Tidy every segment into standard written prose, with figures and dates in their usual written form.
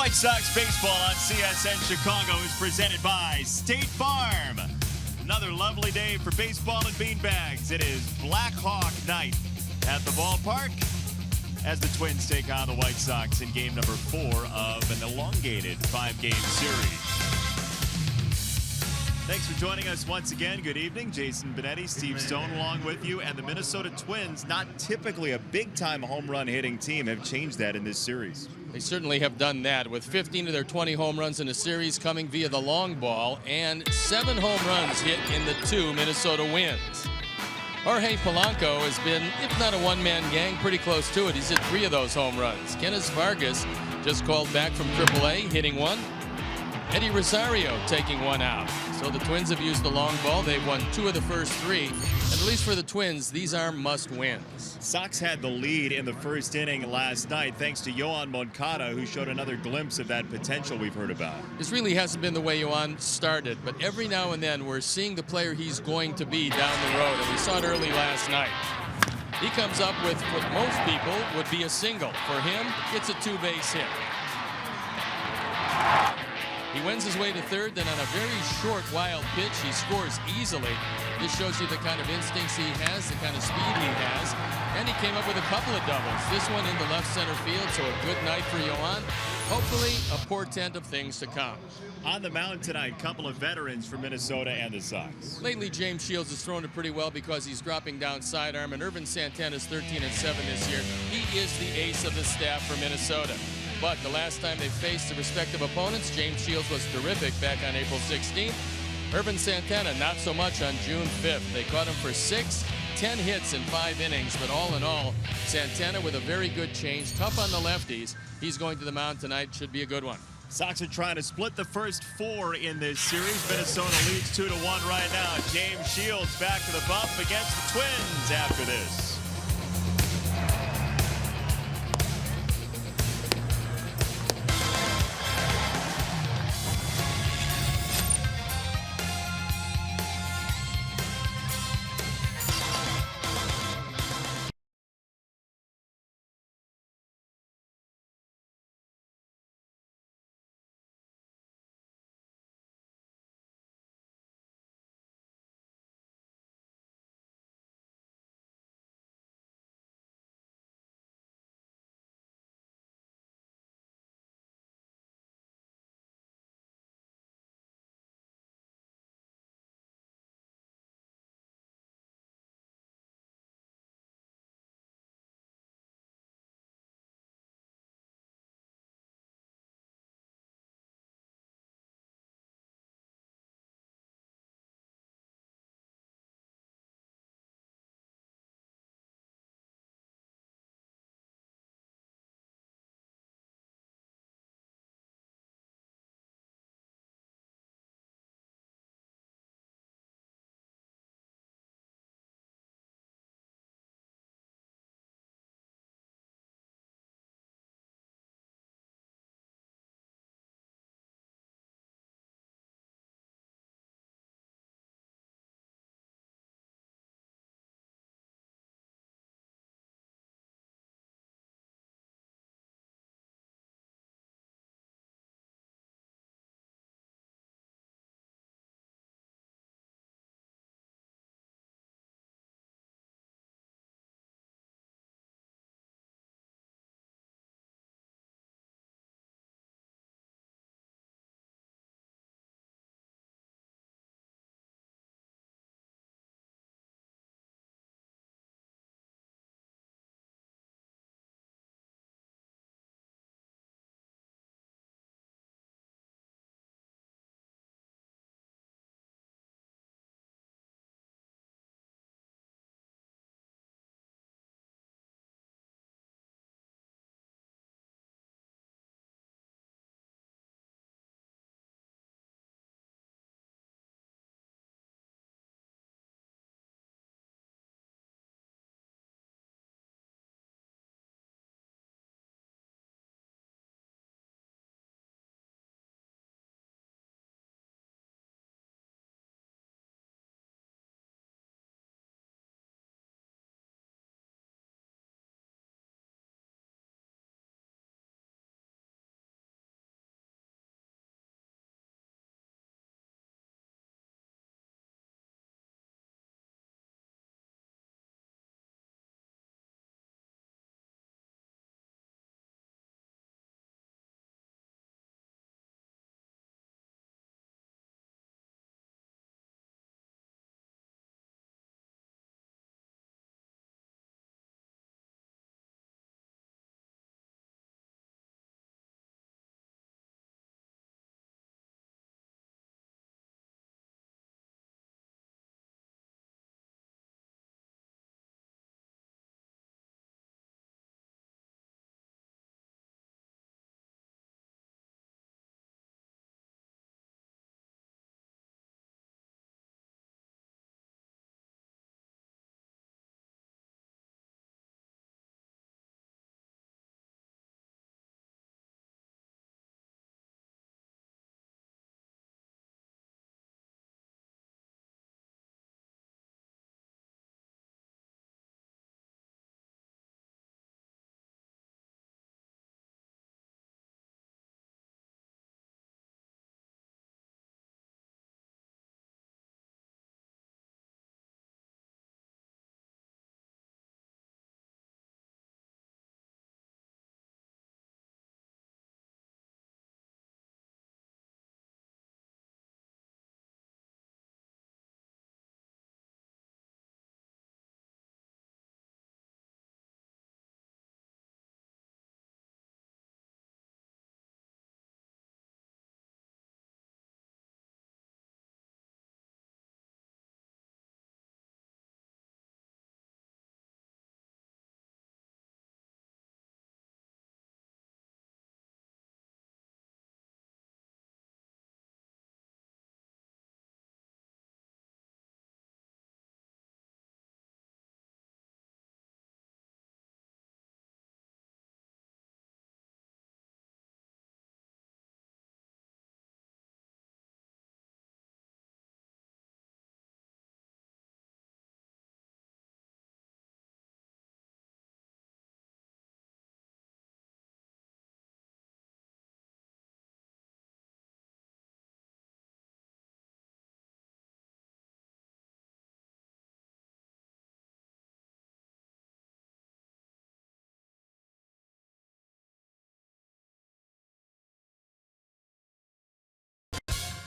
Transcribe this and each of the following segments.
White Sox baseball on CSN Chicago is presented by State Farm. Another lovely day for baseball and beanbags. It is Black Hawk night at the ballpark as the Twins take on the White Sox in game number 4 of an elongated 5-game series. Thanks for joining us once again. Good evening. Jason Benetti, Steve Stone along with you. And the Minnesota Twins, not typically a big-time home run hitting team, have changed that in this series. They certainly have done that, with 15 of their 20 home runs in a series coming via the long ball and 7 home runs hit in the 2 Minnesota wins. Jorge Polanco has been, if not a one-man gang, pretty close to it. He's hit 3 of those home runs. Kenneth Vargas just called back from AAA, hitting 1. Eddie Rosario taking 1 out. So the Twins have used the long ball. They've won 2 of the first 3. And at least for the Twins, these are must-wins. Sox had the lead in the first inning last night thanks to Yoan Moncada, who showed another glimpse of that potential we've heard about. This really hasn't been the way Yoan started, but every now and then we're seeing the player he's going to be down the road, and we saw it early last night. He comes up with what most people would be a single. For him, it's a 2-base hit. He wins his way to third, then on a very short, wild pitch, he scores easily. This shows you the kind of instincts he has, the kind of speed he has. And he came up with a couple of doubles. This one into left center field, so a good night for Yoan. Hopefully, a portent of things to come. On the mound tonight, a couple of veterans for Minnesota and the Sox. Lately, James Shields has thrown it pretty well because he's dropping down sidearm, and Irvin Santana's 13-7 this year. He is the ace of the staff for Minnesota. But the last time they faced the respective opponents, James Shields was terrific back on April 16th. Irvin Santana, not so much on June 5th. They caught him for 10 hits in 5 innings. But all in all, Santana with a very good change. Tough on the lefties. He's going to the mound tonight. Should be a good one. Sox are trying to split the first 4 in this series. Minnesota leads 2-1 right now. James Shields back to the bump against the Twins after this.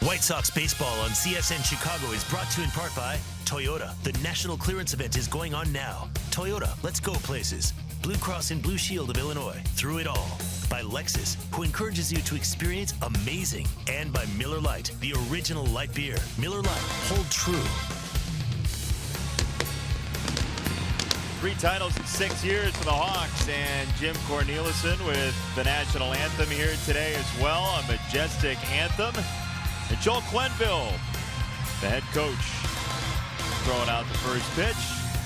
White Sox baseball on CSN Chicago is brought to you in part by Toyota. The national clearance event is going on now. Toyota, let's go places. Blue Cross and Blue Shield of Illinois, through it all. By Lexus, who encourages you to experience amazing. And by Miller Lite, the original light beer. Miller Lite, hold true. 3 titles in 6 years for the Hawks, and Jim Cornelison with the national anthem here today as well, a majestic anthem. And Joel Quenneville, the head coach, throwing out the first pitch,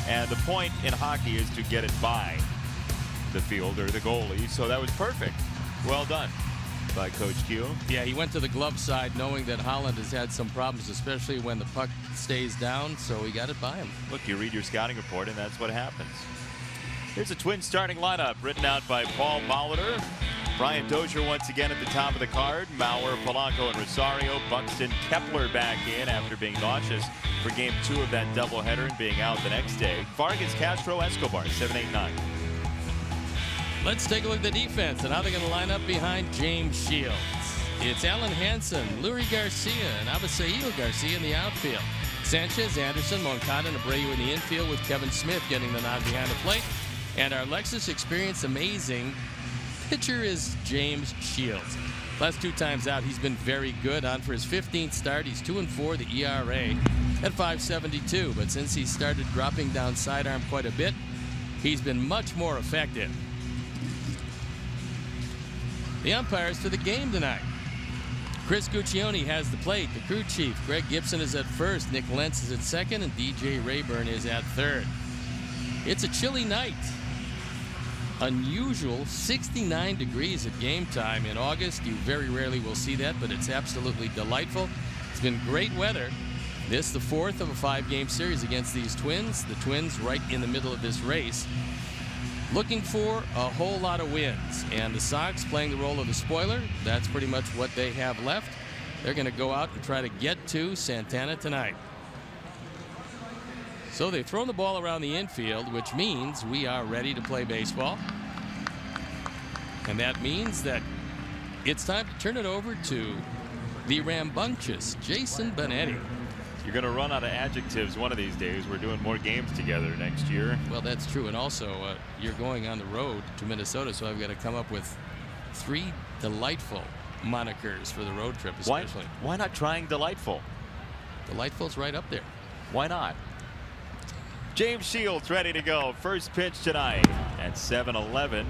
and the point in hockey is to get it by the fielder, the goalie, so that was perfect. Well done by Coach Q. Yeah, he went to the glove side knowing that Holland has had some problems, especially when the puck stays down, so he got it by him. Look, you read your scouting report, and that's what happens. Here's a Twins starting lineup written out by Paul Molitor. Brian Dozier once again at the top of the card. Mauer, Polanco, and Rosario. Buxton, Kepler back in after being nauseous for Game 2 of that doubleheader and being out the next day. Vargas, Castro, Escobar, 7, 8, 9. Let's take a look at the defense and how they're going to line up behind James Shields. It's Alan Hansen, Lurie Garcia, and Abisail Garcia in the outfield. Sanchez, Anderson, Moncada, and Abreu in the infield with Kevin Smith getting the nod behind the plate. And our Lexus Experience amazing pitcher is James Shields. Last 2 times out, he's been very good. On for his 15th start, he's 2-4, the ERA at 5.72. But since he started dropping down sidearm quite a bit, he's been much more effective. The umpires for the game tonight. Chris Guccione has the plate. The crew chief, Greg Gibson, is at first. Nick Lentz is at second, and DJ Rayburn is at third. It's a chilly night. Unusual 69 degrees at game time in August. You very rarely will see that, but it's absolutely delightful. It's been great weather. This the 4th of a 5-game series against these Twins. The Twins right in the middle of this race, looking for a whole lot of wins. And the Sox playing the role of the spoiler. That's pretty much what they have left. They're going to go out and try to get to Santana tonight. So they've thrown the ball around the infield, which means we are ready to play baseball. And that means that it's time to turn it over to the rambunctious Jason Benetti. You're going to run out of adjectives one of these days. We're doing more games together next year. Well, that's true. And also, you're going on the road to Minnesota, so I've got to come up with 3 delightful monikers for the road trip, especially. Why not trying delightful? Delightful's right up there. Why not? James Shields ready to go. First pitch tonight at 7-11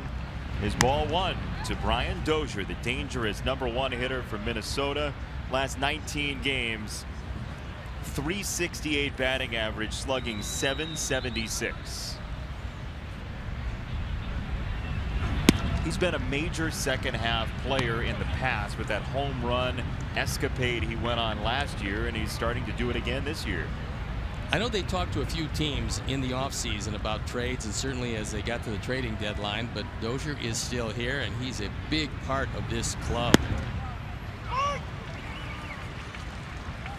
is ball 1 to Brian Dozier, the dangerous #1 hitter from Minnesota. Last 19 games, .368 batting average, slugging .776. He's been a major second half player in the past with that home run escapade he went on last year, and he's starting to do it again this year. I know they talked to a few teams in the offseason about trades, and certainly as they got to the trading deadline, but Dozier is still here, and he's a big part of this club.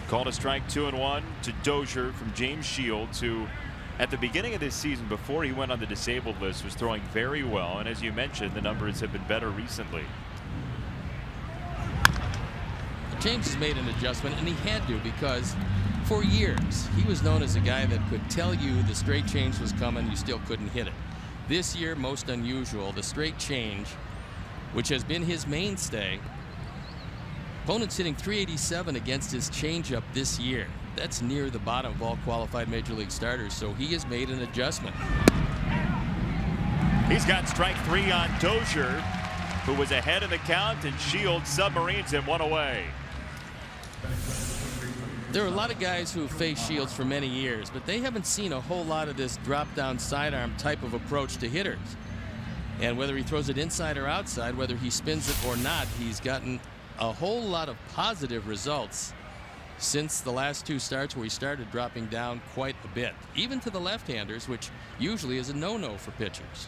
Called a strike, 2-1 to Dozier from James Shields, who at the beginning of this season, before he went on the disabled list, was throwing very well, and as you mentioned, the numbers have been better recently. James has made an adjustment, and he had to, because for years he was known as a guy that could tell you the straight change was coming, you still couldn't hit it. This year, most unusual, the straight change, which has been his mainstay. Opponents hitting .387 against his changeup this year. That's near the bottom of all qualified major league starters, so he has made an adjustment. He's got strike 3 on Dozier, who was ahead of the count, and Shields submarines him 1 away. There are a lot of guys who have faced Shields for many years, but they haven't seen a whole lot of this drop-down sidearm type of approach to hitters. And whether he throws it inside or outside, whether he spins it or not, he's gotten a whole lot of positive results since the last 2 starts where he started dropping down quite a bit, even to the left-handers, which usually is a no-no for pitchers.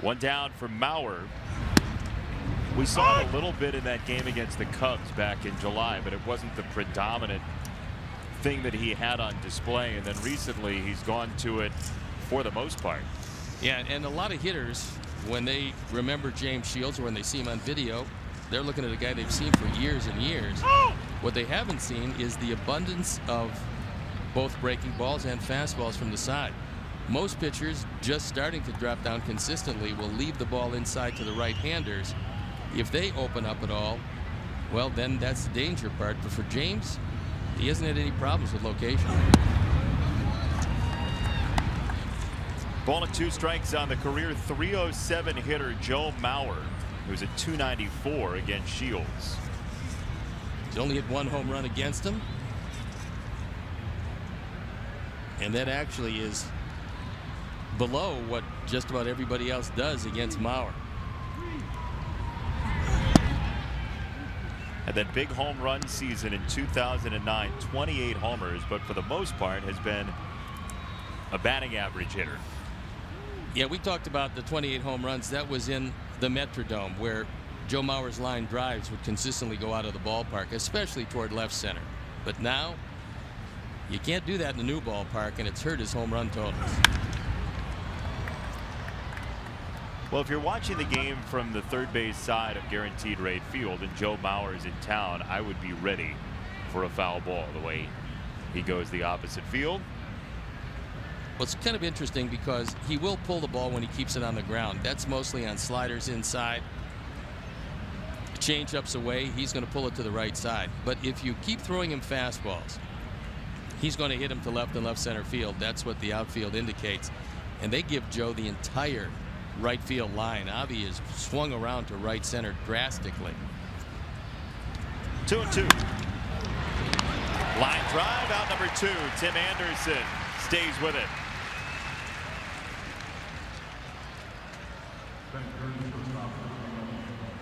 1 down for Mauer. We saw it a little bit in that game against the Cubs back in July, but it wasn't the predominant thing that he had on display. And then recently he's gone to it for the most part. Yeah, and a lot of hitters, when they remember James Shields or when they see him on video, they're looking at a guy they've seen for years and years. What they haven't seen is the abundance of both breaking balls and fastballs from the side. Most pitchers just starting to drop down consistently will leave the ball inside to the right-handers. If they open up at all, well, then that's the danger part. But for James, he hasn't had any problems with location. Ball and 2 strikes on the career .307 hitter Joe Mauer, who's at .294 against Shields. He's only hit 1 home run against him. And that actually is below what just about everybody else does against Mauer. And that big home run season in 2009, 28 homers, but for the most part has been a batting average hitter. Yeah, we talked about the 28 home runs. That was in the Metrodome, where Joe Mauer's line drives would consistently go out of the ballpark, especially toward left center. But now, you can't do that in the new ballpark, and it's hurt his home run totals. Well, if you're watching the game from the third base side of Guaranteed Rate Field and Joe Mauer's in town, I would be ready for a foul ball the way he goes the opposite field. Well, it's kind of interesting because he will pull the ball when he keeps it on the ground. That's mostly on sliders inside. Change-ups away, he's going to pull it to the right side. But if you keep throwing him fastballs, he's going to hit him to left and left center field. That's what the outfield indicates. And they give Joe the entire right field line. Avi is swung around to right center drastically. 2-2. Line drive out number 2. Tim Anderson stays with it.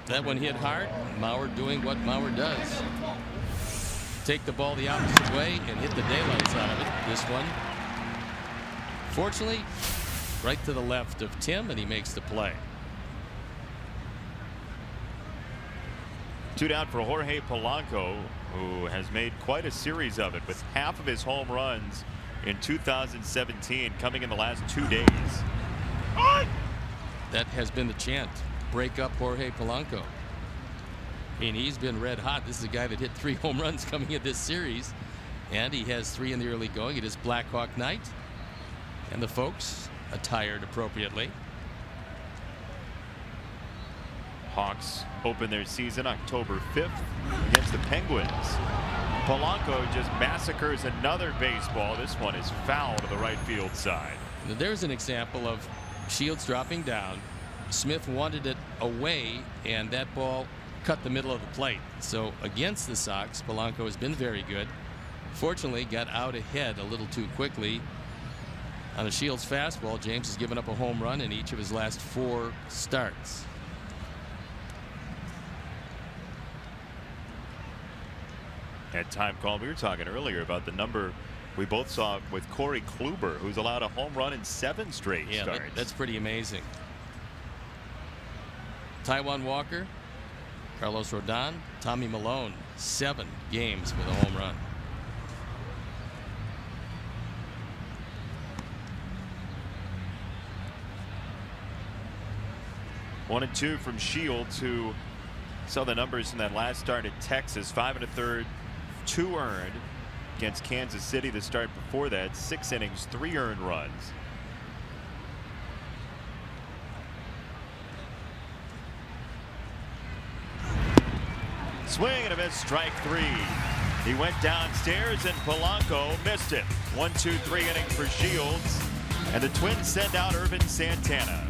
That one hit hard. Mauer doing what Mauer does. Take the ball the opposite way and hit the daylights out of it. This one, fortunately, right to the left of Tim, and he makes the play. 2 down for Jorge Polanco, who has made quite a series of it, with half of his home runs in 2017 coming in the last 2 days. That has been the chant. Break up Jorge Polanco. I mean, he's been red hot. This is a guy that hit 3 home runs coming in this series, and he has 3 in the early going. It is Black Hawk night, and the folks attired appropriately. Hawks open their season October 5th against the Penguins. Polanco just massacres another baseball. This one is foul to the right field side. Now, there's an example of Shields dropping down. Smith wanted it away, and that ball cut the middle of the plate. So against the Sox, Polanco has been very good. Fortunately, got out ahead a little too quickly. On a Shields fastball, James has given up a home run in each of his last 4 starts. At time call, we were talking earlier about the number we both saw with Corey Kluber, who's allowed a home run in 7 straight starts. That's pretty amazing. Taijuan Walker, Carlos Rodon, Tommy Malone, 7 games with a home run. One and 2 from Shields, who saw the numbers in that last start at Texas. 5 1/3, 2 earned against Kansas City. The start before that, 6 innings, 3 earned runs. Swing and a miss, strike 3. He went downstairs and Polanco missed it. 1-2-3 inning for Shields, and the Twins send out Irvin Santana.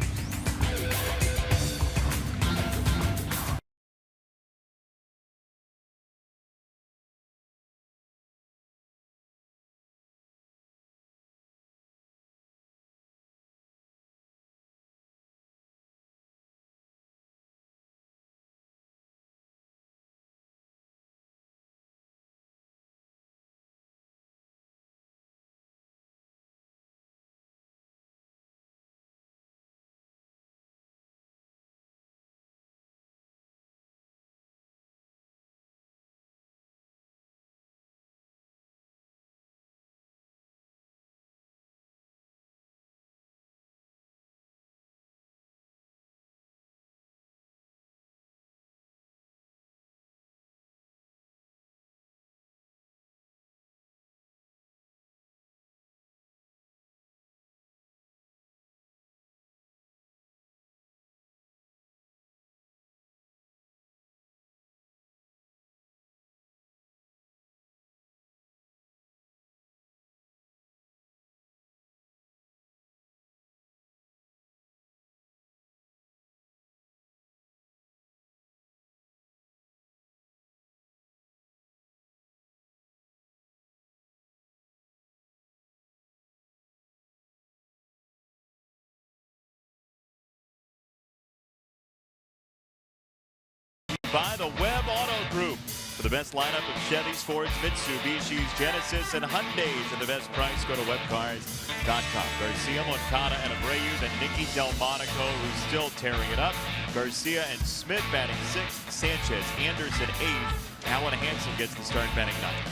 by the Webb Auto Group. For the best lineup of Chevys, Fords, Mitsubishis, Genesis, and Hyundais at the best price, go to webcars.com. Garcia, Moncada, and Abreu, then Nicky Delmonico, who's still tearing it up. Garcia and Smith batting 6th. Sanchez, Anderson 8th. Alan Hansen gets the start batting 9th.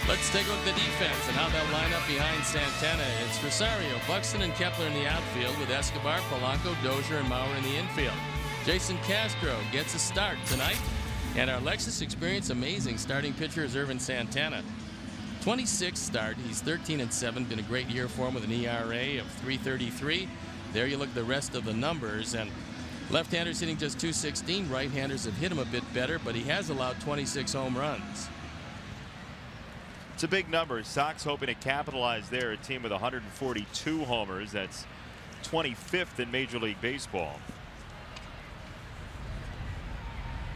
Let's take a look at the defense and how they'll line up behind Santana. It's Rosario, Buxton, and Kepler in the outfield with Escobar, Polanco, Dozier, and Maurer in the infield. Jason Castro gets a start tonight. And our Lexus Experience amazing starting pitcher is Irvin Santana. 26th start. He's 13-7. Been a great year for him with an ERA of 3.33. There you look at the rest of the numbers. And left-handers hitting just 216. Right-handers have hit him a bit better, but he has allowed 26 home runs. It's a big number. Sox hoping to capitalize there. A team with 142 homers. That's 25th in Major League Baseball.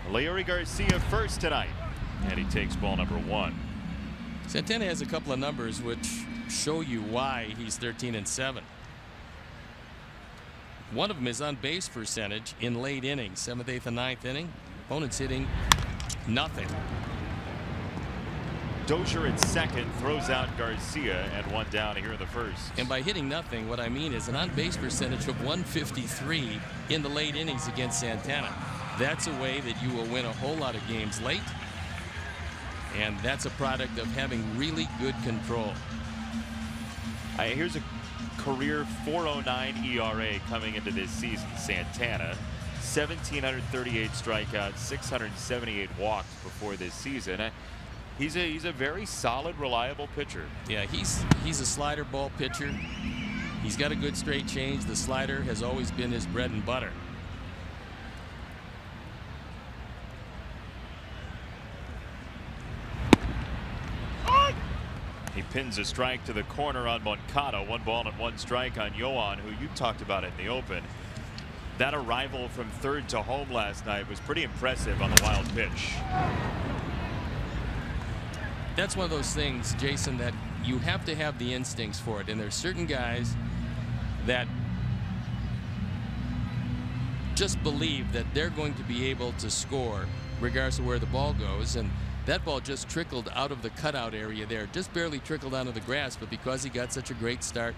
Leury Garcia first tonight, and he takes ball number 1. Santana has a couple of numbers which show you why he's 13-7. One of them is on base percentage in late innings, 7th, 8th, and 9th inning. Opponents hitting nothing. Dozier at second, throws out Garcia, and 1 down here in the first. And by hitting nothing, what I mean is an on-base percentage of 153 in the late innings against Santana. That's a way that you will win a whole lot of games late, and that's a product of having really good control. Here's a career 4.09 ERA coming into this season. Santana, 1,738 strikeouts, 678 walks before this season. He's a very solid, reliable pitcher. Yeah, he's a slider ball pitcher. He's got a good straight change. The slider has always been his bread and butter. He pins a strike to the corner on Moncada. 1 ball and 1 strike on Yohan, who you talked about in the open. That arrival from third to home last night was pretty impressive on the wild pitch. That's one of those things, Jason, that you have to have the instincts for it. And there's certain guys that just believe that they're going to be able to score regardless of where the ball goes. And that ball just trickled out of the cutout area there, just barely trickled onto the grass, but because he got such a great start,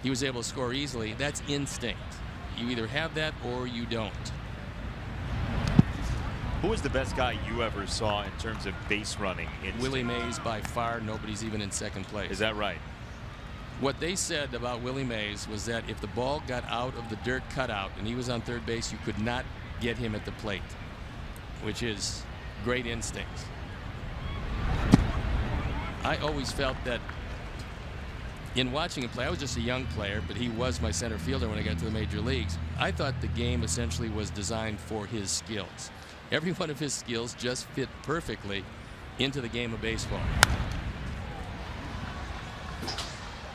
he was able to score easily. That's instinct. You either have that or you don't. Who was the best guy you ever saw in terms of base running? Willie Mays, by far. Nobody's even in second place. Is that right? What they said about Willie Mays was that if the ball got out of the dirt cutout and he was on third base, you could not get him at the plate, which is great instincts. I always felt that in watching him play, I was just a young player, but he was my center fielder when I got to the major leagues. I thought the game essentially was designed for his skills. Every one of his skills just fit perfectly into the game of baseball.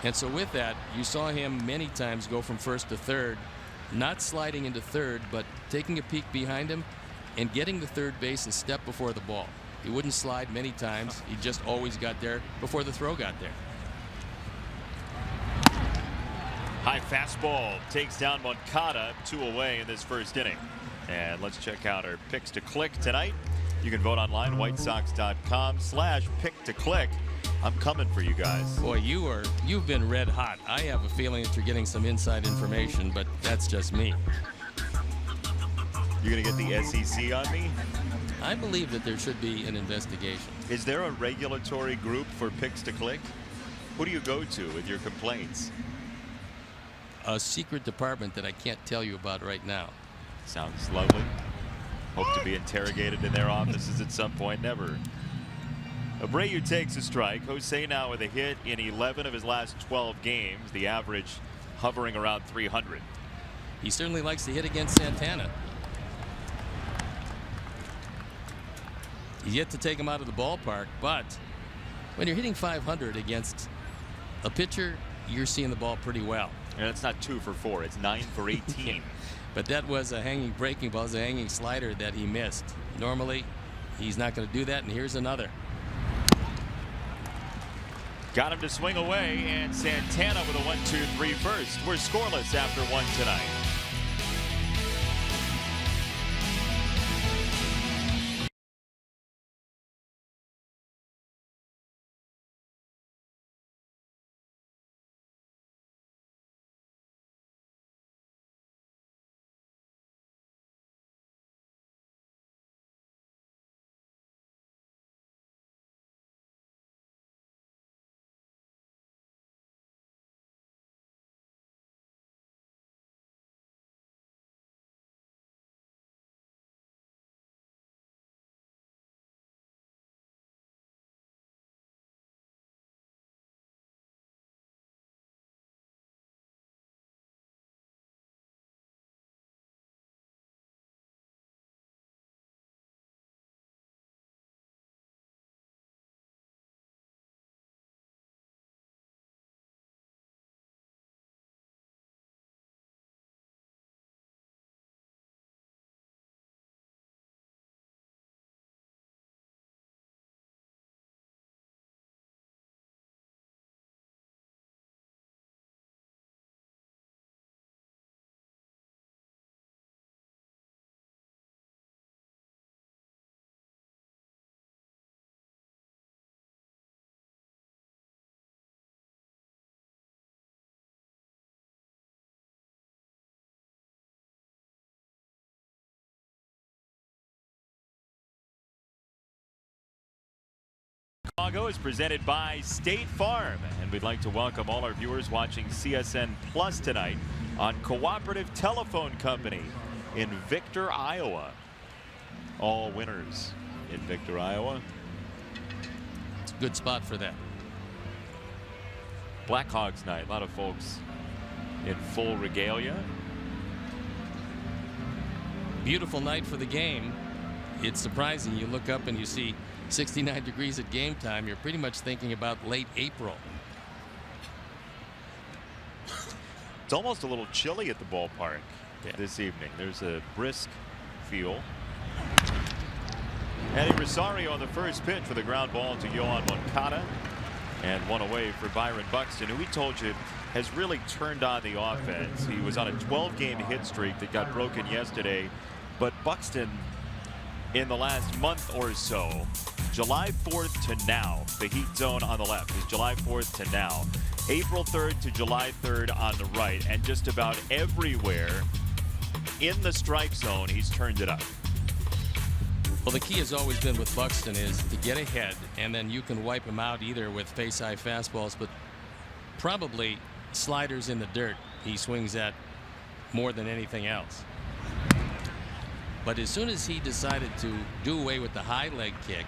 And so with that, you saw him many times go from first to third, not sliding into third, but taking a peek behind him and getting to third base a step before the ball. He wouldn't slide many times. He just always got there before the throw got there. High fastball takes down Moncada, 2 away in this first inning. And let's check out our picks to click tonight. You can vote online, whitesox.com/pick-to-click. I'm coming for you guys. Boy, you've been red hot. I have a feeling that you're getting some inside information, but that's just me. You're going to get the SEC on me? I believe that there should be an investigation. Is there a regulatory group for picks to click? Who do you go to with your complaints? A secret department that I can't tell you about right now. Sounds lovely. Hope to be interrogated in their offices at some point. Never. Abreu takes a strike. Jose now with a hit in 11 of his last 12 games. The average hovering around 300. He certainly likes to hit against Santana. He's yet to take him out of the ballpark, but when you're hitting 500 against a pitcher, you're seeing the ball pretty well. And it's not 2 for 4. It's 9 for 18. But that was a hanging breaking ball. It was a hanging slider that he missed. Normally, he's not going to do that, and here's another. Got him to swing away, and Santana with a 1-2-3 first. We're scoreless after 1 tonight. Chicago is presented by State Farm, and we'd like to welcome all our viewers watching CSN Plus tonight on Cooperative Telephone Company in Victor, Iowa. All winners in Victor, Iowa. It's a good spot for that. Blackhawks night. A lot of folks in full regalia. Beautiful night for the game. It's surprising. You look up and you see 69 degrees at game time. You're pretty much thinking about late April. It's almost a little chilly at the ballpark this evening. There's a brisk feel. Eddie Rosario on the first pitch for the ground ball to Yohan Moncada. And one away for Byron Buxton, who we told you has really turned on the offense. He was on a 12-game hit streak that got broken yesterday. But Buxton, in the last month or so, July 4th to now, the heat zone on the left is July 4th to now. April 3rd to July 3rd on the right. And just about everywhere in the strike zone, he's turned it up. Well, the key has always been with Buxton is to get ahead, and then you can wipe him out either with face-high fastballs, but probably sliders in the dirt he swings at more than anything else. But as soon as he decided to do away with the high leg kick,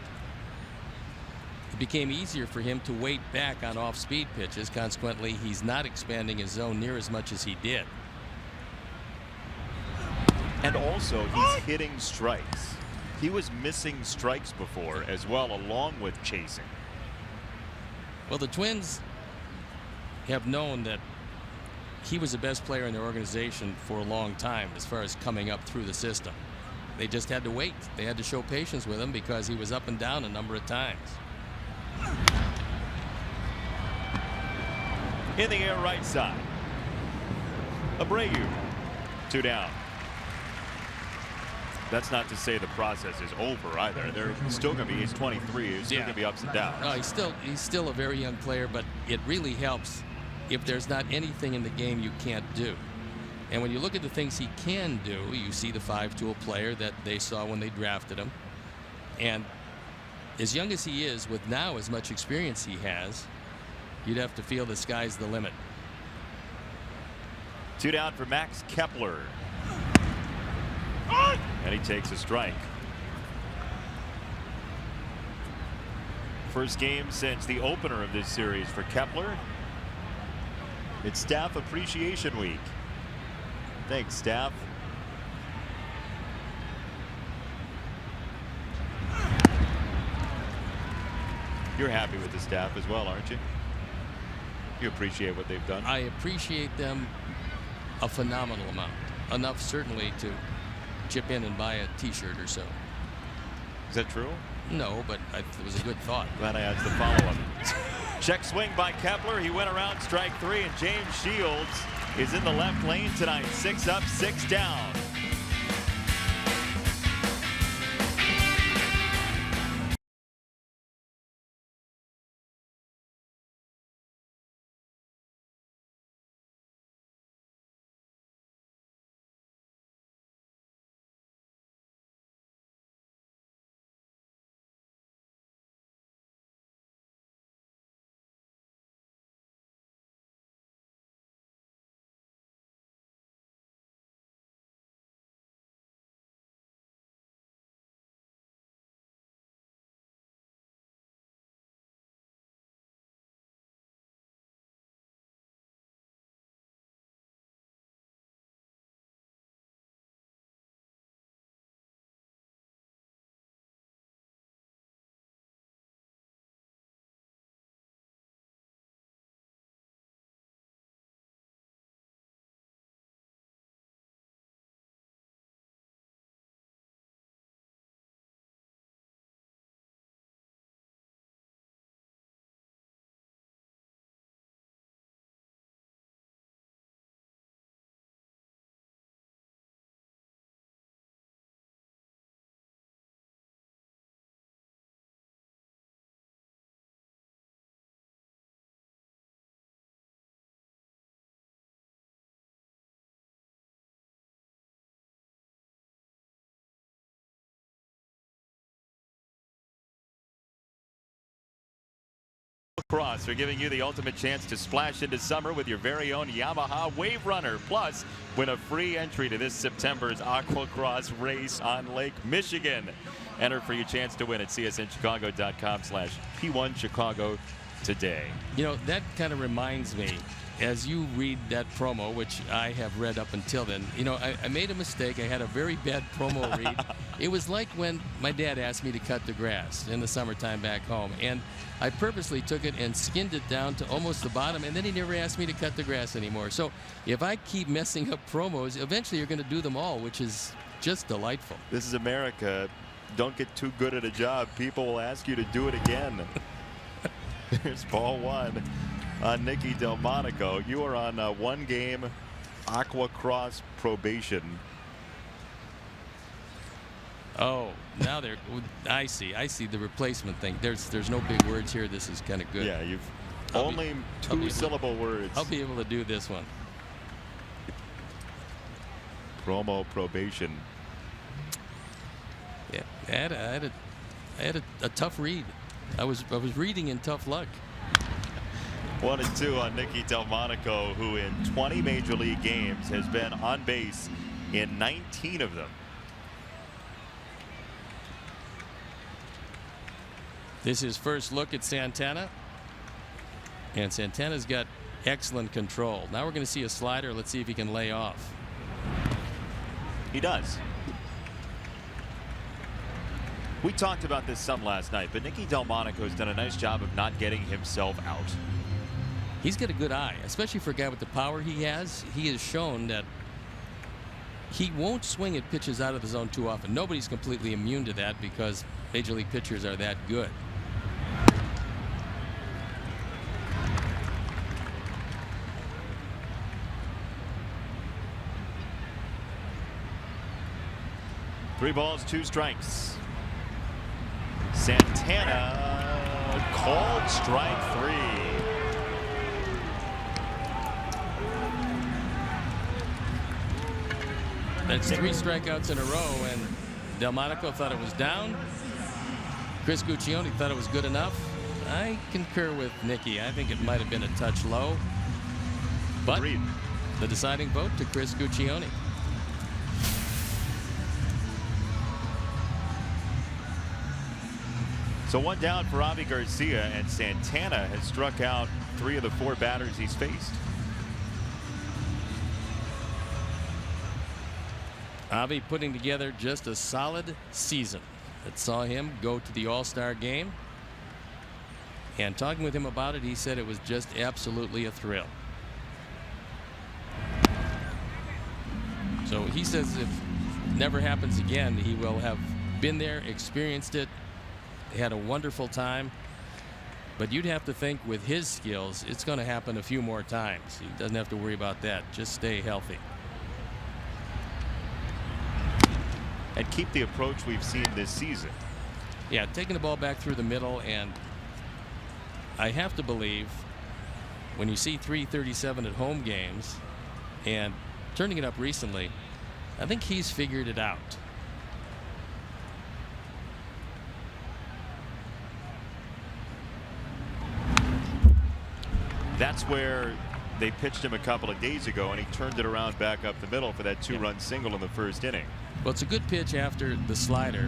it became easier for him to wait back on off-speed pitches. Consequently, he's not expanding his zone near as much as he did. And also, he's hitting strikes. He was missing strikes before as well, along with chasing. Well, the Twins have known that he was the best player in their organization for a long time as far as coming up through the system. They just had to wait. They had to show patience with him because he was up and down a number of times. In the air right side. Abreu, 2 down. That's not to say the process is over either. They're still going to be, he's 23, he's still going to be ups and downs. No, he's still a very young player, but it really helps if there's not anything in the game you can't do. And when you look at the things he can do, you see the 5-tool player that they saw when they drafted him. And as young as he is, with now as much experience he has, you'd have to feel the sky's the limit. 2 down for Max Kepler. And he takes a strike. First game since the opener of this series for Kepler. It's Staff Appreciation Week. Thanks, staff. You're happy with the staff as well, aren't you? You appreciate what they've done? I appreciate them a phenomenal amount. Enough, certainly, to chip in and buy a T-shirt or so. Is that true? No, but it was a good thought. Glad I asked the follow-up. Check swing by Kepler. He went around strike 3, and James Shields is in the left lane tonight. 6 up, 6 down. Cross are giving you the ultimate chance to splash into summer with your very own Yamaha Wave Runner. Plus, win a free entry to this September's Aquacross race on Lake Michigan. Enter for your chance to win at csnchicago.com/P1Chicago today. You know, that kind of reminds me, as you read that promo, which I have read up until then, you know, I made a mistake. I had a very bad promo read. It was like when my dad asked me to cut the grass in the summertime back home. And I purposely took it and skinned it down to almost the bottom, and then he never asked me to cut the grass anymore. So if I keep messing up promos, eventually you're going to do them all, which is just delightful. This is America. Don't get too good at a job. People will ask you to do it again. Here's ball one on Nicky Delmonico. You are on a one-game Aquacross probation. Oh, now they're. I see the replacement thing. There's no big words here. This is kind of good. Yeah, you've only two-syllable words. I'll be able to do this one. Promo probation. Yeah, I had a tough read. I was reading in tough luck. 1-2 on Nicky Delmonico, who in 20 major league games has been on base in 19 of them. This is first look at Santana. And Santana's got excellent control. Now we're going to see a slider. Let's see if he can lay off. He does. We talked about this some last night, but Nicky Delmonico has done a nice job of not getting himself out. He's got a good eye, especially for a guy with the power he has. He has shown that he won't swing at pitches out of the zone too often. Nobody's completely immune to that because major league pitchers are that good. Three balls, two strikes. Santana called strike three. That's three strikeouts in a row, and Delmonico thought it was down. Chris Guccione thought it was good enough. I concur with Nicky. I think it might have been a touch low. But Agreed. The deciding vote to Chris Guccione. So one down for Avi Garcia, and Santana has struck out 3 of the 4 batters he's faced. Avi putting together just a solid season that saw him go to the All-Star game. And talking with him about it, he said it was just absolutely a thrill. So he says if it never happens again, he will have been there, experienced it, had a wonderful time. But you'd have to think with his skills, it's going to happen a few more times. He doesn't have to worry about that. Just stay healthy. And keep the approach we've seen this season. Yeah, taking the ball back through the middle, and I have to believe when you see 337 at home games and turning it up recently, I think he's figured it out. That's where they pitched him a couple of days ago, and he turned it around back up the middle for that 2-run single in the first inning. Well, it's a good pitch after the slider.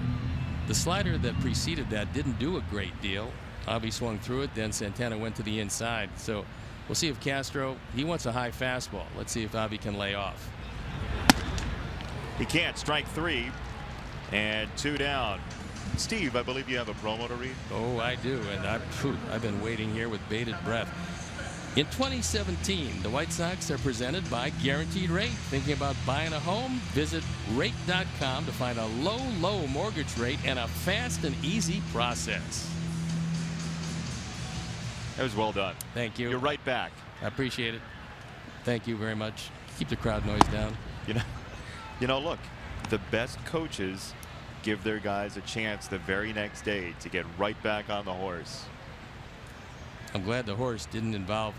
The slider that preceded that didn't do a great deal. Avi swung through it, then Santana went to the inside. So we'll see if Castro, he wants a high fastball. Let's see if Avi can lay off. He can't. Strike 3 and 2 down. Steve, I believe you have a promo to read. Oh, I do, and I've been waiting here with bated breath. In 2017, the White Sox are presented by Guaranteed Rate. Thinking about buying a home? Visit rate.com to find a low mortgage rate and a fast and easy process. That was well done. Thank you. You're right back. I appreciate it. Thank you very much. Keep the crowd noise down. You know, look, the best coaches give their guys a chance the very next day to get right back on the horse. I'm glad the horse didn't involve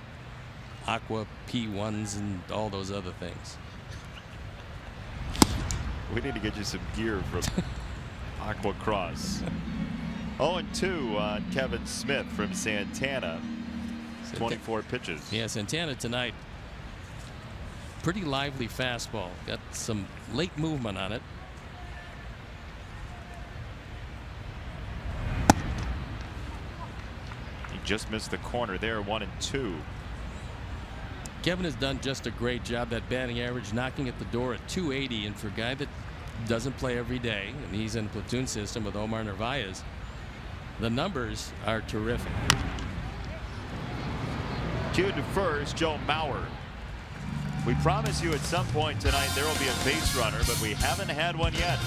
Aqua P1s and all those other things. We need to get you some gear from Aquacross. 0-2 on Kevin Smith from Santana. 24 pitches. Yeah, Santana tonight. Pretty lively fastball. Got some late movement on it. He just missed the corner there, 1-2. Kevin has done just a great job. That batting average knocking at the door at 280, and for a guy that doesn't play every day, and he's in platoon system with Omar Narvaez, the numbers are terrific. Cue to first, Joe Mauer. We promise you at some point tonight there will be a base runner, but we haven't had one yet.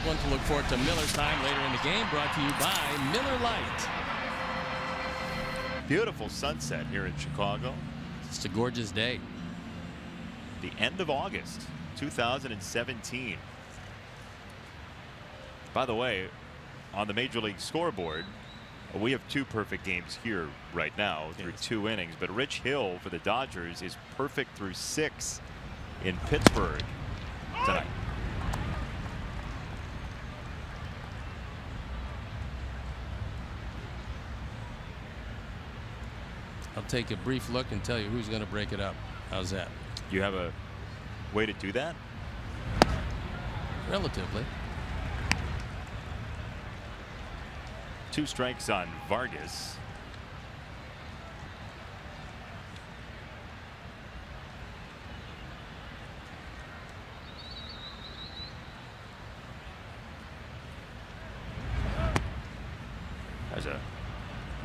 One to look forward to Miller's time later in the game, brought to you by Miller Lite. Beautiful sunset here in Chicago. It's a gorgeous day. The end of August 2017. By the way, on the Major League scoreboard, we have 2 perfect games here right now through 2 innings, but Rich Hill for the Dodgers is perfect through 6 in Pittsburgh tonight. I'll take a brief look and tell you who's going to break it up. How's that? You have a way to do that? Relatively. 2 strikes on Vargas. There's a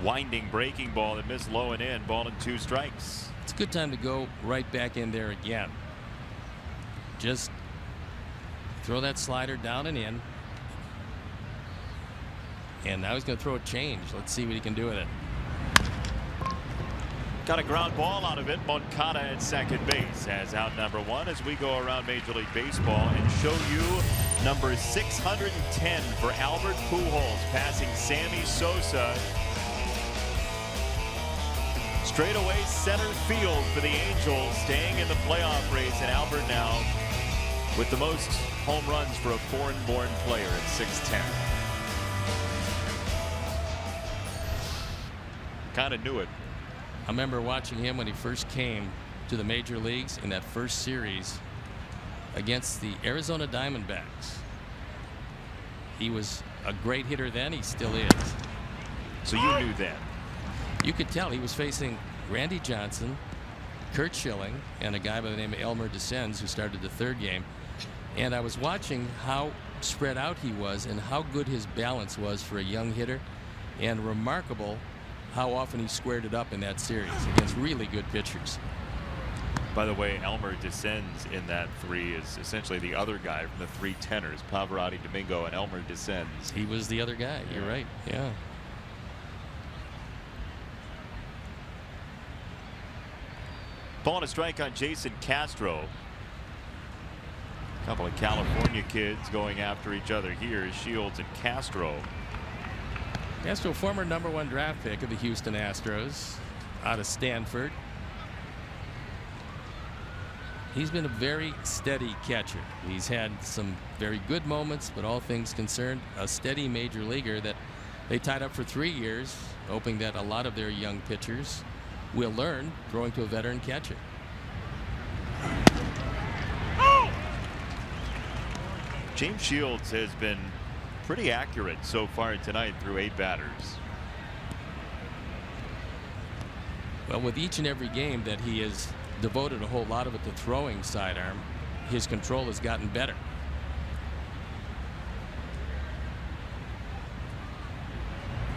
winding breaking ball that missed low and in. Ball and 2 strikes. It's a good time to go right back in there again. Just throw that slider down and in. And now he's going to throw a change. Let's see what he can do with it. Got a ground ball out of it. Moncada at second base has out number 1 as we go around Major League Baseball and show you number 610 for Albert Pujols, passing Sammy Sosa. Straightaway center field for the Angels, staying in the playoff race, and Albert now with the most home runs for a foreign-born player at 6'10". Kind of knew it. I remember watching him when he first came to the major leagues in that first series against the Arizona Diamondbacks. He was a great hitter then. He still is. So you knew then? You could tell he was facing Randy Johnson, Curt Schilling, and a guy by the name of Elmer DeSenz, who started the 3rd game. And I was watching how spread out he was and how good his balance was for a young hitter, and remarkable how often he squared it up in that series against really good pitchers. By the way, Elmer descends in that three, is essentially the other guy from the three tenors. Pavarotti, Domingo, and Elmer descends. He was the other guy. You're right. Yeah. Ball and a strike on Jason Castro. A couple of California kids going after each other here. Shields and Castro. Castro, former #1 draft pick of the Houston Astros, out of Stanford. He's been a very steady catcher. He's had some very good moments, but all things concerned, a steady major leaguer that they tied up for 3 years, hoping that a lot of their young pitchers will learn throwing to a veteran catcher. James Shields has been pretty accurate so far tonight through 8 batters. Well, with each and every game that he has devoted a whole lot of it to throwing sidearm, his control has gotten better.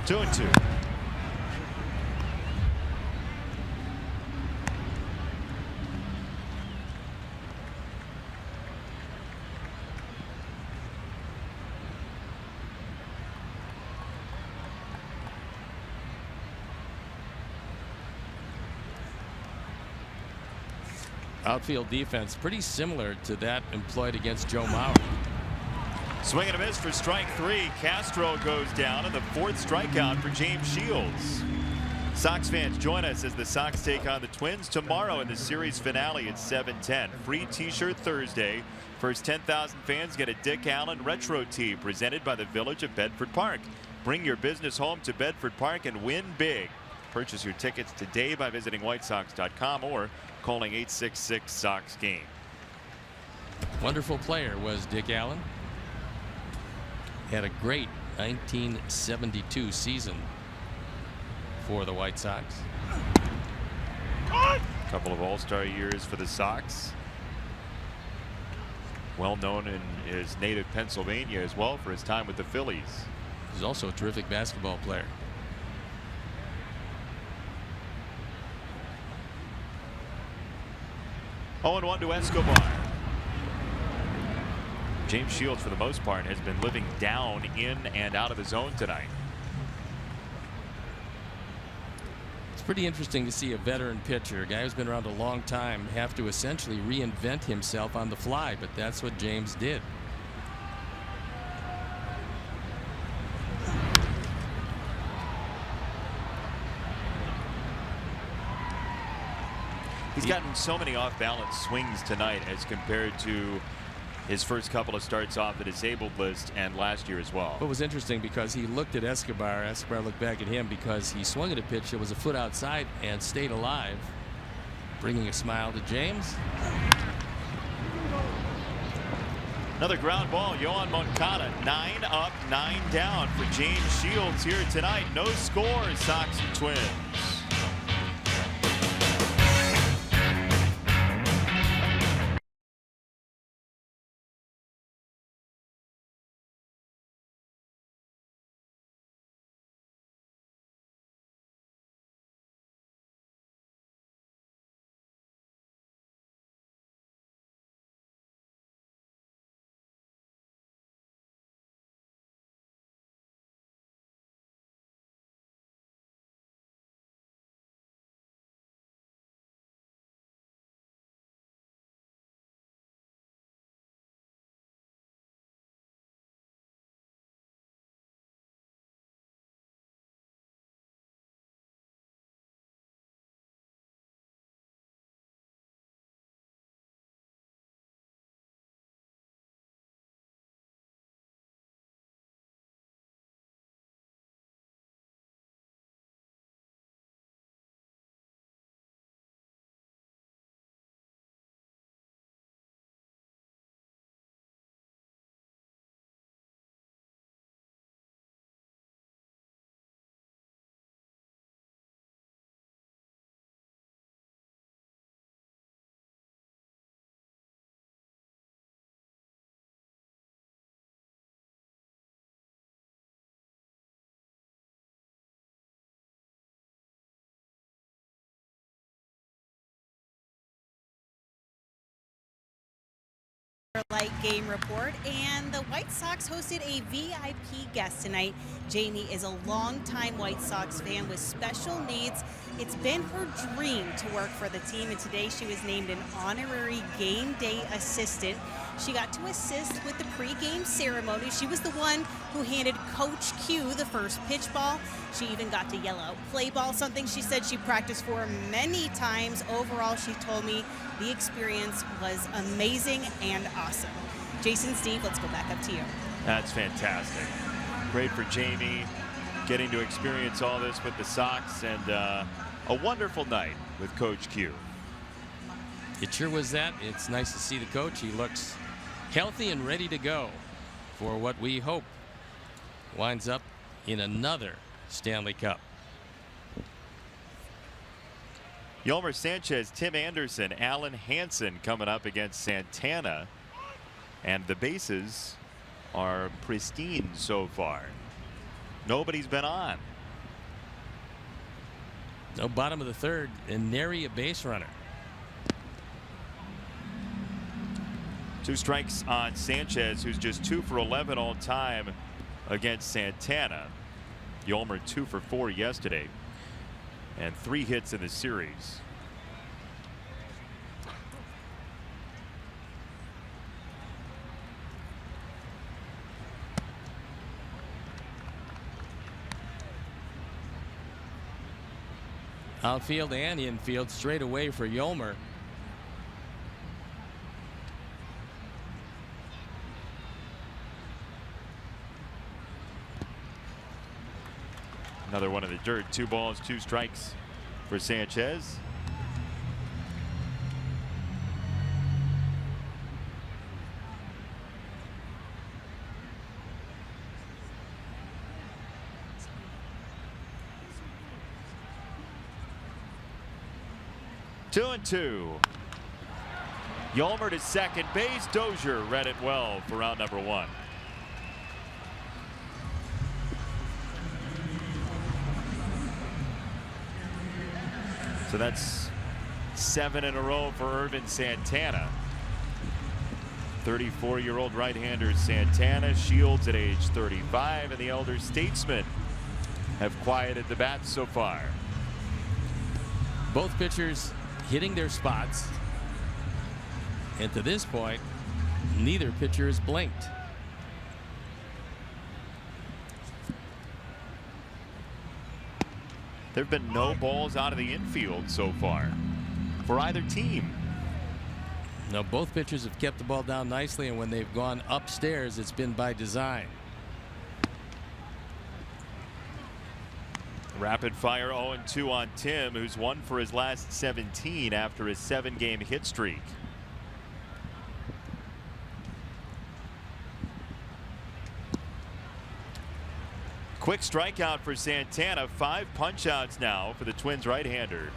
Two and two. Outfield defense pretty similar to that employed against Joe Mauer. Swing and a miss for strike 3. Castro goes down, and the 4th strikeout for James Shields. Sox fans, join us as the Sox take on the Twins tomorrow in the series finale at 7:10. Free t-shirt Thursday. First 10,000 fans get a Dick Allen retro tee presented by the Village of Bedford Park. Bring your business home to Bedford Park and win big. Purchase your tickets today by visiting whitesox.com or calling 866-SOX-GAME. Wonderful player was Dick Allen. Had a great 1972 season for the White Sox. A couple of all-star years for the Sox. Well known in his native Pennsylvania as well for his time with the Phillies. He's also a terrific basketball player. Oh, and 1 to Escobar. James Shields, for the most part, has been living down in and out of the zone tonight. It's pretty interesting to see a veteran pitcher, a guy who's been around a long time, have to essentially reinvent himself on the fly, but that's what James did. He's gotten so many off-balance swings tonight as compared to his first couple of starts off the disabled list and last year as well. What was interesting, because he looked at Escobar, Escobar looked back at him because he swung at a pitch that was a foot outside and stayed alive, bringing a smile to James. Another ground ball. Yohan Moncada, 9 up, 9 down for James Shields here tonight. No score, Sox and Twins. Light Game Report, and the White Sox hosted a VIP guest tonight. Jamie is a longtime White Sox fan with special needs. It's been her dream to work for the team, and today she was named an honorary game day assistant. She got to assist with the pregame ceremony. She was the one who handed Coach Q the first pitch ball. She even got to yell out play ball, something she said she practiced for many times. Overall, she told me the experience was amazing and awesome. Jason, Steve, let's go back up to you. That's fantastic. Great for Jamie getting to experience all this with the Sox, and a wonderful night with Coach Q. It sure was that. It's nice to see the coach. He looks healthy and ready to go for what we hope winds up in another Stanley Cup. Yolmer Sanchez, Tim Anderson, Alan Hansen coming up against Santana, and the bases are pristine so far. Nobody's been on. No, bottom of the third, and nary a base runner. 2 strikes on Sanchez, who's just 2 for 11 all time against Santana. Yolmer 2 for 4 yesterday, and 3 hits in the series. Outfield and infield straight away for Yolmer. Another one in the dirt. 2 balls, 2 strikes for Sanchez. Two and 2. Yolmer to second base. Dozier read it well for round number 1. So that's 7 in a row for Irvin Santana. 34-year-old right-hander Santana shields at age 35, and the elder statesmen have quieted the bats so far. Both pitchers hitting their spots, and to this point neither pitcher has blinked. There have been no balls out of the infield so far for either team. Now both pitchers have kept the ball down nicely, and when they've gone upstairs, it's been by design. Rapid fire 0-2 on Tim, who's won for his last 17 after his 7-game hit streak. Quick strikeout for Santana. 5 punch-outs now for the Twins right-hander.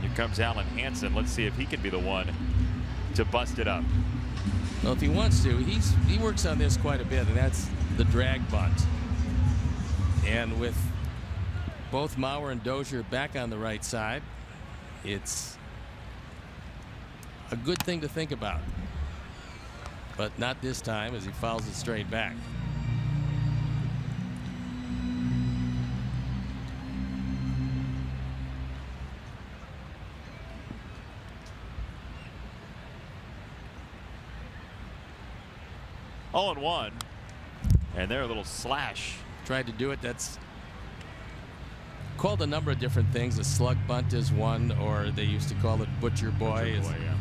Here comes Alan Hansen. Let's see if he can be the one to bust it up. Well, if he wants to, he works on this quite a bit, and that's the drag bunt. And with both Mauer and Dozier back on the right side, it's a good thing to think about, but not this time as he fouls it straight back. Oh, and 1, and there a little slash. Tried to do it. That's called a number of different things. A slug bunt is one, or they used to call it butcher boy. Yeah.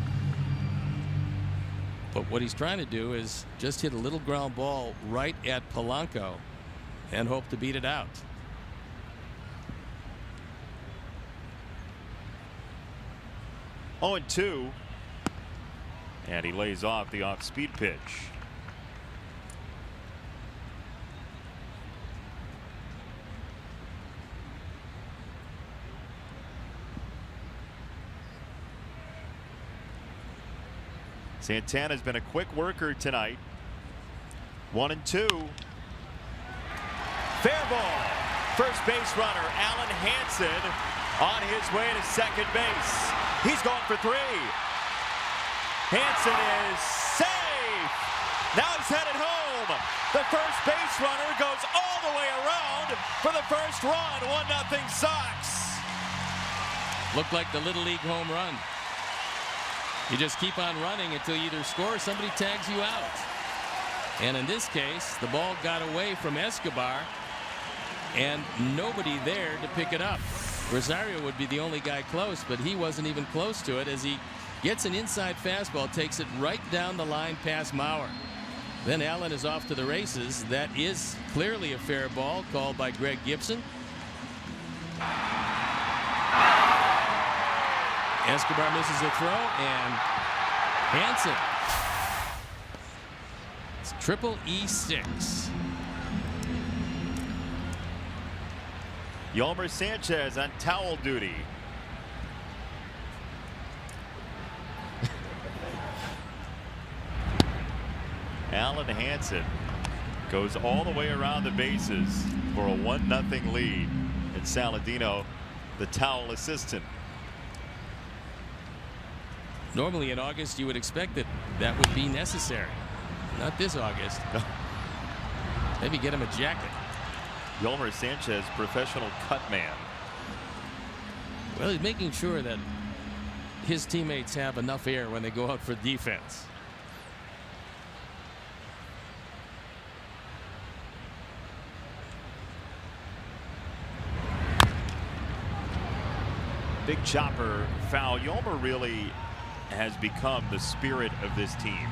But what he's trying to do is just hit a little ground ball right at Polanco and hope to beat it out. Oh, and 2, and he lays off the off-speed pitch. Santana's been a quick worker tonight. 1 and 2. Fair ball. First base runner Alan Hansen on his way to second base. He's going for 3. Hansen is safe. Now he's headed home. The first base runner goes all the way around for the first run. 1-0 Sox. Looked like the Little League home run. You just keep on running until you either score or somebody tags you out. And in this case, the ball got away from Escobar and nobody there to pick it up. Rosario would be the only guy close, but he wasn't even close to it as he gets an inside fastball, takes it right down the line past Mauer. Then Allen is off to the races. That is clearly a fair ball called by Greg Gibson. Escobar misses a throw, and Hansen. It's triple E6. Yolmer Sanchez on towel duty. Alan Hansen goes all the way around the bases for a 1-0 lead. And Saladino, the towel assistant. Normally in August you would expect that would be necessary. Not this August. Maybe get him a jacket. Yolmer Sanchez, professional cut man. Well, he's making sure that his teammates have enough air when they go out for defense. Big chopper foul. Yolmer really has become the spirit of this team.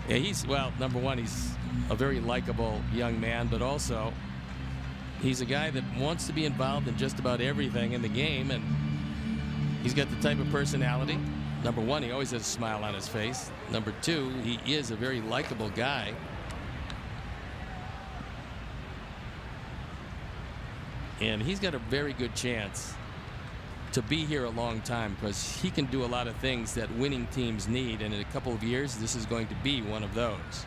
Yeah, well, number one, he's a very likable young man, but also he's a guy that wants to be involved in just about everything in the game, and he's got the type of personality. Number one, he always has a smile on his face. Number two, he is a very likable guy. And he's got a very good chance to be here a long time because he can do a lot of things that winning teams need, and in a couple of years this is going to be one of those.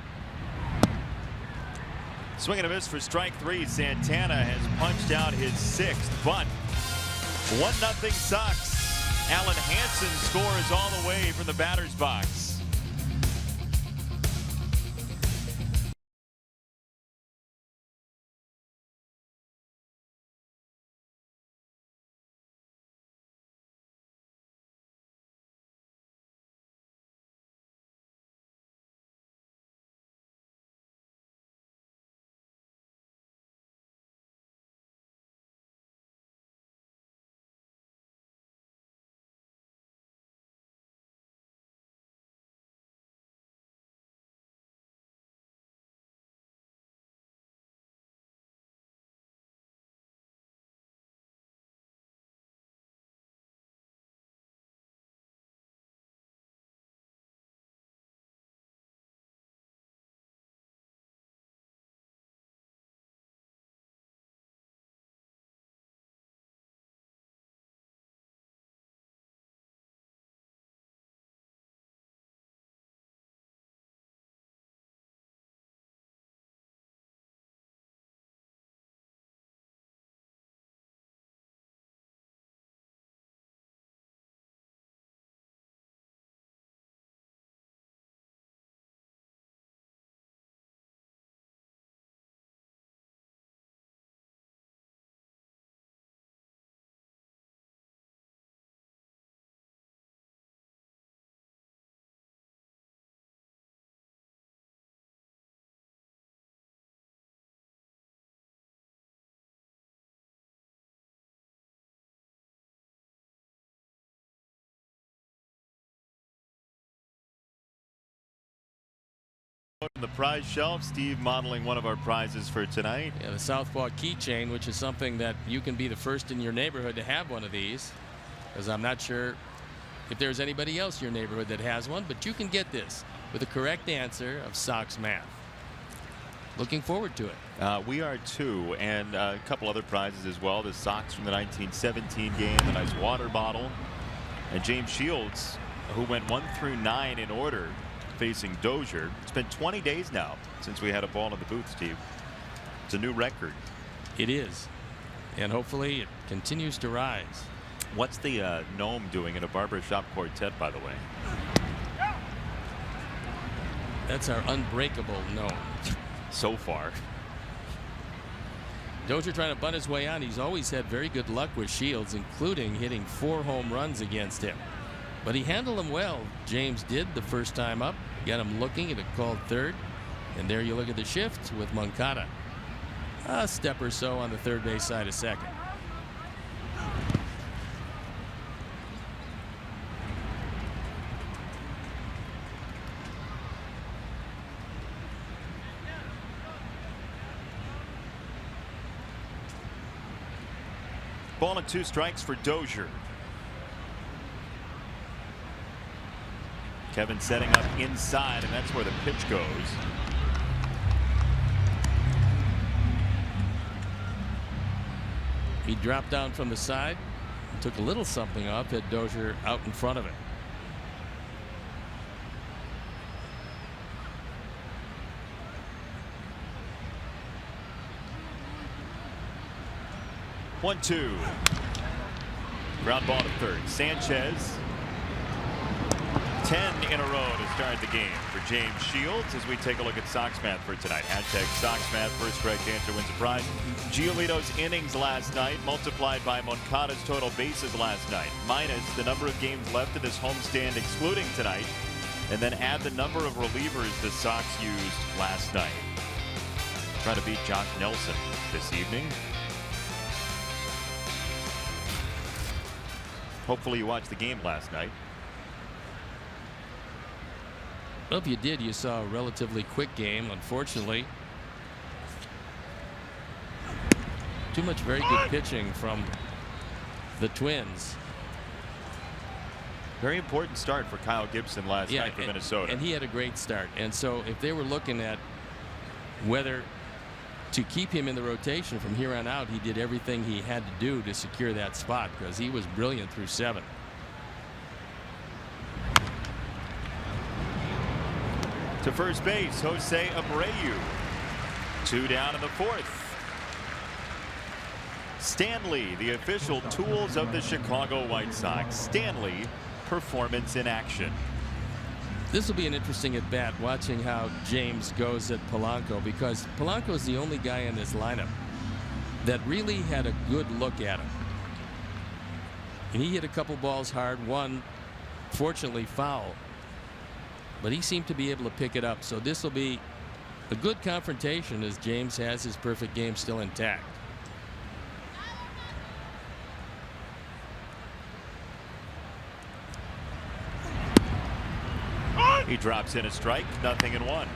Swing and a miss for strike 3. Santana has punched out his 6th bunt. 1-0 Sox. Alan Hansen scores all the way from the batter's box. The prize shelf. Steve modeling one of our prizes for tonight. Yeah, the Southpaw keychain, which is something that you can be the first in your neighborhood to have one of these, because I'm not sure if there's anybody else in your neighborhood that has one, but you can get this with the correct answer of Sox math. Looking forward to it. We are too, and a couple other prizes as well. The Sox from the 1917 game, the nice water bottle, and James Shields, who went 1 through 9 in order, facing Dozier. It's been 20 days now since we had a ball in the booth, Steve. It's a new record. It is. And hopefully it continues to rise. What's the gnome doing in a barbershop quartet, by the way? That's our unbreakable gnome. So far. Dozier trying to bunt his way on. He's always had very good luck with Shields, including hitting 4 home runs against him. But he handled him well. James did the first time up. Got him looking at a called third. And there you look at the shift with Moncada. A step or so on the third base side of second. Ball and 2 strikes for Dozier. Kevin setting up inside, and that's where the pitch goes. He dropped down from the side and took a little something off, hit Dozier out in front of it. One, 2. Ground ball to third. Sanchez. 10 in a row to start the game for James Shields as we take a look at Sox Math for tonight. Hashtag Sox Math. First correct answer wins a prize. Giolito's innings last night multiplied by Moncada's total bases last night, minus the number of games left in this homestand excluding tonight, and then add the number of relievers the Sox used last night. Trying to beat Josh Nelson this evening. Hopefully you watched the game last night. Well, if you did, you saw a relatively quick game. Unfortunately, too much very good pitching from the Twins. Very important start for Kyle Gibson last night for Minnesota. And he had a great start. And so if they were looking at whether to keep him in the rotation from here on out, he did everything he had to do to secure that spot because he was brilliant through 7. To first base, Jose Abreu. 2 down in the 4th. Stanley, the official tools of the Chicago White Sox. Stanley, performance in action. This will be an interesting at bat, watching how James goes at Polanco, because Polanco is the only guy in this lineup that really had a good look at him. And he hit a couple balls hard, one fortunately foul, but he seemed to be able to pick it up. So this will be a good confrontation as James has his perfect game still intact. He drops in a strike, 0-1.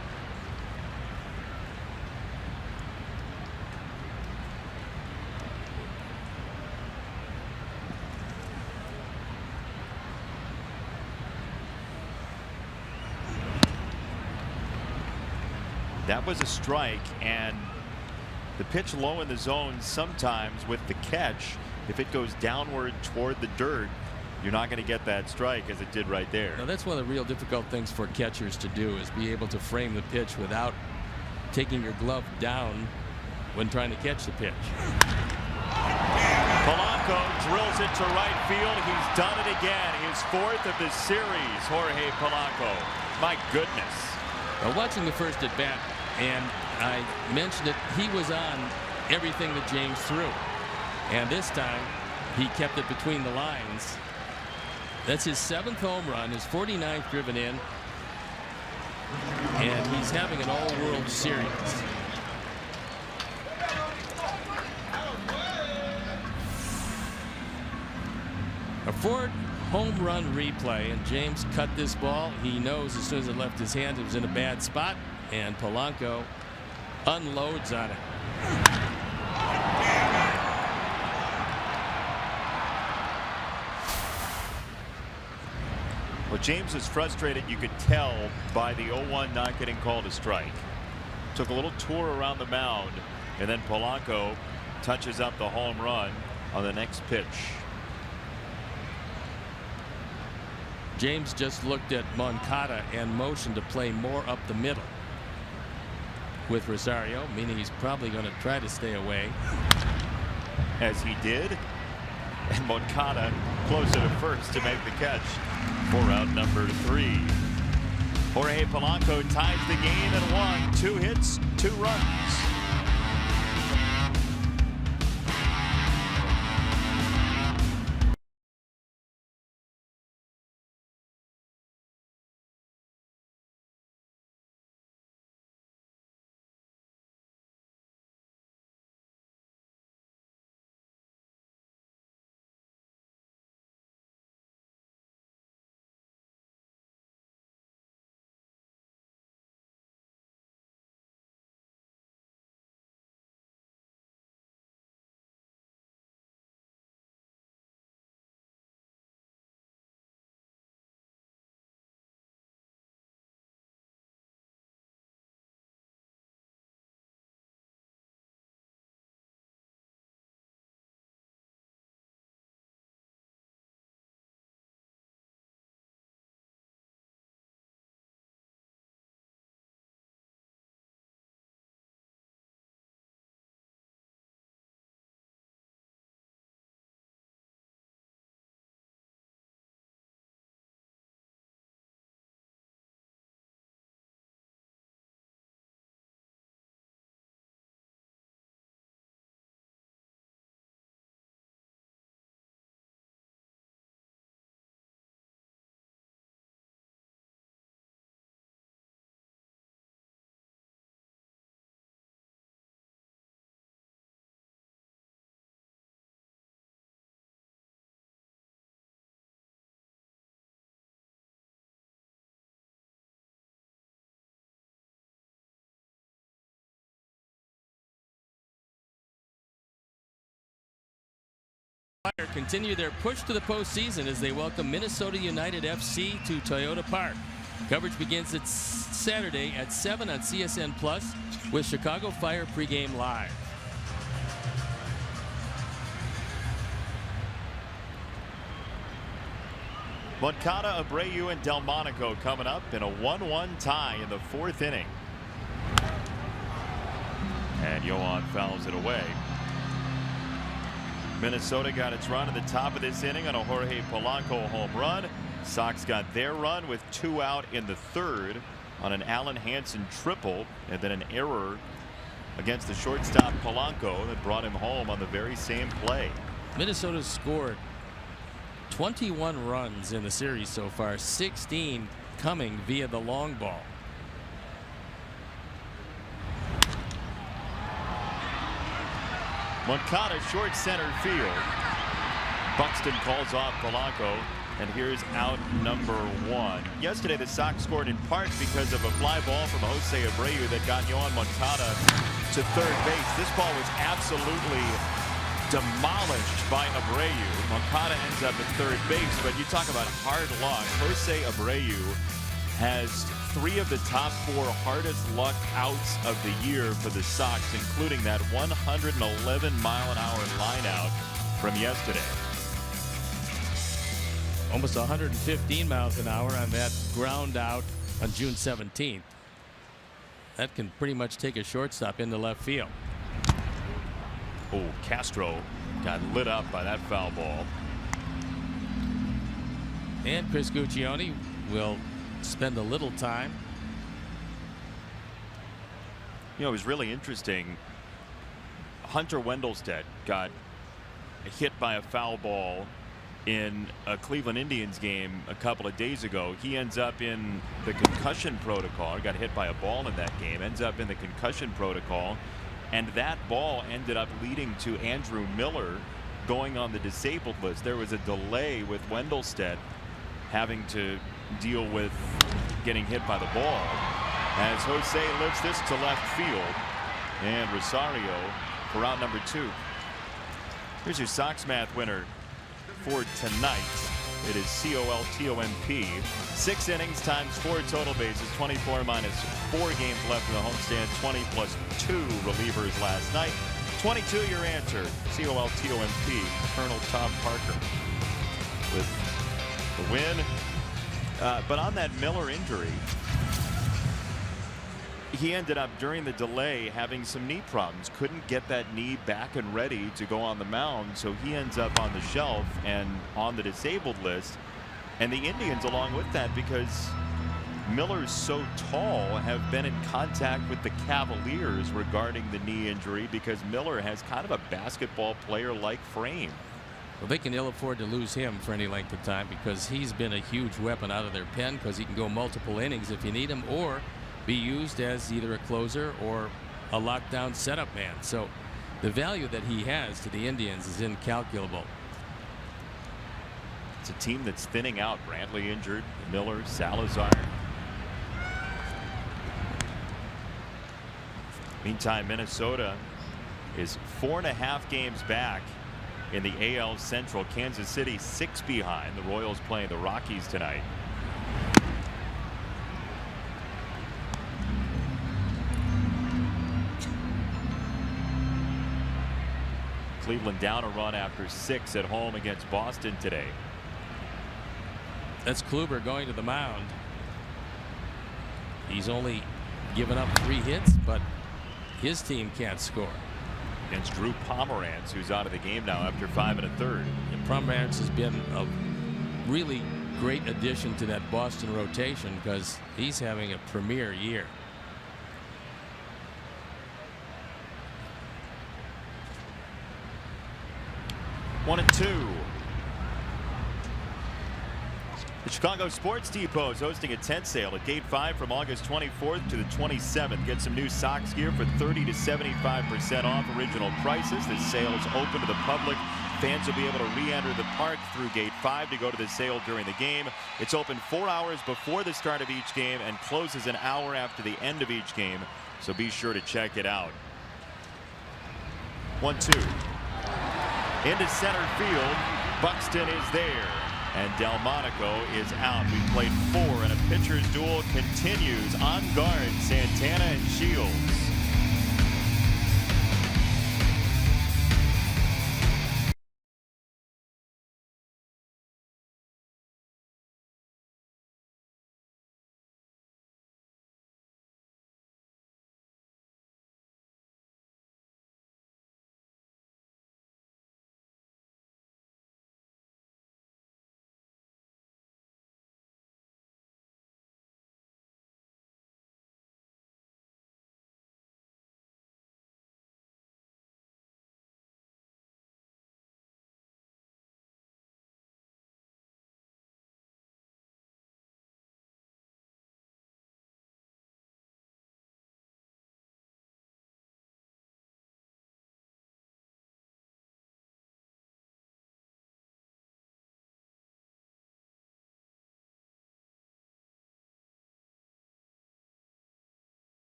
That was a strike, and the pitch low in the zone sometimes with the catch, if it goes downward toward the dirt, you're not going to get that strike as it did right there. Now that's one of the real difficult things for catchers to do, is be able to frame the pitch without taking your glove down when trying to catch the pitch. Polanco drills it to right field. He's done it again. His 4th of the series, Jorge Polanco. My goodness. Now watching the first at bat, and I mentioned it, he was on everything that James threw. And this time he kept it between the lines. That's his 7th home run, his 49th driven in, and he's having an all-world series. A Ford home run replay, and James cut this ball. He knows as soon as it left his hand it was in a bad spot, and Polanco unloads on it. Well, James is frustrated, you could tell by the 0-1 not getting called a strike. Took a little tour around the mound, and then Polanco touches up the home run on the next pitch. James just looked at Moncada and motioned to play more up the middle. with Rosario, meaning he's probably going to try to stay away. As he did. And Moncada closer to first to make the catch for out number 3. Jorge Polanco ties the game at 1. 2 hits, 2 runs. Continue their push to the postseason as they welcome Minnesota United FC to Toyota Park. Coverage begins at Saturday at 7 on CSN Plus with Chicago Fire pregame live. Moncada, Abreu, and Delmonico coming up in a 1-1 tie in the 4th inning. And Yohan fouls it away. Minnesota got its run at the top of this inning on a Jorge Polanco home run. Sox got their run with 2 out in the 3rd on an Allen Hansen triple, and then an error against the shortstop Polanco that brought him home on the very same play. Minnesota scored 21 runs in the series so far, 16 coming via the long ball. Moncada short center field. Buxton calls off Polanco, and here's out number 1. Yesterday the Sox scored in part because of a fly ball from Jose Abreu that got Yohan Moncada to 3rd base. This ball was absolutely demolished by Abreu. Moncada ends up at 3rd base, but you talk about hard luck. Jose Abreu has 3 of the top 4 hardest luck outs of the year for the Sox, including that 111-mile-an-hour line out from yesterday. Almost 115 miles an hour on that ground out on June 17th. That can pretty much take a shortstop into left field. Oh, Castro got lit up by that foul ball. And Chris Guccione will spend a little time. You know, it was really interesting. Hunter Wendelstedt got hit by a foul ball in a Cleveland Indians game a couple of days ago. He ends up in the concussion protocol. He got hit by a ball in that game, ends up in the concussion protocol, and that ball ended up leading to Andrew Miller going on the disabled list. There was a delay with Wendelstedt having to deal with getting hit by the ball as Jose lifts this to left field, and Rosario for out number 2. Here's your Sox math winner for tonight. It is COLTOMP. 6 innings times 4 total bases, 24 minus 4 games left in the homestand, 20 plus 2 relievers last night. 22 your answer. COLTOMP. Colonel Tom Parker with the win. But on that Miller injury, he ended up during the delay having some knee problems, couldn't get that knee back and ready to go on the mound, so he ends up on the shelf and on the disabled list. And the Indians along with that, because Miller's so tall, have been in contact with the Cavaliers regarding the knee injury, because Miller has kind of a basketball player like frame. Well, they can ill afford to lose him for any length of time, because he's been a huge weapon out of their pen, because he can go multiple innings if you need him, or be used as either a closer or a lockdown setup man. So the value that he has to the Indians is incalculable. It's a team that's thinning out. Brantley injured, Miller, Salazar. Meantime, Minnesota is 4.5 games back in the AL Central. Kansas City 6 behind. The Royals playing the Rockies tonight. Cleveland down a run after 6 at home against Boston today. That's Kluber going to the mound. He's only given up 3 hits, but his team can't score. Against Drew Pomeranz, who's out of the game now after 5 1/3. And Pomeranz has been a really great addition to that Boston rotation, because he's having a premier year. One and two. The Chicago Sports Depot is hosting a tent sale at Gate 5 from August 24th to the 27th. Get some new Sox gear for 30 to 75% off original prices. This sale is open to the public. Fans will be able to re-enter the park through Gate 5 to go to the sale during the game. It's open 4 hours before the start of each game and closes an hour after the end of each game, so be sure to check it out. 1-2. Into center field. Buxton is there, and Delmonico is out. We played 4, and a pitcher's duel continues. On guard, Santana and Shields.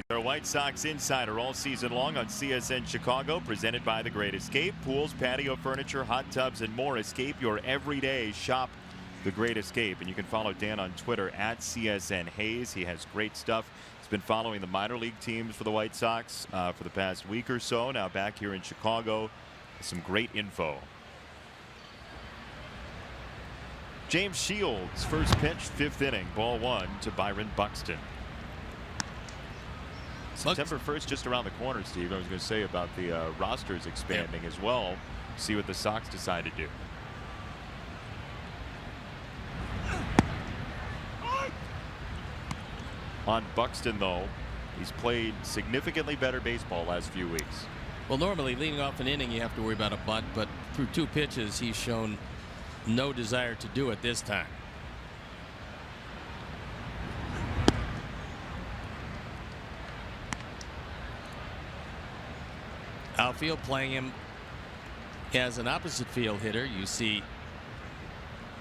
Our White Sox Insider all season long on CSN Chicago, presented by The Great Escape. Pools, patio furniture, hot tubs, and more. Escape your everyday. Shop The Great Escape. And you can follow Dan on Twitter at CSN Hayes. He has great stuff. He's been following the minor league teams for the White Sox for the past week or so. Now back here in Chicago. Some great info. James Shields, first pitch, 5th inning, ball 1 to Byron Buxton. September 1st just around the corner, Steve. I was going to say about the rosters expanding as well. See what the Sox decide to do. On Buxton, though, he's played significantly better baseball last few weeks. Well, normally leading off an inning you have to worry about a bunt, but through 2 pitches he's shown no desire to do it this time. Outfield playing him as an opposite field hitter. You see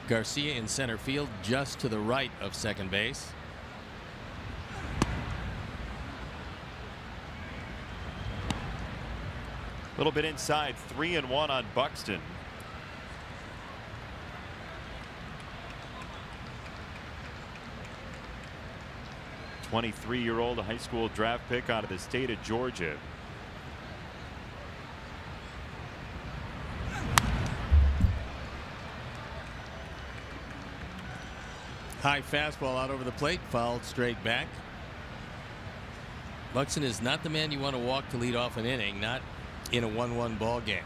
Garcia in center field just to the right of second base. A little bit inside, 3-1 on Buxton. A 23-year-old high school draft pick out of the state of Georgia. High fastball out over the plate, fouled straight back. Buxton is not the man you want to walk to lead off an inning, not in a 1-1 ball game.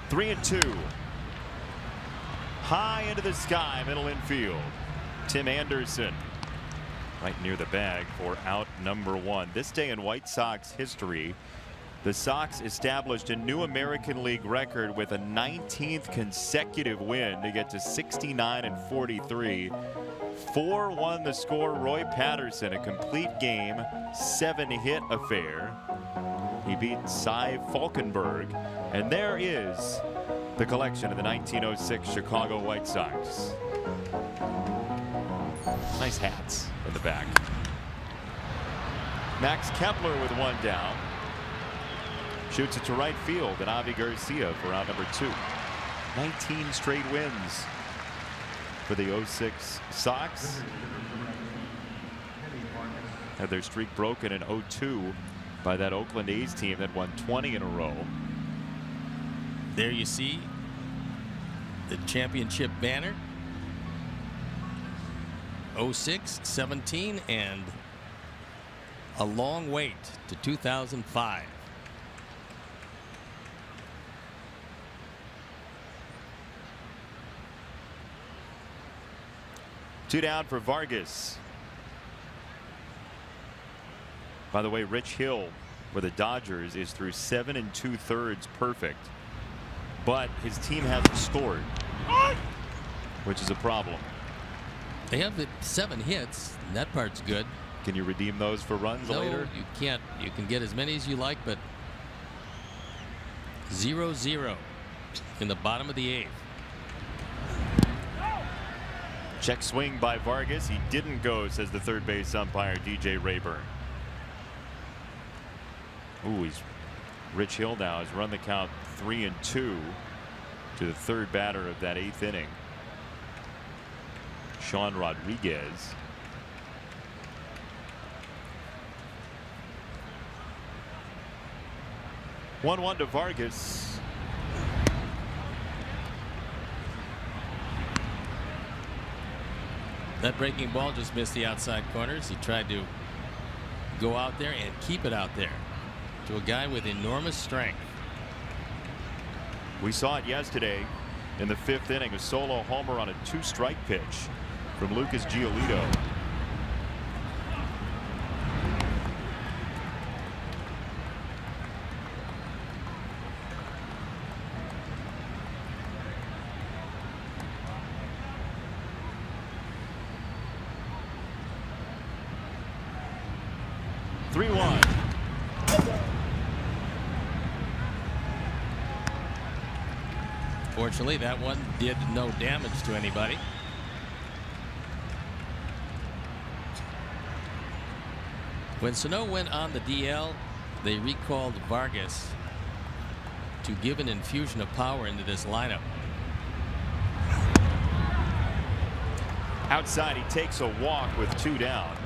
3-2. High into the sky, middle infield. Tim Anderson right near the bag for out number 1. This day in White Sox history, the Sox established a new American League record with a 19th consecutive win to get to 69-43. 4-1 the score. Roy Patterson, a complete game, 7-hit affair. He beat Cy Falkenberg. And there is the collection of the 1906 Chicago White Sox. Nice hats in the back. Max Kepler with one down. Shoots it to right field, and Avi Garcia for out number 2. 19 straight wins for the 06 Sox. Had their streak broken in 02 by that Oakland A's team that won 20 in a row. There you see the championship banner. 06, 17, and a long wait to 2005. Two down for Vargas. By the way, Rich Hill for the Dodgers is through 7 2/3 perfect, but his team hasn't scored, which is a problem. They have 7 hits, and that part's good. Can you redeem those for runs later? No, you can't. You can get as many as you like, but 0-0 in the bottom of the 8th. Check swing by Vargas. He didn't go, says the third base umpire, DJ Rayburn. Ooh, Rich Hill now has run the count 3-2 to the third batter of that 8th inning, Sean Rodriguez. One to Vargas. That breaking ball just missed the outside corners. He tried to go out there and keep it out there to a guy with enormous strength. We saw it yesterday in the 5th inning, a solo homer on a 2-strike pitch from Lucas Giolito. Fortunately, that one did no damage to anybody. When Sano went on the DL, they recalled Vargas to give an infusion of power into this lineup. Outside, he takes a walk with 2 down.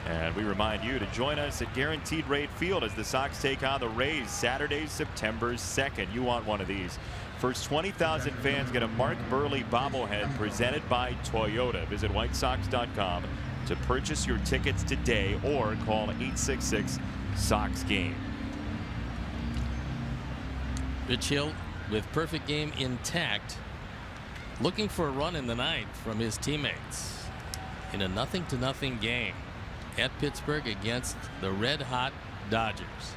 And we remind you to join us at Guaranteed Rate Field as the Sox take on the Rays Saturday, September 2nd. You want one of these. First 20,000 fans get a Mark Burley bobblehead presented by Toyota. Visit whitesox.com to purchase your tickets today or call 866-SOX-GAME. Rich Hill with perfect game intact, looking for a run in the 9th from his teammates in a 0-0 game at Pittsburgh against the red-hot Dodgers.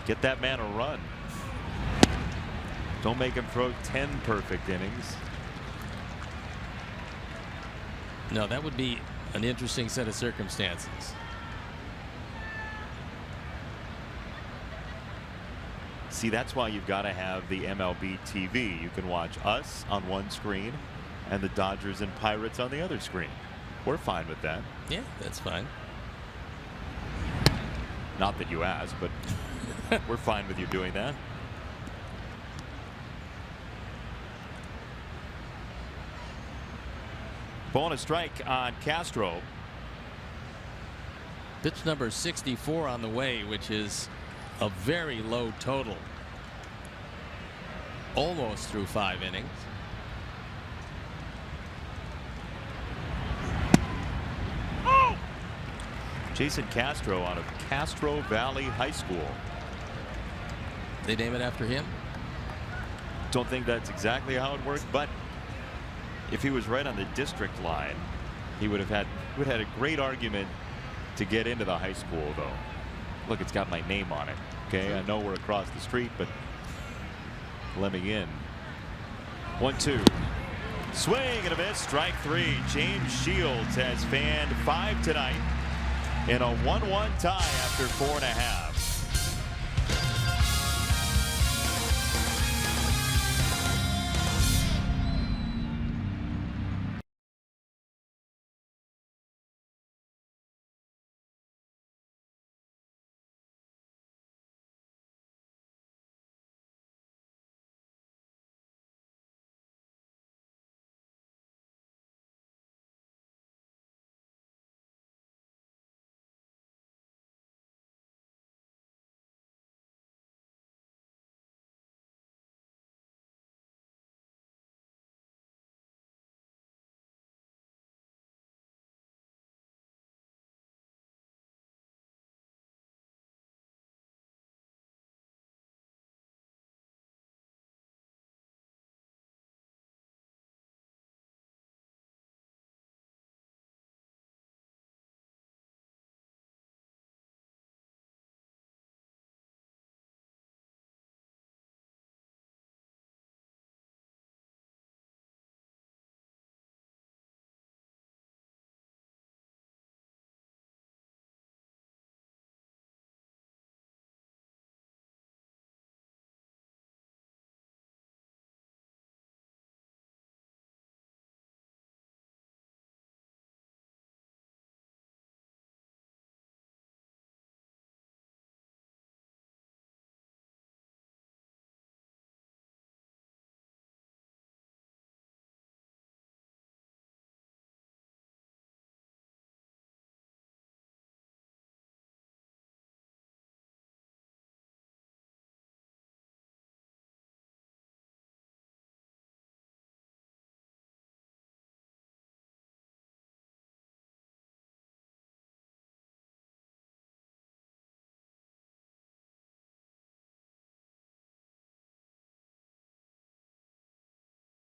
Get that man a run. Don't make him throw 10 perfect innings. No, that would be an interesting set of circumstances. See, that's why you've got to have the MLB TV. You can watch us on one screen and the Dodgers and Pirates on the other screen. We're fine with that. Yeah, that's fine. Not that you asked, but we're fine with you doing that. Ball and a strike on Castro. Pitch number 64 on the way, which is a very low total. Almost through 5 innings. Jason Castro out of Castro Valley High School. They name it after him? Don't think that's exactly how it worked, but if he was right on the district line, he would have had a great argument to get into the high school, though. Look, it's got my name on it. Okay, I know we're across the street, but let me in. 1-2. Swing and a miss. Strike 3. James Shields has fanned 5 tonight in a 1-1 tie after 4.5.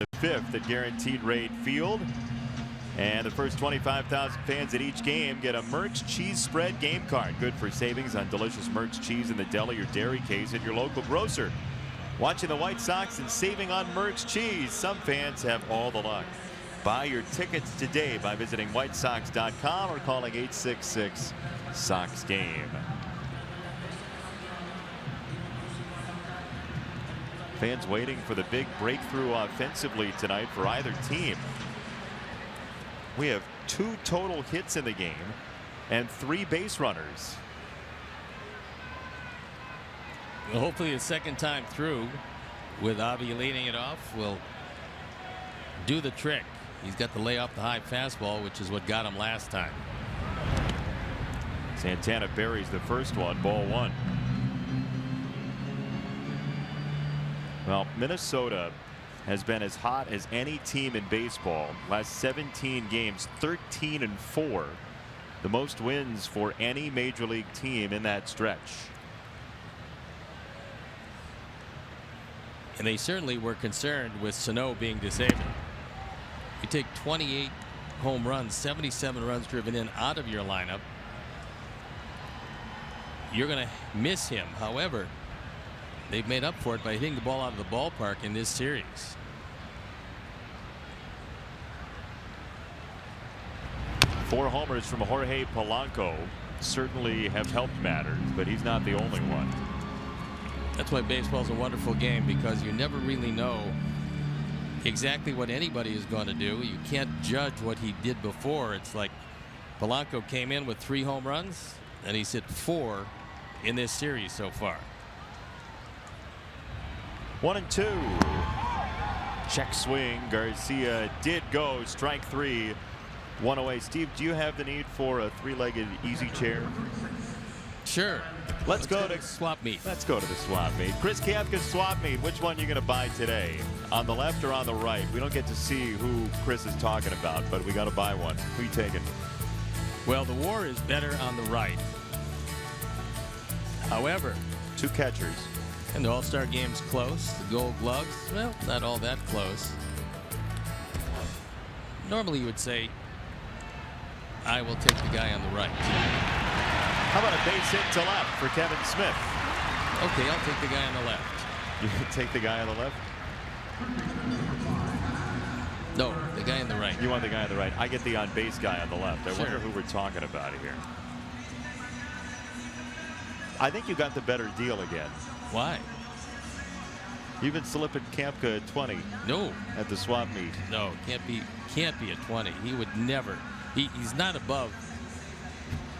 The 5th at Guaranteed Rate Field, and the first 25,000 fans at each game get a Merck's Cheese Spread game card. Good for savings on delicious Merck's cheese in the deli or dairy case at your local grocer. Watching the White Sox and saving on Merck's cheese. Some fans have all the luck. Buy your tickets today by visiting whitesox.com or calling 866-SOX-GAME. Fans waiting for the big breakthrough offensively tonight for either team. We have 2 total hits in the game and 3 base runners. Well, hopefully the second time through with Avi leading it off will do the trick. He's got to lay off the high fastball, which is what got him last time. Santana buries the first one, ball 1. Well, Minnesota has been as hot as any team in baseball. Last 17 games, 13-4. The most wins for any major league team in that stretch. And they certainly were concerned with Sano being disabled. You take 28 home runs, 77 runs driven in out of your lineup. You're going to miss him. However, they've made up for it by hitting the ball out of the ballpark in this series. Four homers from Jorge Polanco certainly have helped matters, but he's not the only one. That's why baseball's a wonderful game, because you never really know exactly what anybody is going to do. You can't judge what he did before. It's like Polanco came in with 3 home runs, and he's hit 4 in this series so far. 1-2. Check swing. Garcia did go. Strike 3. 1 away. Steve, do you have the need for a 3-legged easy chair? Sure. Let's go to swap meet. Let's go to the swap meet. Chris Kapka's swap meet. Which one are you going to buy today? On the left or on the right? We don't get to see who Chris is talking about, but we got to buy one. Who are you taking? Well, the WAR is better on the right. However, 2 catchers. and the All-Star game's close. The Gold Gloves, well, not all that close. Normally you would say, I will take the guy on the right. How about a base hit to left for Kevin Smith? Okay, I'll take the guy on the left. You take the guy on the left? No, the guy on the right. You want the guy on the right. I get the on-base guy on the left. I Sure. wonder who we're talking about here. I think you got the better deal again. Why? You've been slipping Kapka at 20 No. at the swap meet. No, can't be at 20. He would never. He's not above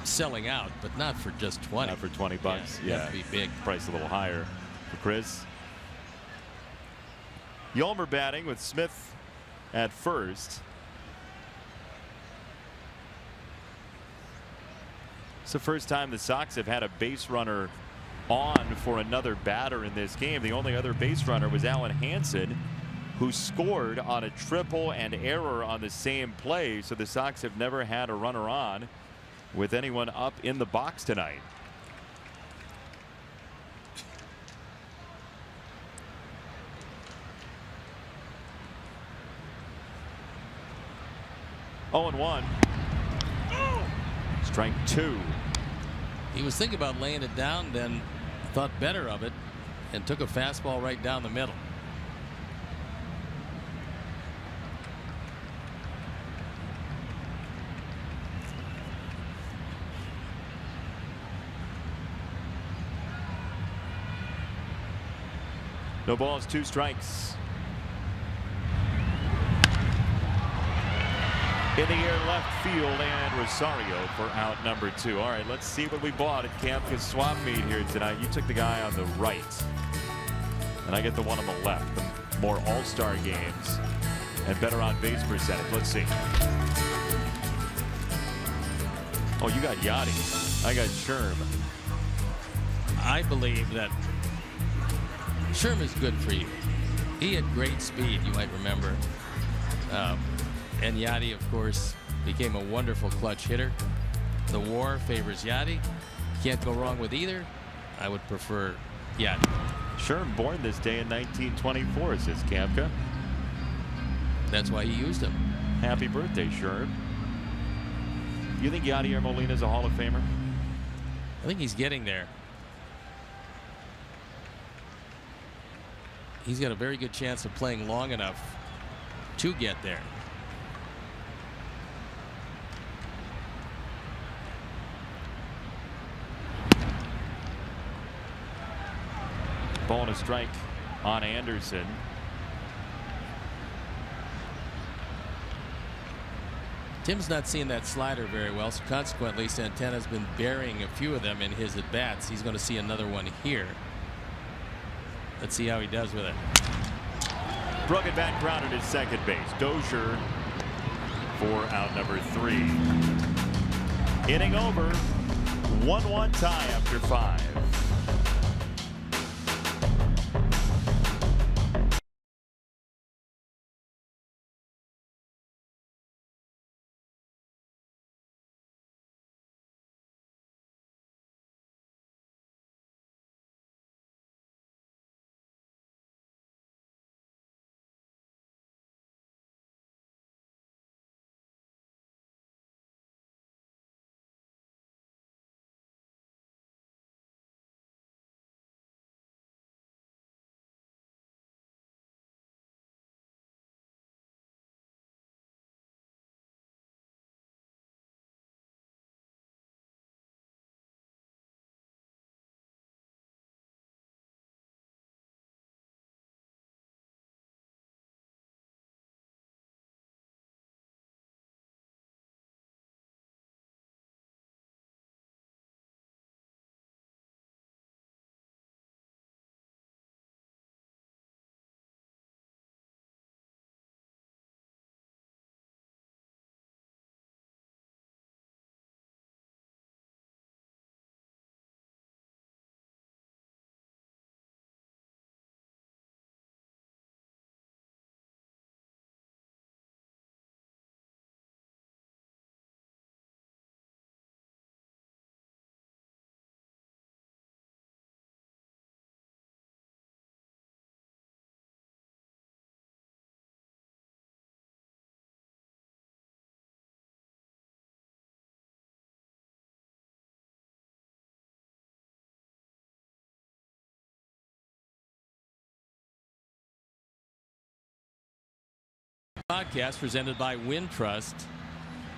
selling out, but not for just 20. Not for 20 bucks. Yeah, have to be big. Price a little higher for Chris. Yolmer batting with Smith at first. It's the first time the Sox have had a base runner on for another batter in this game. The only other base runner was Alan Hansen, who scored on a triple and error on the same play. So the Sox have never had a runner on with anyone up in the box tonight. Oh, and 1. Strike 2. He was thinking about laying it down, then thought better of it and took a fastball right down the middle. No balls, 2 strikes. In the air left field, and Rosario for out number 2. All right, let's see what we bought at Kapka's swap meet here tonight. You took the guy on the right, and I get the one on the left. The more all-star games and better on base percentage. Let's see. Oh, you got Yachty. I got Sherm. I believe that Sherm is good for you. He had great speed, you might remember. And Yachty, of course, became a wonderful clutch hitter. The WAR favors Yachty. Can't go wrong with either. I would prefer Yachty. Sherm born this day in 1924, says Kapka. That's why he used him. Happy birthday, Sherm. You think Yadier Molina is a Hall of Famer? I think he's getting there. He's got a very good chance of playing long enough to get there. Ball and a strike on Anderson. Tim's not seeing that slider very well, so consequently Santana's been burying a few of them in his at-bats. He's going to see another one here. Let's see how he does with it. Broken bat grounded at second base. Dozier for out number 3. Inning over. 1-1 tie after 5. Podcast presented by Wintrust.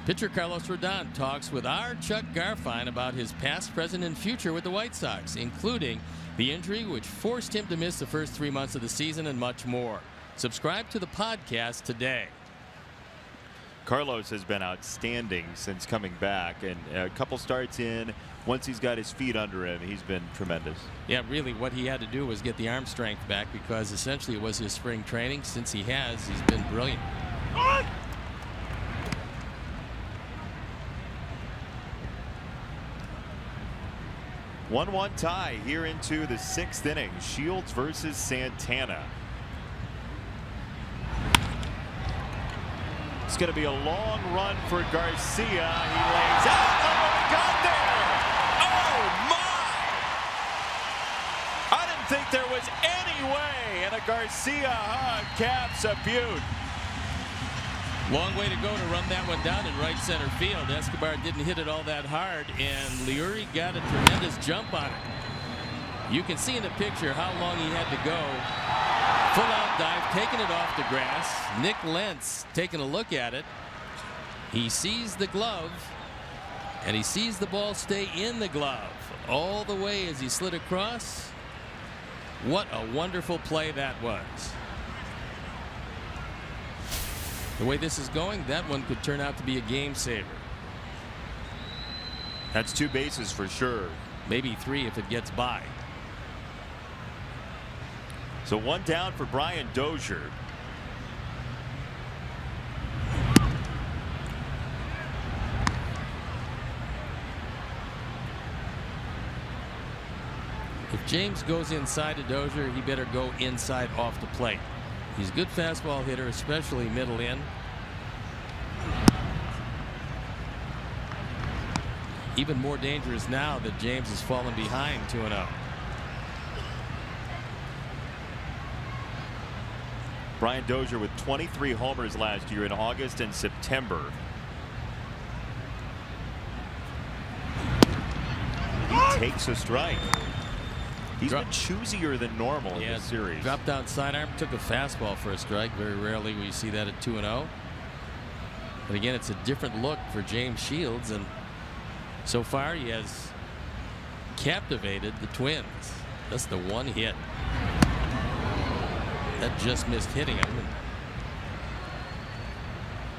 Pitcher Carlos Rodon talks with our Chuck Garfien about his past, present, and future with the White Sox, including the injury which forced him to miss the first 3 months of the season and much more. Subscribe to the podcast today. Carlos has been outstanding since coming back, and a couple starts in, once he's got his feet under him, he's been tremendous. Yeah, really what he had to do was get the arm strength back, because essentially it was his spring training. Since he's been brilliant. 1-1 tie here into the 6th inning. Shields versus Santana. It's going to be a long run for Garcia. He lays out. Oh, got there! Oh my! I didn't think there was any way, and a Garcia hug caps a beaut. Long way to go to run that one down in right center field. Escobar didn't hit it all that hard, and Leury got a tremendous jump on it. You can see in the picture how long he had to go. Full out dive, taking it off the grass. Nick Lentz taking a look at it. He sees the glove, and he sees the ball stay in the glove all the way as he slid across. What a wonderful play that was. The way this is going, that one could turn out to be a game saver. That's 2 bases for sure. Maybe 3 if it gets by. So 1 down for Brian Dozier. If James goes inside to Dozier, he better go inside off the plate. He's a good fastball hitter, especially middle in. Even more dangerous now that James has fallen behind 2-0. Brian Dozier with 23 homers last year in August and September. He takes a strike. He's been choosier than normal in this series. Dropped down sidearm, took a fastball for a strike. Very rarely we see that at 2-0. But again, it's a different look for James Shields, and so far he has captivated the Twins. That's the one hit that just missed hitting him.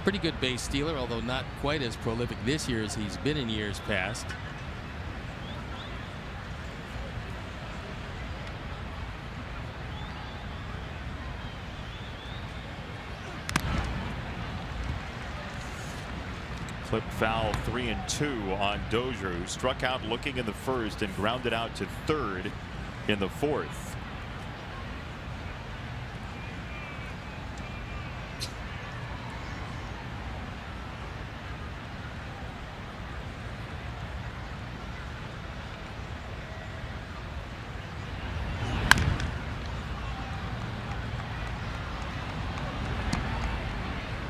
Pretty good base stealer, although not quite as prolific this year as he's been in years past. Flip foul 3-2 on Dozier, who struck out looking in the first and grounded out to third in the 4th.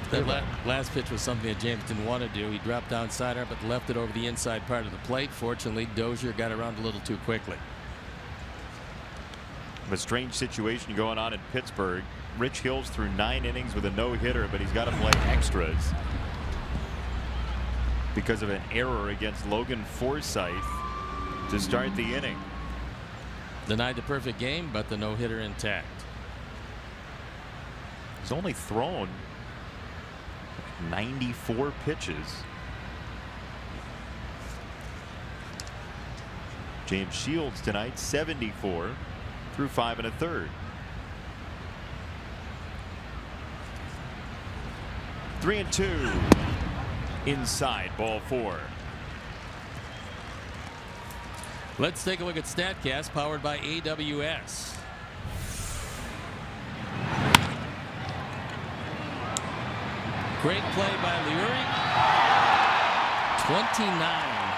That last pitch was something that James didn't want to do. He dropped down sidearm but left it over the inside part of the plate. Fortunately, Dozier got around a little too quickly. A strange situation going on in Pittsburgh. Rich Hill's through 9 innings with a no-hitter, but he's got to play extras because of an error against Logan Forsythe to start the inning. Denied the perfect game, but the no-hitter intact. He's only thrown 94 pitches. James Shields tonight 74 through 5 1/3. 3-2 inside, ball 4. Let's take a look at StatCast, powered by AWS. Great play by Leury. 29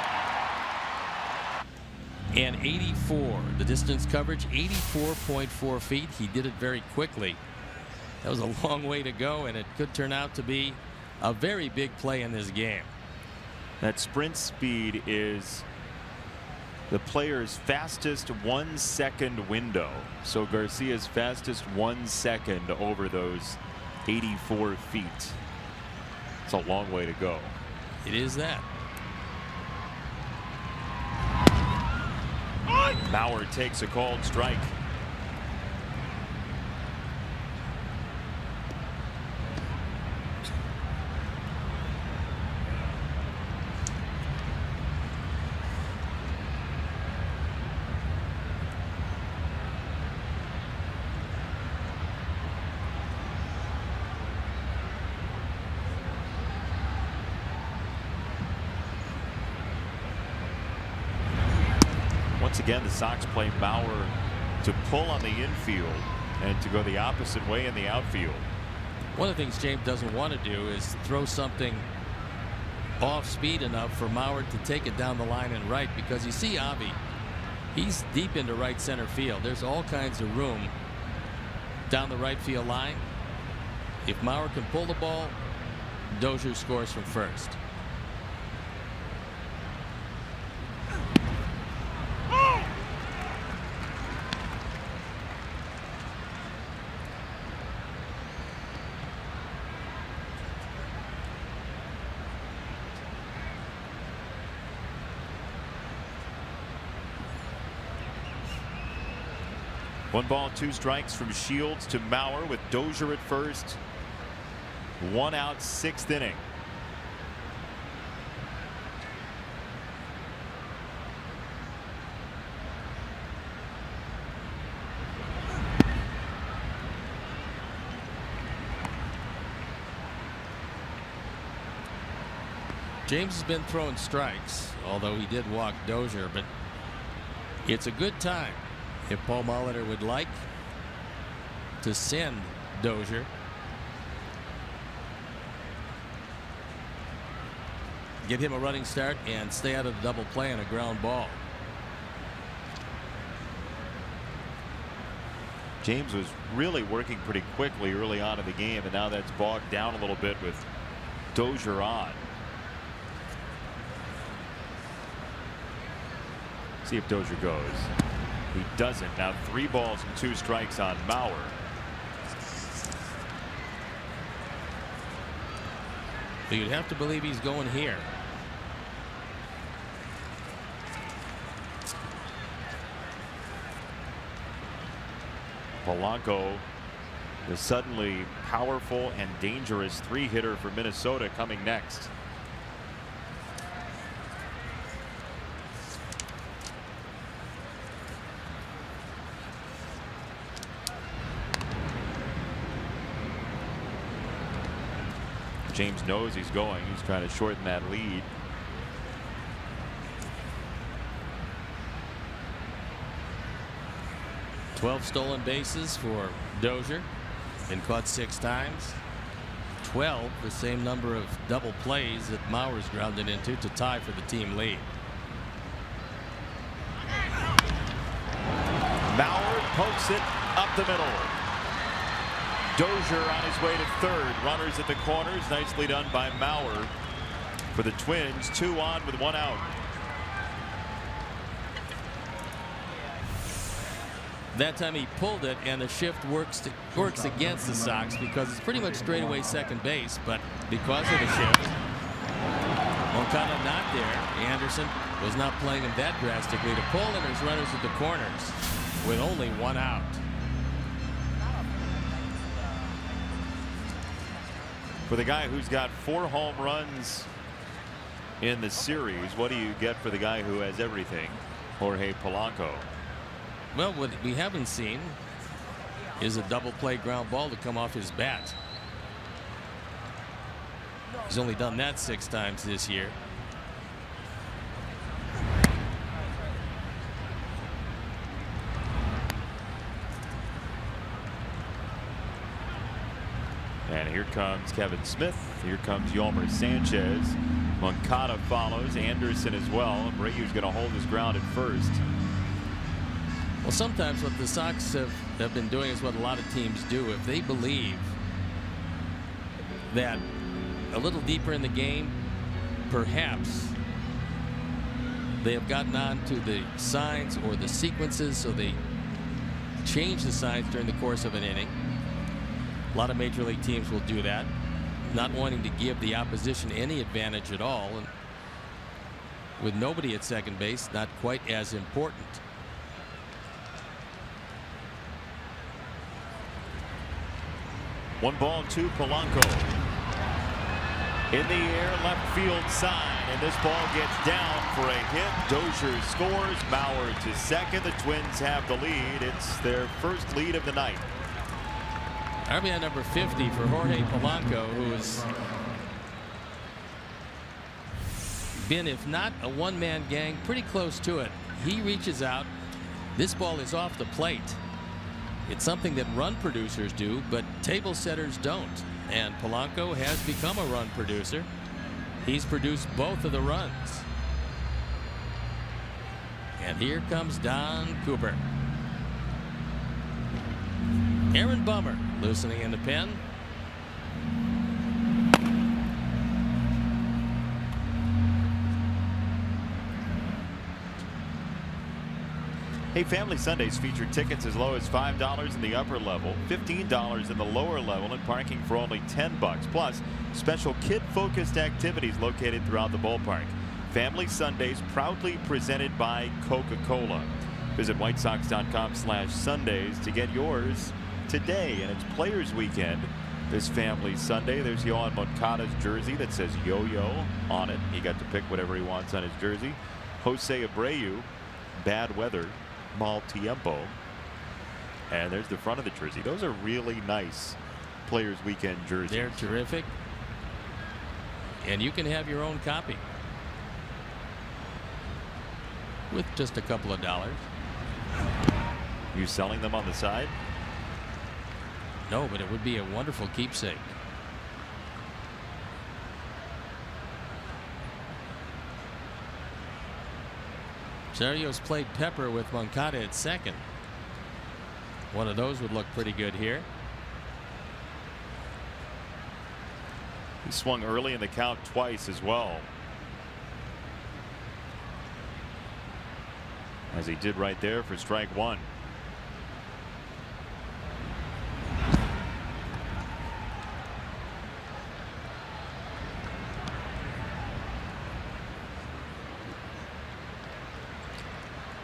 and 84. The distance coverage, 84.4 feet. He did it very quickly. That was a long way to go, and it could turn out to be a very big play in this game. That sprint speed is the player's fastest 1-second window. So Garcia's fastest 1 second over those 84 feet. It's a long way to go. It is that. Bauer takes a called strike. Once again, the Sox play Bauer to pull on the infield and to go the opposite way in the outfield. One of the things James doesn't want to do is throw something off speed enough for Mauer to take it down the line and right, because you see Avi, he's deep into right center field. There's all kinds of room down the right field line. If Mauer can pull the ball, Dozier scores from first. One ball, two strikes from Shields to Mauer with Dozier at first. 1 out, 6th inning. James has been throwing strikes, although he did walk Dozier, but it's a good time, if Paul Molitor would like, to send Dozier. Get him a running start and stay out of the double play on a ground ball. James was really working pretty quickly early on in the game, and now that's bogged down a little bit with Dozier on. See if Dozier goes. He doesn't. Now 3 balls and 2 strikes on Mauer. But you'd have to believe he's going here. Polanco, the suddenly powerful and dangerous 3-hitter for Minnesota, coming next. James knows he's going. He's trying to shorten that lead. "12 stolen bases for Dozier. Been caught 6 times. 12, the same number of double plays that Mauer's grounded into to tie for the team lead. Mauer pokes it up the middle. Dozier on his way to third. Runners at the corners. Nicely done by Mauer for the Twins. 2 on with 1 out. That time he pulled it, and the shift works against the Sox because it's pretty much straightaway second base, but because of the shift, Moncada not there. Anderson was not playing him that drastically to pull, and there's runners at the corners with only 1 out. For the guy who's got 4 home runs in the series, what do you get for the guy who has everything? Jorge Polanco. Well, what we haven't seen is a double play ground ball to come off his bat. He's only done that 6 times this year. And here comes Kevin Smith. Here comes Yolmer Sanchez. Moncada follows. Anderson as well. Abreu's going to hold his ground at first. Well, sometimes what the Sox have been doing is what a lot of teams do. If they believe that a little deeper in the game, perhaps they have gotten on to the signs or the sequences, so they change the signs during the course of an inning. A lot of major league teams will do that, not wanting to give the opposition any advantage at all. And with nobody at second base, not quite as important. One ball to Polanco. In the air, left field side, and this ball gets down for a hit. Dozier scores. Bauer to second. The Twins have the lead. It's their first lead of the night. RBI number 50 for Jorge Polanco, who has been, if not a one-man gang, pretty close to it. He reaches out. This ball is off the plate. It's something that run producers do, but table setters don't. And Polanco has become a run producer. He's produced both of the runs. And here comes Don Cooper. Aaron Bummer loosening in the pen. Hey, Family Sundays feature tickets as low as $5 in the upper level, $15 in the lower level, and parking for only $10. Plus, special kid-focused activities located throughout the ballpark. Family Sundays proudly presented by Coca-Cola. Visit whitesox.com/Sundays to get yours today. And it's Players Weekend this Family Sunday. There's Yohan Moncada's jersey that says Yo-Yo on it. He got to pick whatever he wants on his jersey. Jose Abreu, Bad Weather, Mal Tiempo. And there's the front of the jersey. Those are really nice Players Weekend jerseys. They're terrific. And you can have your own copy with just a couple of dollars. You selling them on the side? No, but it would be a wonderful keepsake. Sarrio's played Pepper with Moncada at second. One of those would look pretty good here. He swung early in the count twice as well, as he did right there for strike one.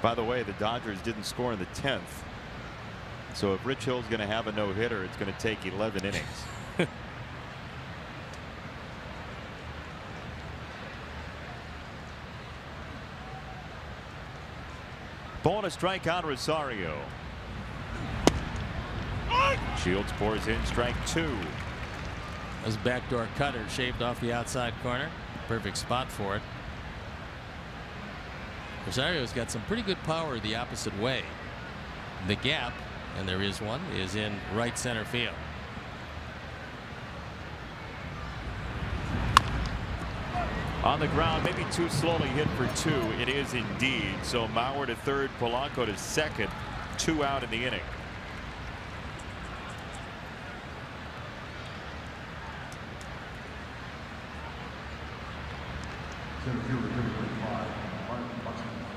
By the way, the Dodgers didn't score in the 10th. So if Rich Hill's going to have a no-hitter, it's going to take 11 innings. Ball and a strike on Rosario. Shields pours in strike two. His backdoor cutter shaved off the outside corner. Perfect spot for it. Rosario's got some pretty good power the opposite way. The gap, and there is one, is in right center field. On the ground, maybe too slowly hit for two. It is indeed. So Mauer to third, Polanco to second. 2 out in the inning.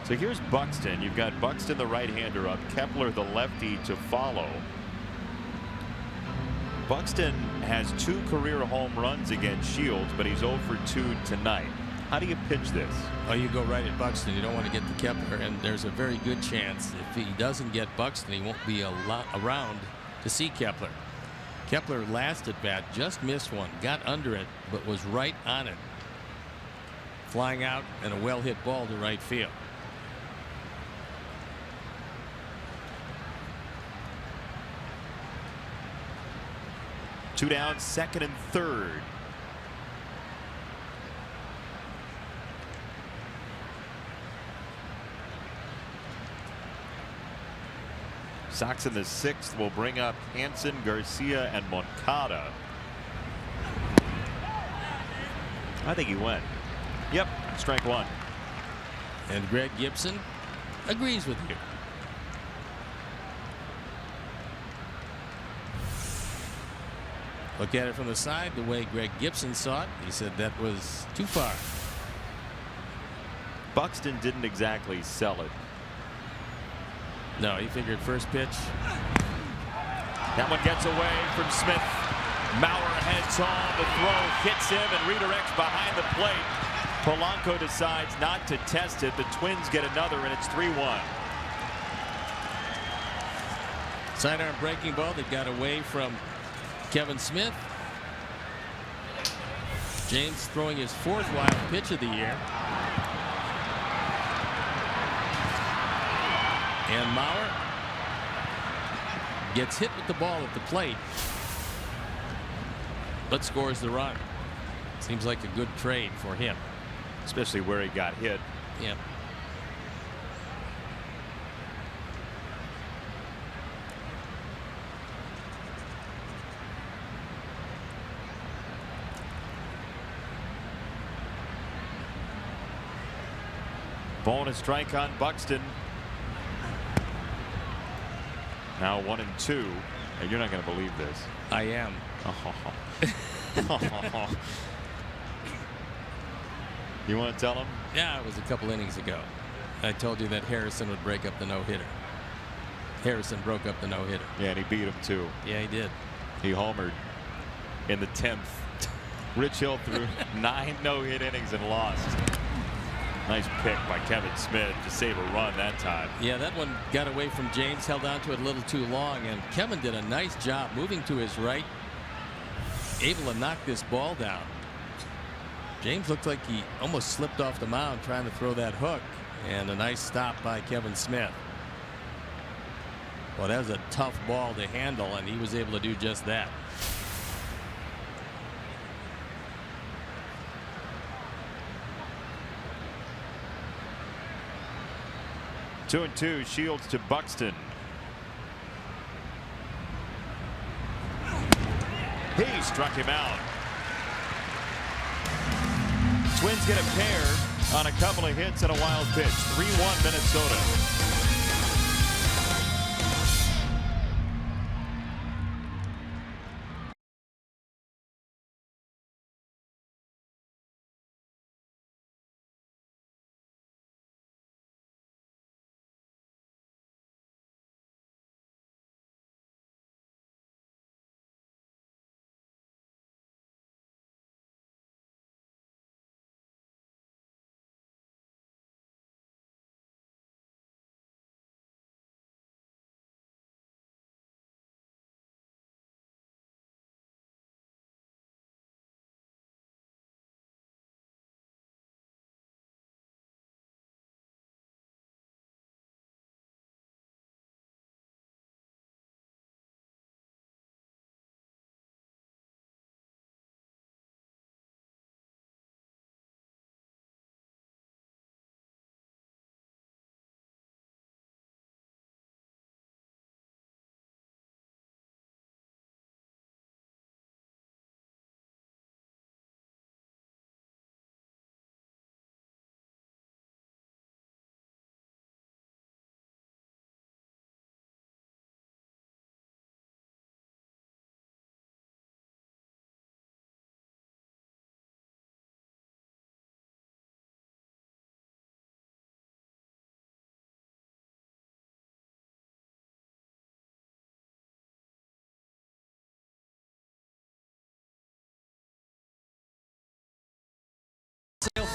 So here's Buxton. You've got Buxton, the right-hander, up. Kepler, the lefty, to follow. Buxton has 2 career home runs against Shields, but he's 0 for 2 tonight. How do you pitch this? Oh, you go right at Buxton. You don't want to get to Kepler, and there's a very good chance if he doesn't get Buxton, he won't be around to see Kepler. Kepler last at bat just missed one, got under it, but was right on it. Flying out and a well-hit ball to right field. Two down, second and third. Sox in the 6th will bring up Hansen, Garcia, and Moncada. I think he went. Yep, strike one. And Greg Gibson agrees with you. Look at it from the side the way Greg Gibson saw it. He said that was too far. Buxton didn't exactly sell it. No, he figured first pitch. That one gets away from Smith. Mauer heads on. The throw hits him and redirects behind the plate. Polanco decides not to test it. The Twins get another, and it's 3-1. Sidearm breaking ball that got away from Kevin Smith. James throwing his 4th wild pitch of the year. And Mauer gets hit with the ball at the plate, but scores the run. Seems like a good trade for him. Especially where he got hit. Yeah. Ball and a strike on Buxton. Now 1-2. And you're not going to believe this. I am. You want to tell him? Yeah, it was a couple innings ago. I told you that Harrison would break up the no-hitter. Harrison broke up the no-hitter. Yeah, and he beat him too. Yeah, he did. He homered in the 10th. Rich Hill threw 9 no-hit innings and lost. Nice pick by Kevin Smith to save a run that time. Yeah, that one got away from James, held on to it a little too long, and Kevin did a nice job moving to his right, able to knock this ball down. James looked like he almost slipped off the mound trying to throw that hook, and a nice stop by Kevin Smith. Well, that was a tough ball to handle, and he was able to do just that. Two and two. Shields to Buxton. He struck him out. Twins get a pair on a couple of hits and a wild pitch. 3-1 Minnesota.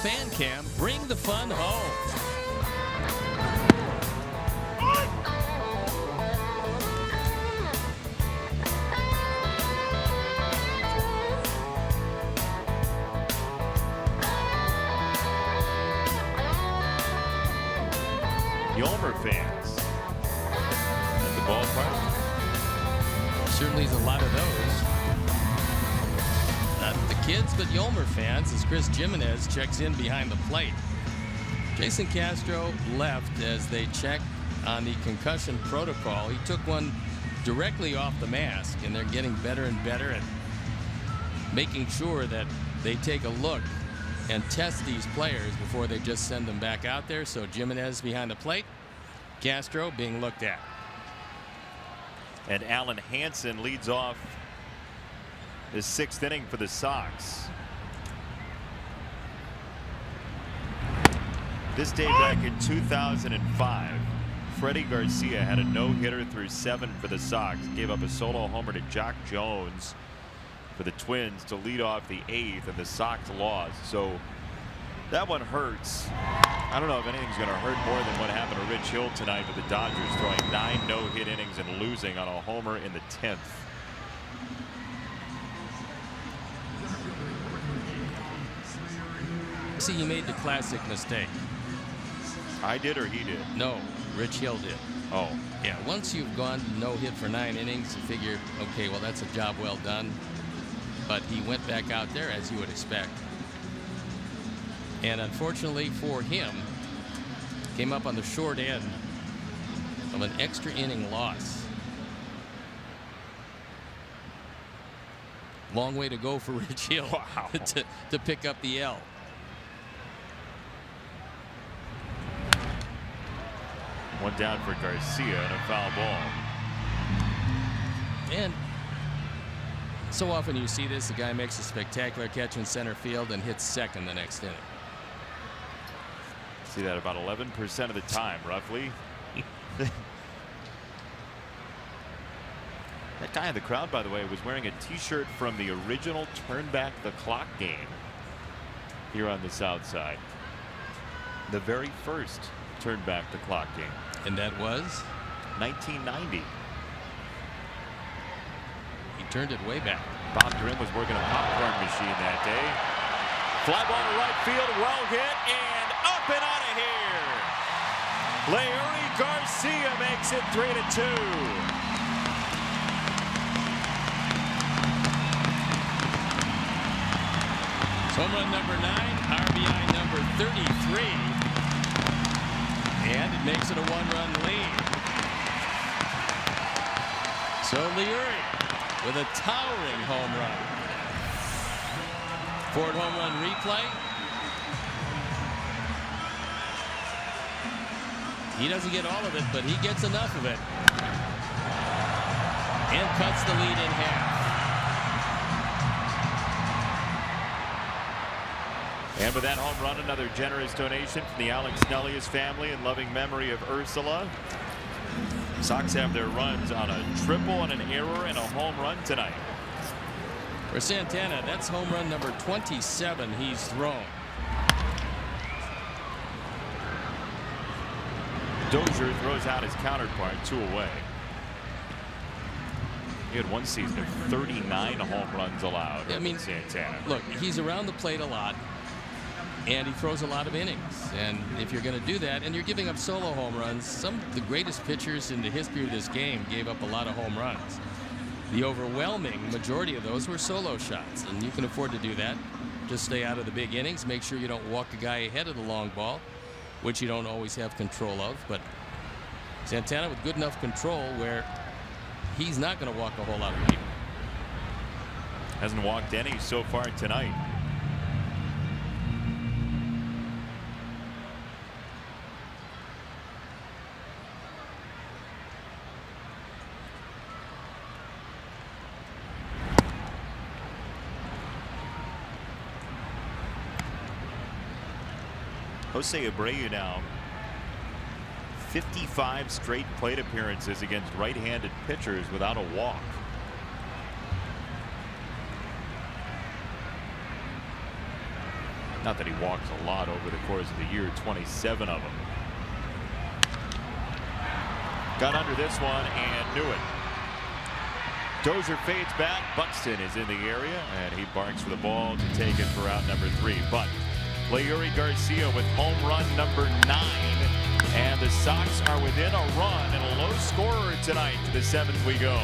Fan cam, bring the fun home. Yolmer fans at the ballpark. Certainly is a lot of those. Not the kids, but Yolmer fans, as Chris Jimenez checks in behind the plate. Jason Castro left as they checked on the concussion protocol. He took one directly off the mask, and they're getting better and better at making sure that they take a look and test these players before they just send them back out there. So Jimenez behind the plate, Castro being looked at. And Alan Hansen leads off his 6th inning for the Sox. This day back in 2005, Freddie Garcia had a no-hitter through 7 for the Sox. Gave up a solo homer to Jack Jones for the Twins to lead off the 8th, and the Sox lost. So that one hurts. I don't know if anything's going to hurt more than what happened to Rich Hill tonight with the Dodgers throwing 9 no-hit innings and losing on a homer in the 10th. See, he made the classic mistake. I did or he did? No, Rich Hill did. Oh. Yeah, once you've gone no hit for 9 innings, you figure, okay, well, that's a job well done. But he went back out there as you would expect. And unfortunately for him, came up on the short end of an extra inning loss. Long way to go for Rich Hill. Wow. to pick up the L. One down for Garcia and a foul ball. And so often you see this, the guy makes a spectacular catch in center field and hits second the next inning. See that about 11% of the time, roughly. That guy in the crowd, by the way, was wearing a t-shirt from the original Turn Back the Clock game here on the South Side. The very first Turn Back the Clock game. And that was 1990. He turned it way back. Bob Grimm was working a popcorn machine that day. Fly ball to right field, well hit, and up and out of here. Leury Garcia makes it 3-2. Home run number 9, RBI number 33. And it makes it a 1-run lead. So Leury with a towering home run. Ford home run replay. He doesn't get all of it, but he gets enough of it. And cuts the lead in half. And with that home run, another generous donation from the Alex Nellius family in loving memory of Ursula. Sox have their runs on a triple and an error and a home run tonight. For Santana, that's home run number 27 he's thrown. Dozier throws out his counterpart 2 away. He had one season of 39 home runs allowed. I mean, Santana. Look, he's around the plate a lot. And he throws a lot of innings. And if you're going to do that, and you're giving up solo home runs, some of the greatest pitchers in the history of this game gave up a lot of home runs. The overwhelming majority of those were solo shots, and you can afford to do that. Just stay out of the big innings. Make sure you don't walk a guy ahead of the long ball, which you don't always have control of. But Santana with good enough control where he's not going to walk a whole lot of people. Hasn't walked any so far tonight. Jose Abreu now 55 straight plate appearances against right-handed pitchers without a walk. Not that he walks a lot over the course of the year, 27 of them. Got under this one and knew it. Dozier fades back. Buxton is in the area, and he barks for the ball to take it for out number 3. But Leury Garcia with home run number 9. And the Sox are within a run and a low scorer tonight. To the 7th we go.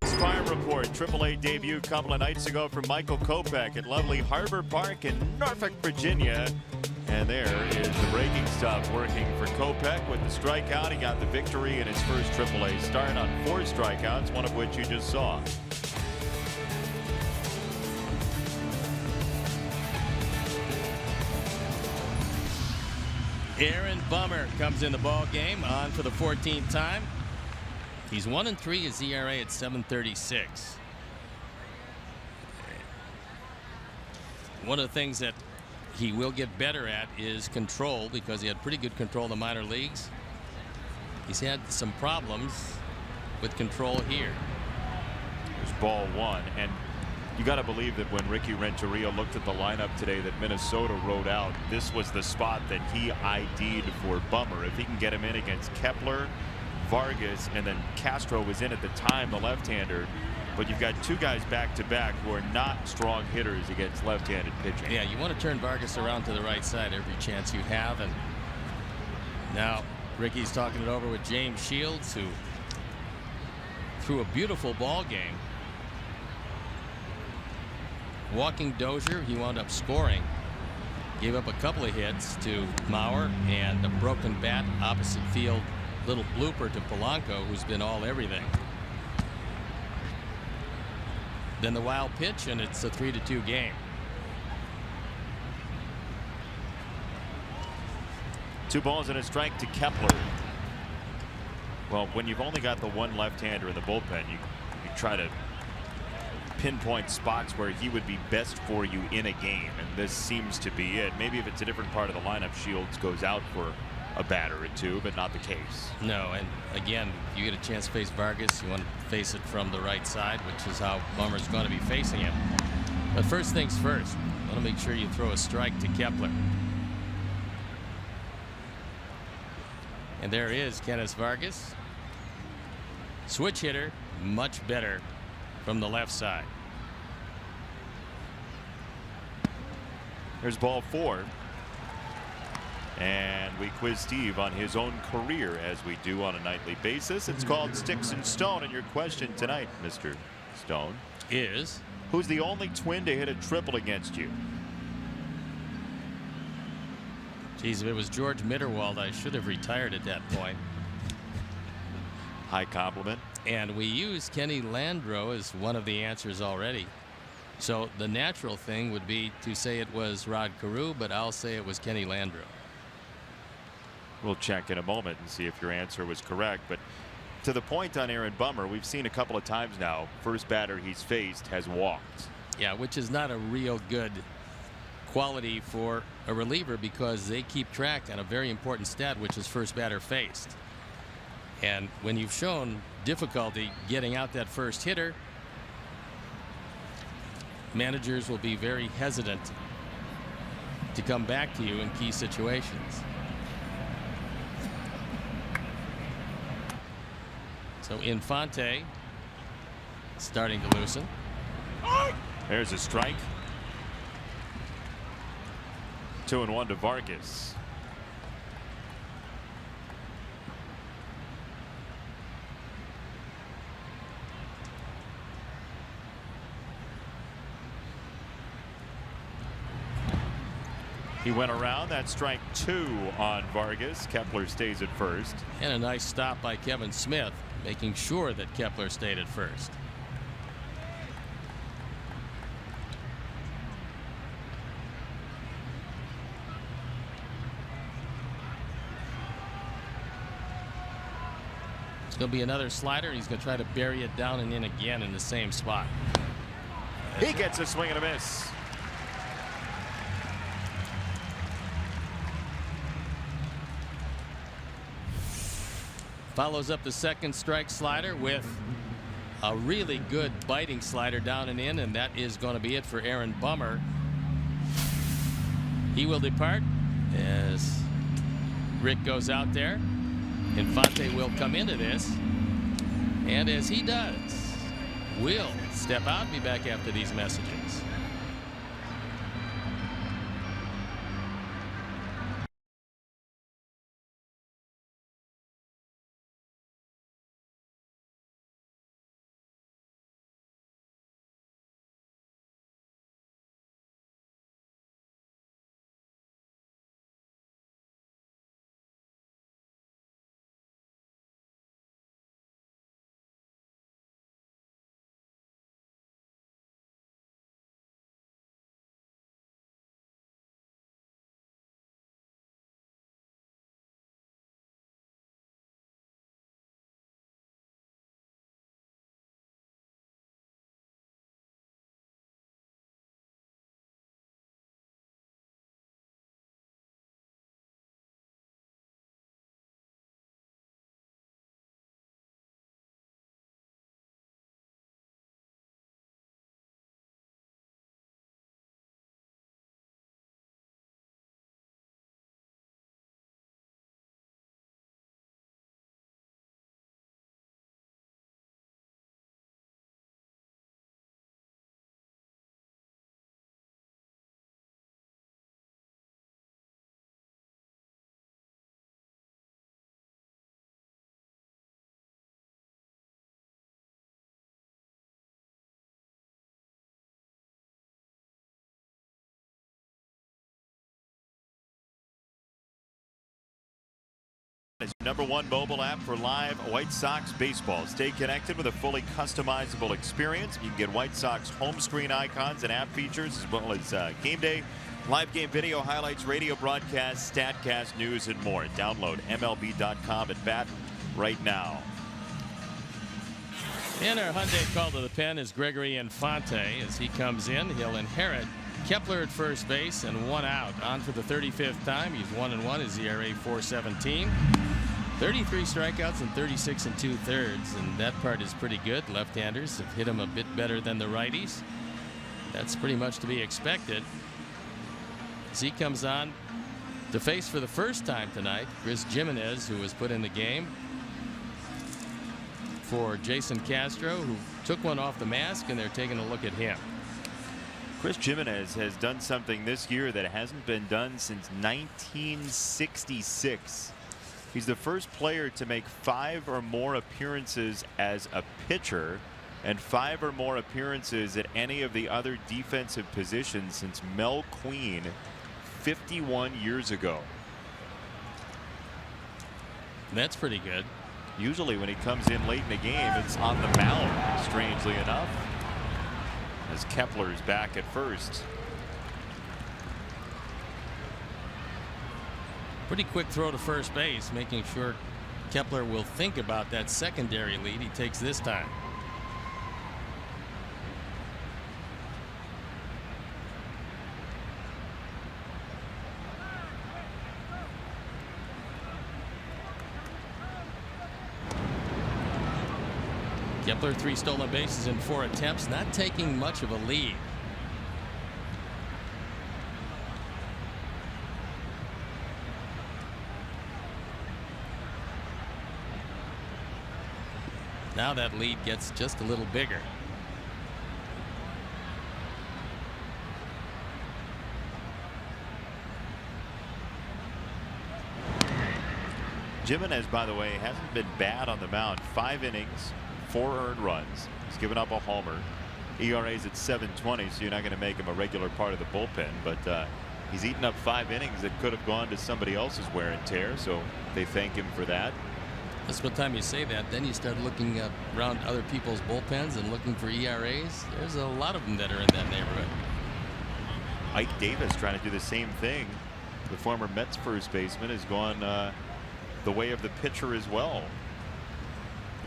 Farm Report, AAA debut a couple of nights ago from Michael Kopech at lovely Harbor Park in Norfolk, Virginia. And there is the breaking stuff working for Kopech with the strikeout. He got the victory in his first AAA start on 4 strikeouts, one of which you just saw. Aaron Bummer comes in the ball game on for the 14th time. He's 1-3, his ERA at 7.36. One of the things that he will get better at is control, because he had pretty good control in the minor leagues. He's had some problems with control here. There's ball 1, and you got to believe that when Ricky Renteria looked at the lineup today that Minnesota wrote out, this was the spot that he ID'd for Bummer. If he can get him in against Kepler, Vargas, and then Castro was in at the time, the left-hander. But you've got 2 guys back-to-back who are not strong hitters against left-handed pitching. Yeah, you want to turn Vargas around to the right side every chance you have. And now Ricky's talking it over with James Shields, who threw a beautiful ball game. Walking Dozier, he wound up scoring. Gave up a couple of hits to Mauer and a broken bat opposite field. Little blooper to Polanco, who's been all everything. Then the wild pitch, and it's a 3-2 game. 2 balls and a strike to Kepler. Well, when you've only got the one left-hander in the bullpen, you try to pinpoint spots where he would be best for you in a game, and this seems to be it. Maybe if it's a different part of the lineup, Shields goes out for a batter or 2, but not the case. No, and again, you get a chance to face Vargas, you want to face it from the right side, which is how Bummer's going to be facing him. But first things first, you want to make sure you throw a strike to Kepler. And there is Kenneth Vargas. Switch hitter, much better from the left side. There's ball 4. And we quiz Steve on his own career, as we do on a nightly basis. It's called Sticks and Stone, and your question tonight, Mr. Stone, is who's the only Twin to hit a triple against you? Geez, if it was George Mitterwald, I should have retired at that point. High compliment. And we used Kenny Landreau as one of the answers already. So the natural thing would be to say it was Rod Carew, but I'll say it was Kenny Landreau. We'll check in a moment and see if your answer was correct. But to the point on Aaron Bummer, we've seen a couple of times now, first batter he's faced has walked. Yeah, which is not a real good quality for a reliever, because they keep track on a very important stat, which is first batter faced. And when you've shown difficulty getting out that first hitter, managers will be very hesitant to come back to you in key situations. So Infante starting to loosen. There's a strike. 2-1 to Vargas. He went around. That's strike 2 on Vargas. Kepler stays at first. And a nice stop by Kevin Smith, making sure that Kepler stayed at first. It's going to be another slider. He's going to try to bury it down and in again in the same spot. He gets a swing and a miss. Follows up the second strike slider with a really good biting slider down and in, and that is going to be it for Aaron Bummer. He will depart as Rick goes out there. Infante will come into this, and as he does, will step out and be back after these messages. is #1 mobile app for live White Sox baseball. Stay connected with a fully customizable experience. You can get White Sox home screen icons and app features, as well as game day, live game video highlights, radio broadcasts, StatCast, news, and more. Download MLB.com at bat right now. And our Hyundai call to the pen is Gregory Infante. As he comes in, he'll inherit Kepler at first base and 1 out. On for the 35th time. He's 1-1. His ERA .417. 33 strikeouts and 36 2/3, and that part is pretty good. Left-handers have hit him a bit better than the righties. That's pretty much to be expected. As he comes on to face for the first time tonight Chris Jimenez, who was put in the game for Jason Castro, who took one off the mask, and they're taking a look at him. Chris Jimenez has done something this year that hasn't been done since 1966. He's the first player to make 5 or more appearances as a pitcher and 5 or more appearances at any of the other defensive positions since Mel Queen 51 years ago. That's pretty good. Usually when he comes in late in the game, it's on the mound, strangely enough, as Kepler's back at first. Pretty quick throw to first base, making sure Kepler will think about that secondary lead he takes this time. Kepler 3 stolen bases in 4 attempts, not taking much of a lead. Now that lead gets just a little bigger. Jimenez, by the way, hasn't been bad on the mound. 5 innings, 4 earned runs. He's given up a homer. ERA's at 7.20, so you're not going to make him a regular part of the bullpen. But he's eaten up 5 innings that could have gone to somebody else's wear and tear, so they thank him for that. That's what time you say that, then you start looking around other people's bullpens and looking for ERAs. There's a lot of them that are in that neighborhood. Ike Davis trying to do the same thing. The former Mets first baseman has gone the way of the pitcher as well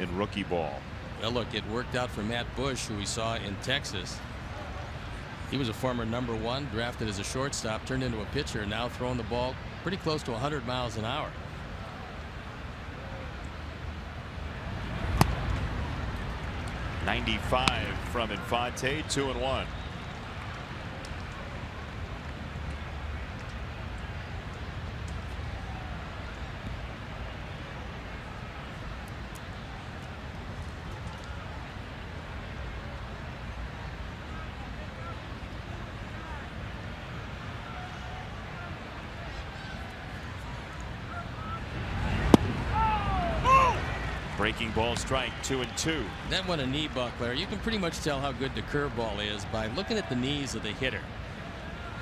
in rookie ball. Well, look, it worked out for Matt Bush, who we saw in Texas. He was a former #1, drafted as a shortstop, turned into a pitcher, now throwing the ball pretty close to 100 miles an hour. .95 from Infante, 2-1. Breaking ball, strike, 2-2. That one a knee buckler. You can pretty much tell how good the curveball is by looking at the knees of the hitter.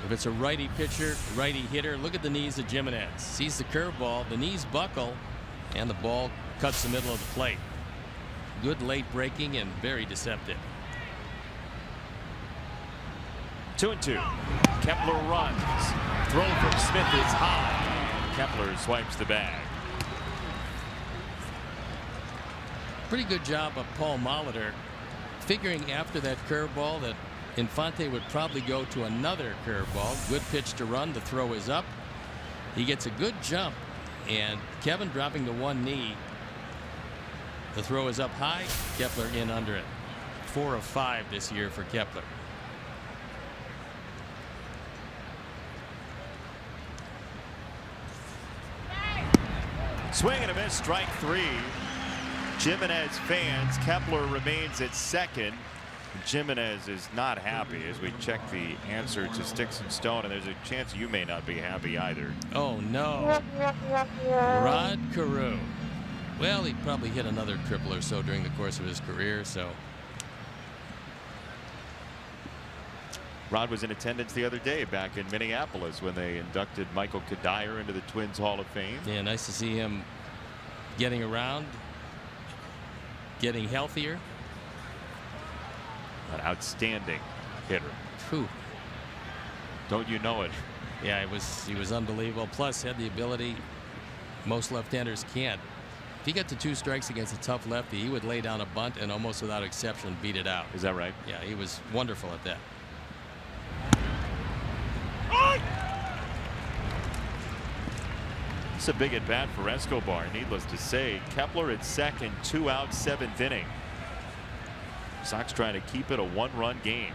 If it's a righty pitcher, righty hitter, look at the knees of Jimenez. Sees the curveball, the knees buckle, and the ball cuts the middle of the plate. Good late breaking and very deceptive. 2-2. Kepler runs. Throw from Smith is high. Kepler swipes the bag. Pretty good job of Paul Molitor figuring after that curveball that Infante would probably go to another curveball. Good pitch to run. The throw is up. He gets a good jump, and Kevin dropping to one knee. The throw is up high. Kepler in under it. 4 of 5 this year for Kepler. Swing and a miss, strike 3. Jimenez fans. Kepler remains at second. Jimenez is not happy as we check the answer to Sticks and Stone, and there's a chance you may not be happy either. Oh no. Rod Carew. Well, he probably hit another triple or so during the course of his career, so. Rod was in attendance the other day back in Minneapolis when they inducted Michael Kadire into the Twins Hall of Fame. Yeah, nice to see him getting around, getting healthier. An outstanding hitter. Whew. Don't you know it? Yeah, he was unbelievable. Plus, had the ability most left-handers can't. If he got to 2 strikes against a tough lefty, he would lay down a bunt and almost without exception beat it out. Is that right? Yeah, he was wonderful at that. It's a big at bat for Escobar, needless to say. Kepler at second, 2 out, 7th inning. Sox trying to keep it a 1-run game.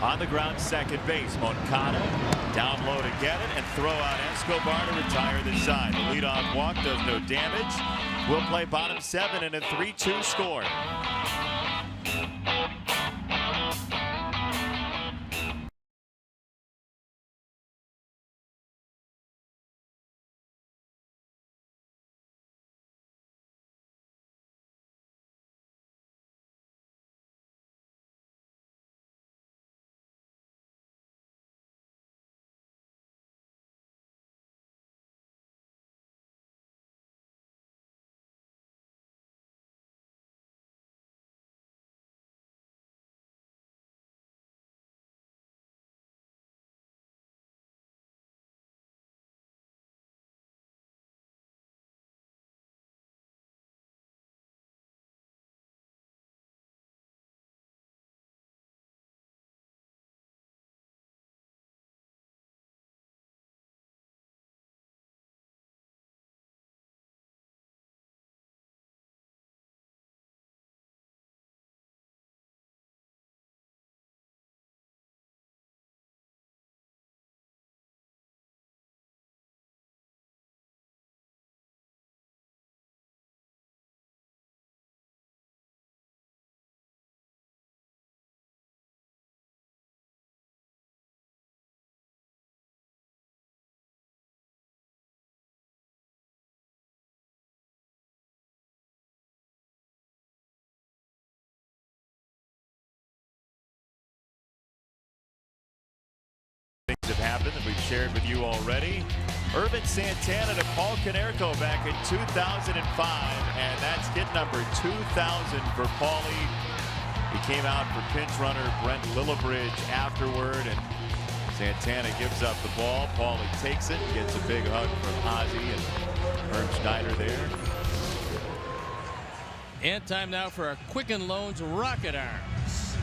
On the ground, second base, Moncada down low to get it and throw out Escobar to retire the side. The leadoff walk does no damage. We'll play bottom 7 in a 3-2 score. Things have happened that we've shared with you already. Irvin Santana to Paul Konerko back in 2005, and that's hit number 2,000 for Paulie. He came out for pinch runner Brent Lillibridge afterward, and Santana gives up the ball. Paulie takes it and gets a big hug from Ozzie and Herm Schneider there. And time now for our Quicken Loans Rocket Arms.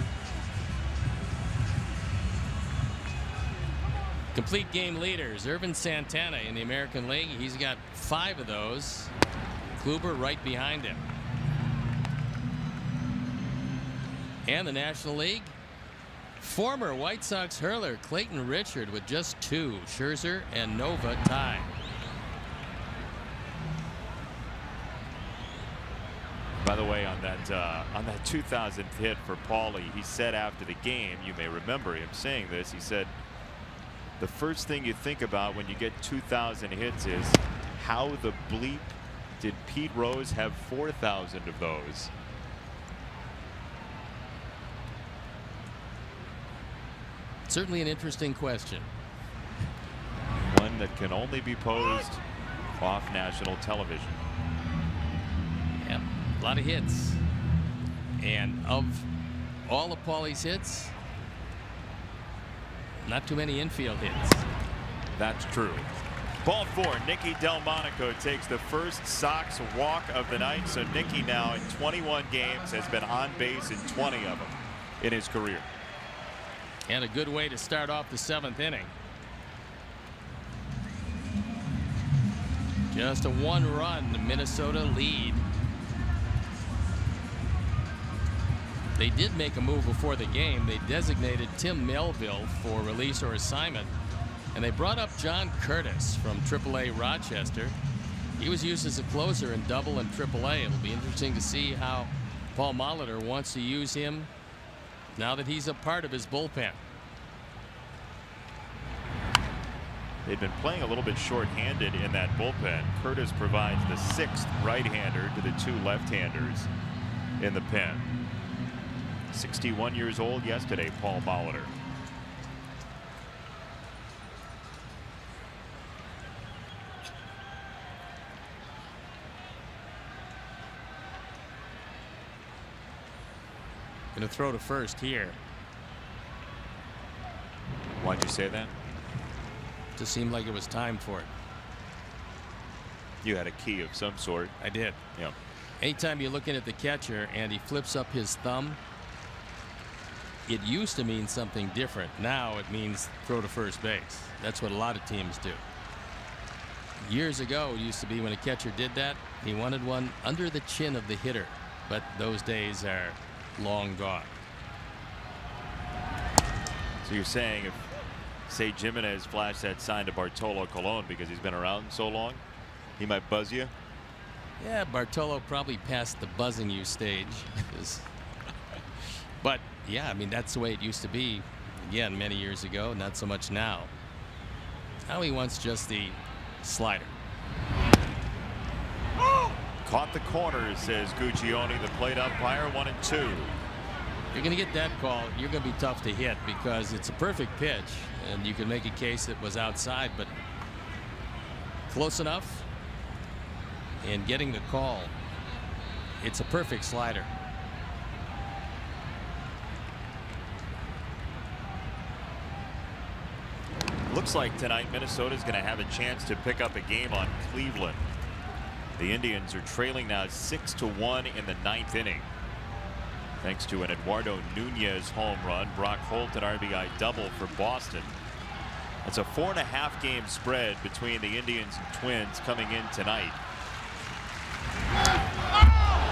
Complete game leaders, Irvin Santana in the American League. He's got 5 of those. Kluber right behind him. And the National League, former White Sox hurler Clayton Richard with just 2. Scherzer and Nova tied. By the way, on that 2000th hit for Paulie, he said after the game, you may remember him saying this, he said, the first thing you think about when you get 2,000 hits is how the bleep did Pete Rose have 4,000 of those? Certainly an interesting question. One that can only be posed off national television. Yep, a lot of hits. And of all of Paulie's hits, not too many infield hits. That's true. Ball 4, Nicky Delmonico takes the first Sox walk of the night. So Nicky now in 21 games has been on base in 20 of them in his career. And a good way to start off the 7th inning. Just a 1-run Minnesota lead. They did make a move before the game. They designated Tim Melville for release or assignment, and they brought up John Curtis from AAA Rochester. He was used as a closer in Double and AAA. It'll be interesting to see how Paul Molitor wants to use him now that he's a part of his bullpen. They've been playing a little bit short-handed in that bullpen. Curtis provides the 6th right-hander to the 2 left-handers in the pen. 61 years old yesterday, Paul Molitor. Going to throw to first here. Why'd you say that? Just seemed like it was time for it. You had a key of some sort. I did. Yeah. Anytime you're looking at the catcher and he flips up his thumb, it used to mean something different. Now it means throw to first base. That's what a lot of teams do. Years ago, it used to be when a catcher did that, he wanted one under the chin of the hitter. But those days are long gone. So you're saying if, say, Jimenez flashed that sign to Bartolo Colon because he's been around so long, he might buzz you? Yeah, Bartolo probably passed the buzzing you stage. But yeah, I mean, that's the way it used to be. Again, many years ago, not so much now. Now he wants just the slider. Caught the corner, says Guccione, the plate umpire. 1-2. You're going to get that call. You're going to be tough to hit because it's a perfect pitch, and you can make a case it was outside, but close enough. And getting the call, it's a perfect slider. Looks like tonight Minnesota's going to have a chance to pick up a game on Cleveland. The Indians are trailing now 6-1 in the 9th inning. Thanks to an Eduardo Nunez home run. Brock Holt an RBI double for Boston. It's a 4.5 game spread between the Indians and Twins coming in tonight.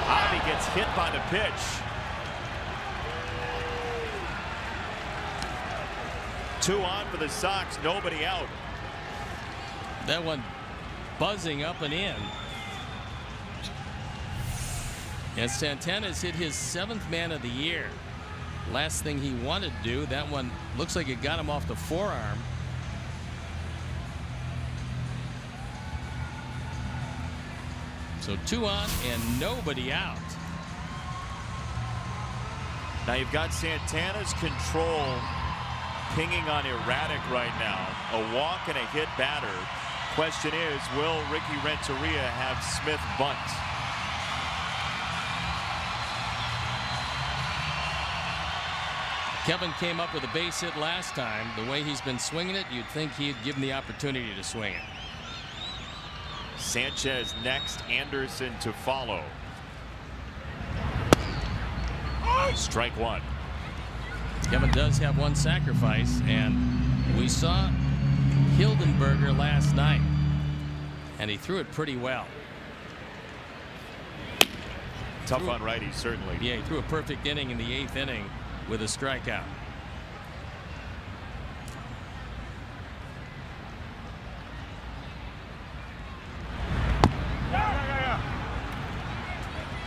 Ivy gets hit by the pitch. Two on for the Sox, nobody out. That one buzzing up and in. And Santana's hit his 7th man of the year. Last thing he wanted to do, that one looks like it got him off the forearm. So 2 on and nobody out. Now you've got Santana's control pinging on erratic right now. A walk and a hit batter. Question is, will Ricky Renteria have Smith bunt? Kevin came up with a base hit last time. The way he's been swinging it, you'd think he'd give him the opportunity to swing it. Sanchez next, Anderson to follow. Strike one. Kevin does have one sacrifice, and we saw Hildenberger last night, and he threw it pretty well. Tough on righties, certainly. Yeah, he threw a perfect inning in the 8th inning with a strikeout.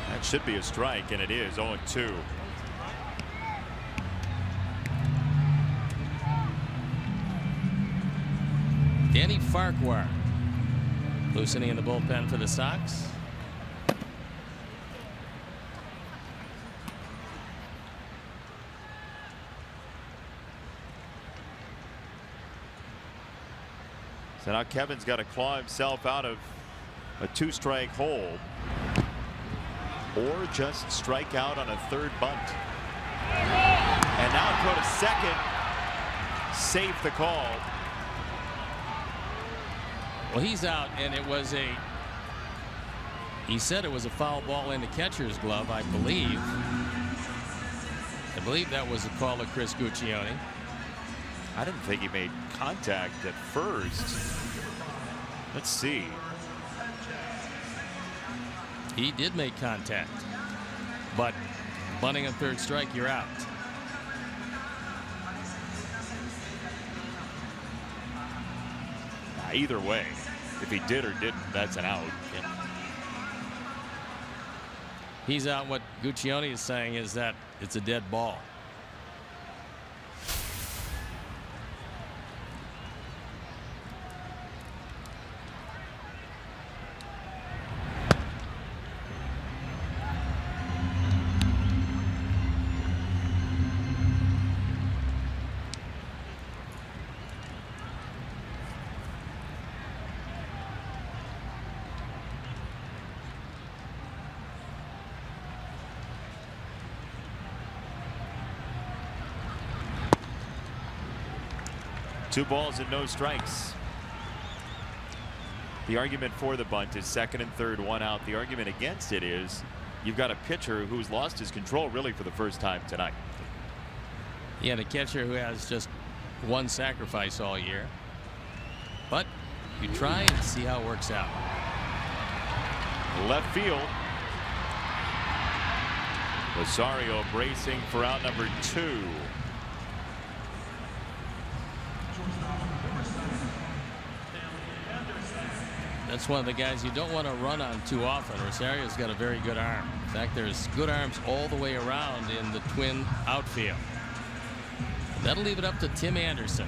That should be a strike, and it is. 0-2. Danny Farquhar loosening in the bullpen for the Sox. So now Kevin's got to claw himself out of a 2-strike hole, or just strike out on a 3rd bunt. And now go to second. Safe the call. Well, he's out, and it was he said it was a foul ball in the catcher's glove, I believe. I believe that was a call of Chris Guccione. I didn't think he made contact at first. Let's see. He did make contact, but bunting a 3rd strike, you're out. Either way, if he did or didn't, that's an out. Yeah. He's out. What Guccione is saying is that it's a dead ball. 2 balls and no strikes. The argument for the bunt is 2nd and 3rd, 1 out. The argument against it is you've got a pitcher who's lost his control really for the first time tonight. Yeah, the catcher who has just one sacrifice all year. But you try and see how it works out. Left field. Rosario bracing for out number 2. That's one of the guys you don't want to run on too often. Rosario's got a very good arm. In fact, there's good arms all the way around in the Twin outfield. That'll leave it up to Tim Anderson.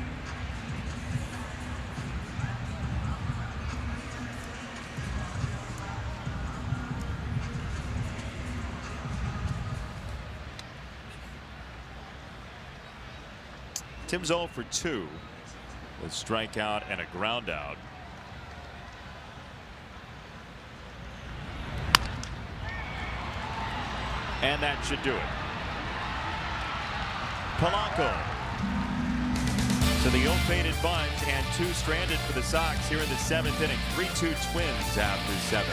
Tim's 0 for 2 with strikeout and a ground out. And that should do it. Polanco to the ill-fated bunt and 2 stranded for the Sox here in the 7th inning. 3-2 Twins after 7.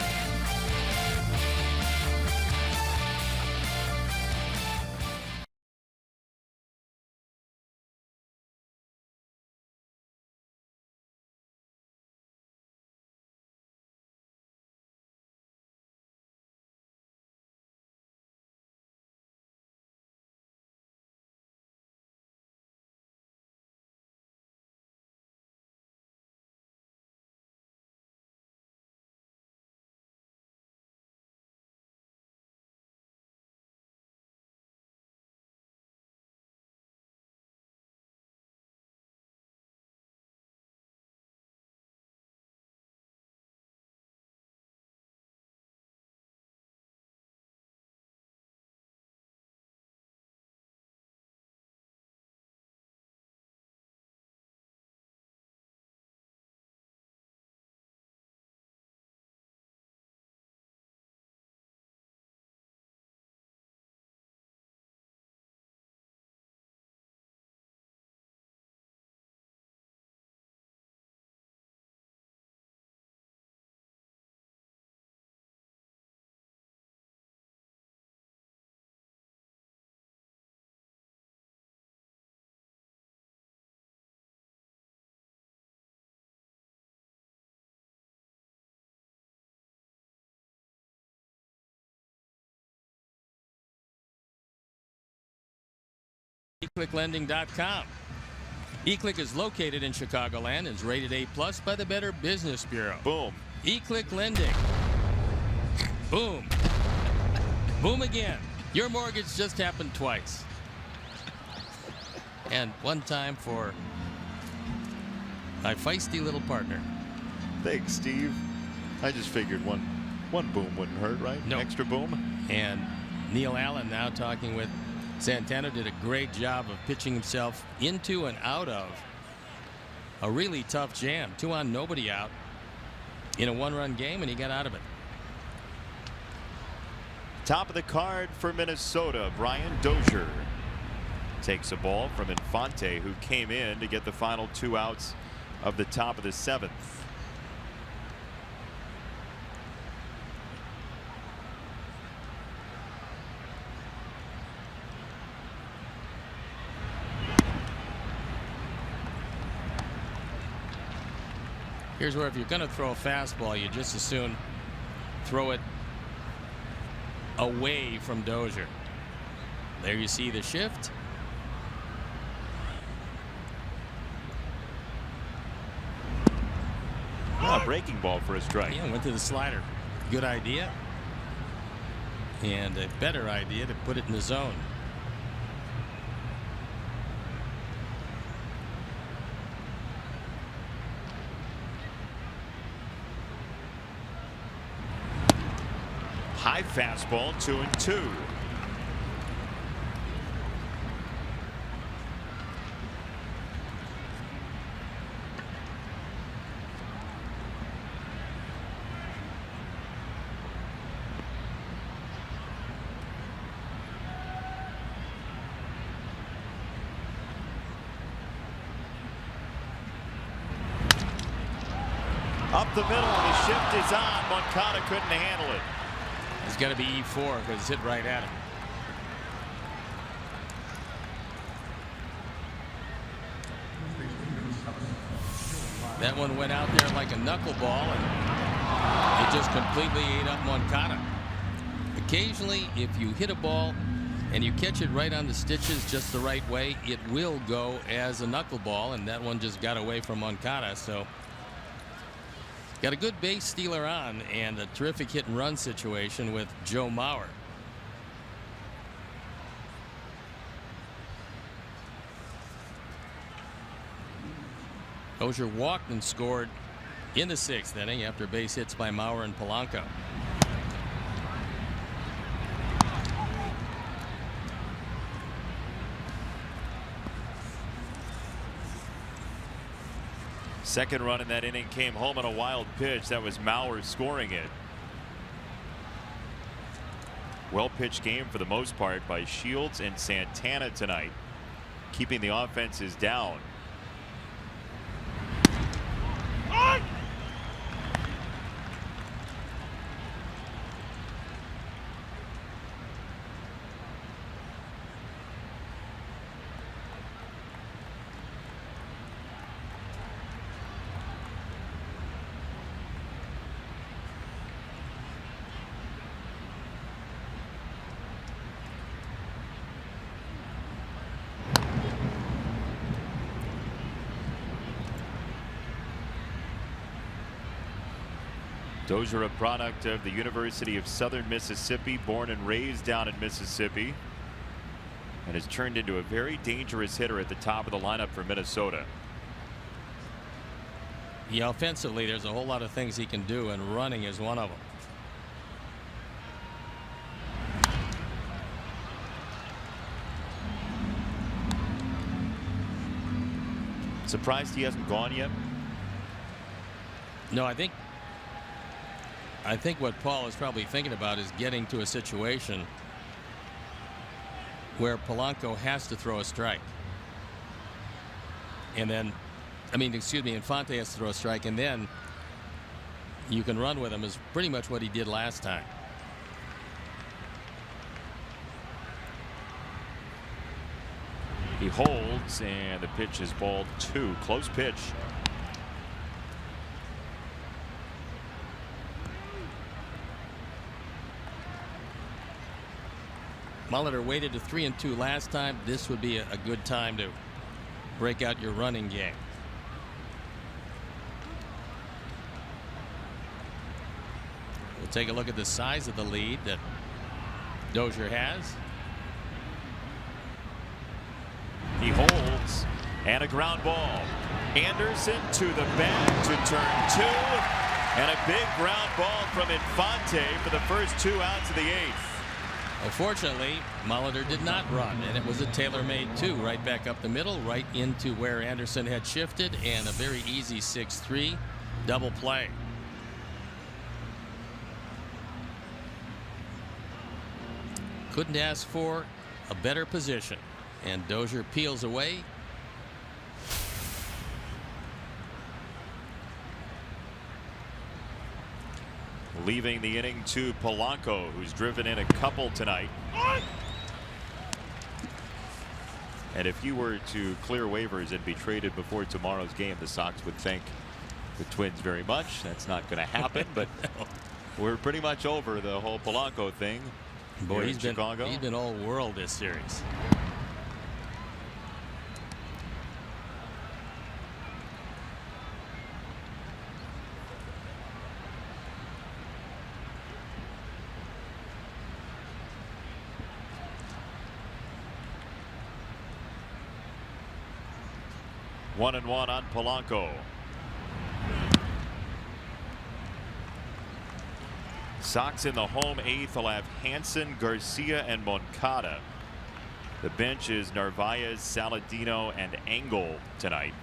eClickLending.com. eClick is located in Chicagoland and is rated A+ by the Better Business Bureau. Boom. eClick Lending. Boom. Boom again. Your mortgage just happened twice. And one time for my feisty little partner. Thanks, Steve. I just figured one boom wouldn't hurt, right? No. Extra boom. And Neil Allen now talking with Santana did a great job of pitching himself into and out of a really tough jam. 2 on, nobody out in a 1-run game, and he got out of it. Top of the card for Minnesota, Brian Dozier takes a ball from Infante, who came in to get the final 2 outs of the top of the 7th. Here's where if you're going to throw a fastball, you just as soon throw it away from Dozier. There you see the shift. A breaking ball for a strike. Yeah, went to the slider. Good idea. And a better idea to put it in the zone. High fastball, 2-2. Up the middle, the shift is on. Moncada couldn't handle it. It's got to be E4 because it's hit right at him. That one went out there like a knuckleball, and it just completely ate up Moncada. Occasionally, if you hit a ball and you catch it right on the stitches just the right way, it will go as a knuckleball, and that one just got away from Moncada. So got a good base stealer on and a terrific hit and run situation with Joe Mauer. Dozier walked and scored in the 6th inning after base hits by Mauer and Polanco. Second run in that inning came home on a wild pitch. That was Mauer scoring it. Well pitched game for the most part by Shields and Santana tonight, keeping the offenses down. Dozier, a product of the University of Southern Mississippi, born and raised down in Mississippi, and has turned into a very dangerous hitter at the top of the lineup for Minnesota. Yeah, offensively, there's a whole lot of things he can do, and running is one of them. Surprised he hasn't gone yet? No, I think what Paul is probably thinking about is getting to a situation where Polanco has to throw a strike. And then, Infante has to throw a strike, and then you can run with him, is pretty much what he did last time. He holds, and the pitch is ball 2. Close pitch. Molitor waited to 3-2 last time. This would be a good time to break out your running game. We'll take a look at the size of the lead that Dozier has. He holds, and a ground ball. Anderson to the bag to turn 2, and a big ground ball from Infante for the first 2 outs of the 8th. Unfortunately, Molitor did not run, and it was a tailor-made 2 right back up the middle, right into where Anderson had shifted, and a very easy 6-3 double play. Couldn't ask for a better position, and Dozier peels away. Leaving the inning to Polanco, who's driven in a couple tonight. And if you were to clear waivers and be traded before tomorrow's game, the Sox would thank the Twins very much. That's not going to happen, but we're pretty much over the whole Polanco thing. Boy, he's been all world this series. One and one on Polanco. Sox in the home 8th will have Hansen, Garcia, and Moncada. The bench is Narvaez, Saladino, and Engel tonight.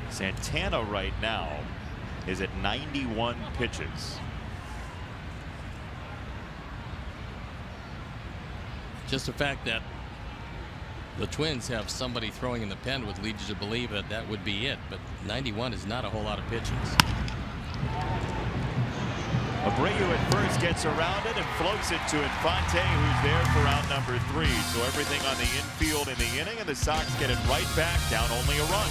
Santana right now is at 91 pitches. Just the fact that the Twins have somebody throwing in the pen would lead you to believe that that would be it, but 91 is not a whole lot of pitches. Abreu at first gets around it and floats it to Infante, who's there for out number 3. So everything on the infield in the inning, and the Sox get it right back, down only a run.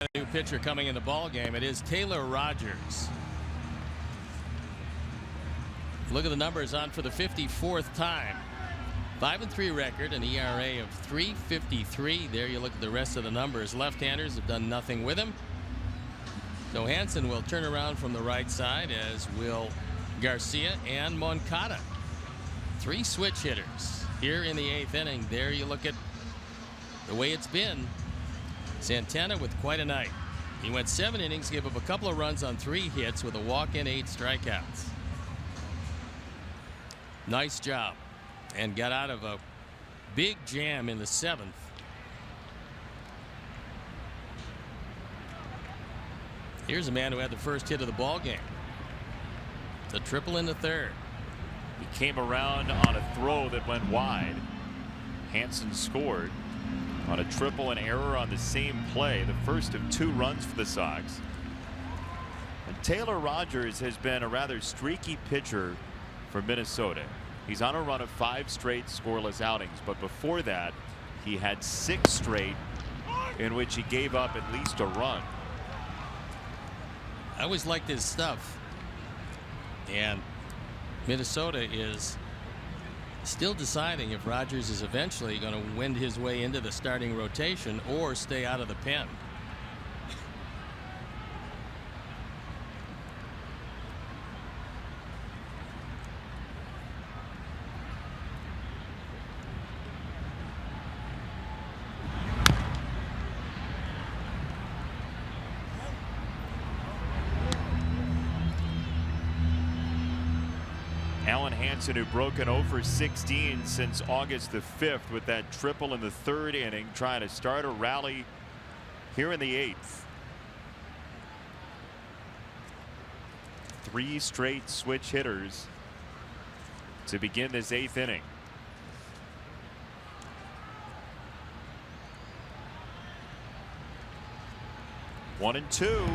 A new pitcher coming in the ball game. It is Taylor Rogers. Look at the numbers on for the 54th time. 5-3 record, an ERA of 3.53. There you look at the rest of the numbers. Left-handers have done nothing with him. So Hansen will turn around from the right side, as will Garcia and Moncada. 3 switch hitters here in the 8th inning. There you look at the way it's been. Santana with quite a night. He went 7 innings, gave up a couple of runs on 3 hits with a walk and 8 strikeouts. Nice job, and got out of a big jam in the 7th. Here's a man who had the first hit of the ball game. The triple in the 3rd. He came around on a throw that went wide. Hansen scored on a triple and error on the same play, the first of 2 runs for the Sox. And Taylor Rogers has been a rather streaky pitcher for Minnesota. He's on a run of 5 straight scoreless outings, but before that he had 6 straight in which he gave up at least a run. I always liked his stuff, and Minnesota is still deciding if Rogers is eventually going to wend his way into the starting rotation or stay out of the pen. Hansen, who broken 0 for 16 since August the 5th with that triple in the 3rd inning, trying to start a rally here in the 8th. 3 straight switch hitters to begin this 8th inning. One and 2.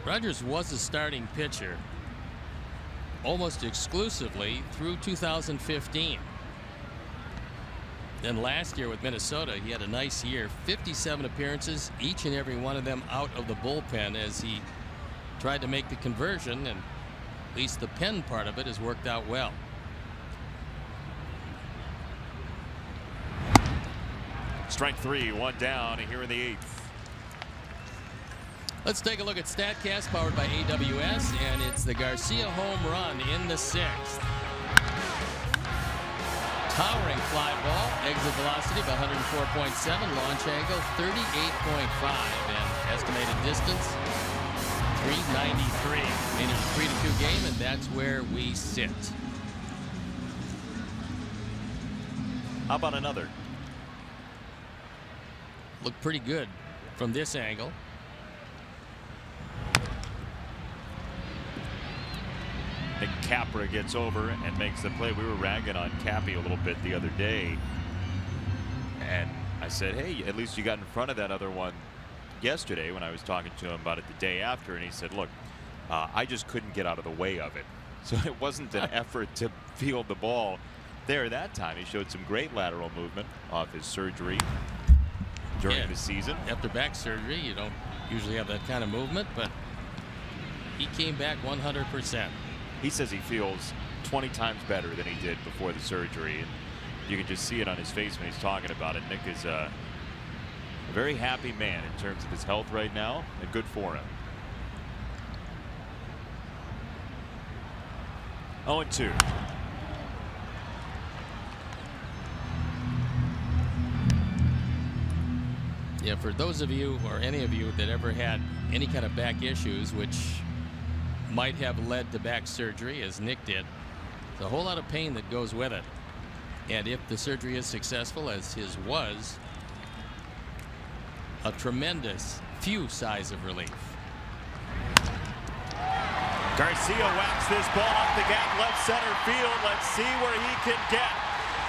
Rogers was a starting pitcher almost exclusively through 2015. And last year with Minnesota, he had a nice year. 57 appearances, each and every one of them out of the bullpen as he tried to make the conversion, and at least the pen part of it has worked out well. Strike three, one down here in the eighth. Let's take a look at StatCast powered by AWS, and it's the Garcia home run in the sixth. Towering fly ball, exit velocity of 104.7, launch angle 38.5, and estimated distance 393. Made it a 3-2 game, and that's where we sit. How about another? Looked pretty good from this angle. I think Capra gets over and makes the play. We were ragging on Cappy a little bit the other day, and I said, hey, at least you got in front of that other one yesterday when I was talking to him about it the day after, and he said, look, I just couldn't get out of the way of it. So it wasn't an effort to field the ball there that time. He showed some great lateral movement off his surgery during the season. After back surgery, you don't usually have that kind of movement, but he came back 100%. He says he feels 20 times better than he did before the surgery. And you can just see it on his face when he's talking about it. Nick is a very happy man in terms of his health right now, and good for him. 0-2. Yeah, for those of you or any of you that ever had any kind of back issues, which might have led to back surgery, as Nick did, there's a whole lot of pain that goes with it. And if the surgery is successful, as his was, a tremendous sighs of relief. Garcia whacks this ball off the gap, left center field. Let's see where he can get.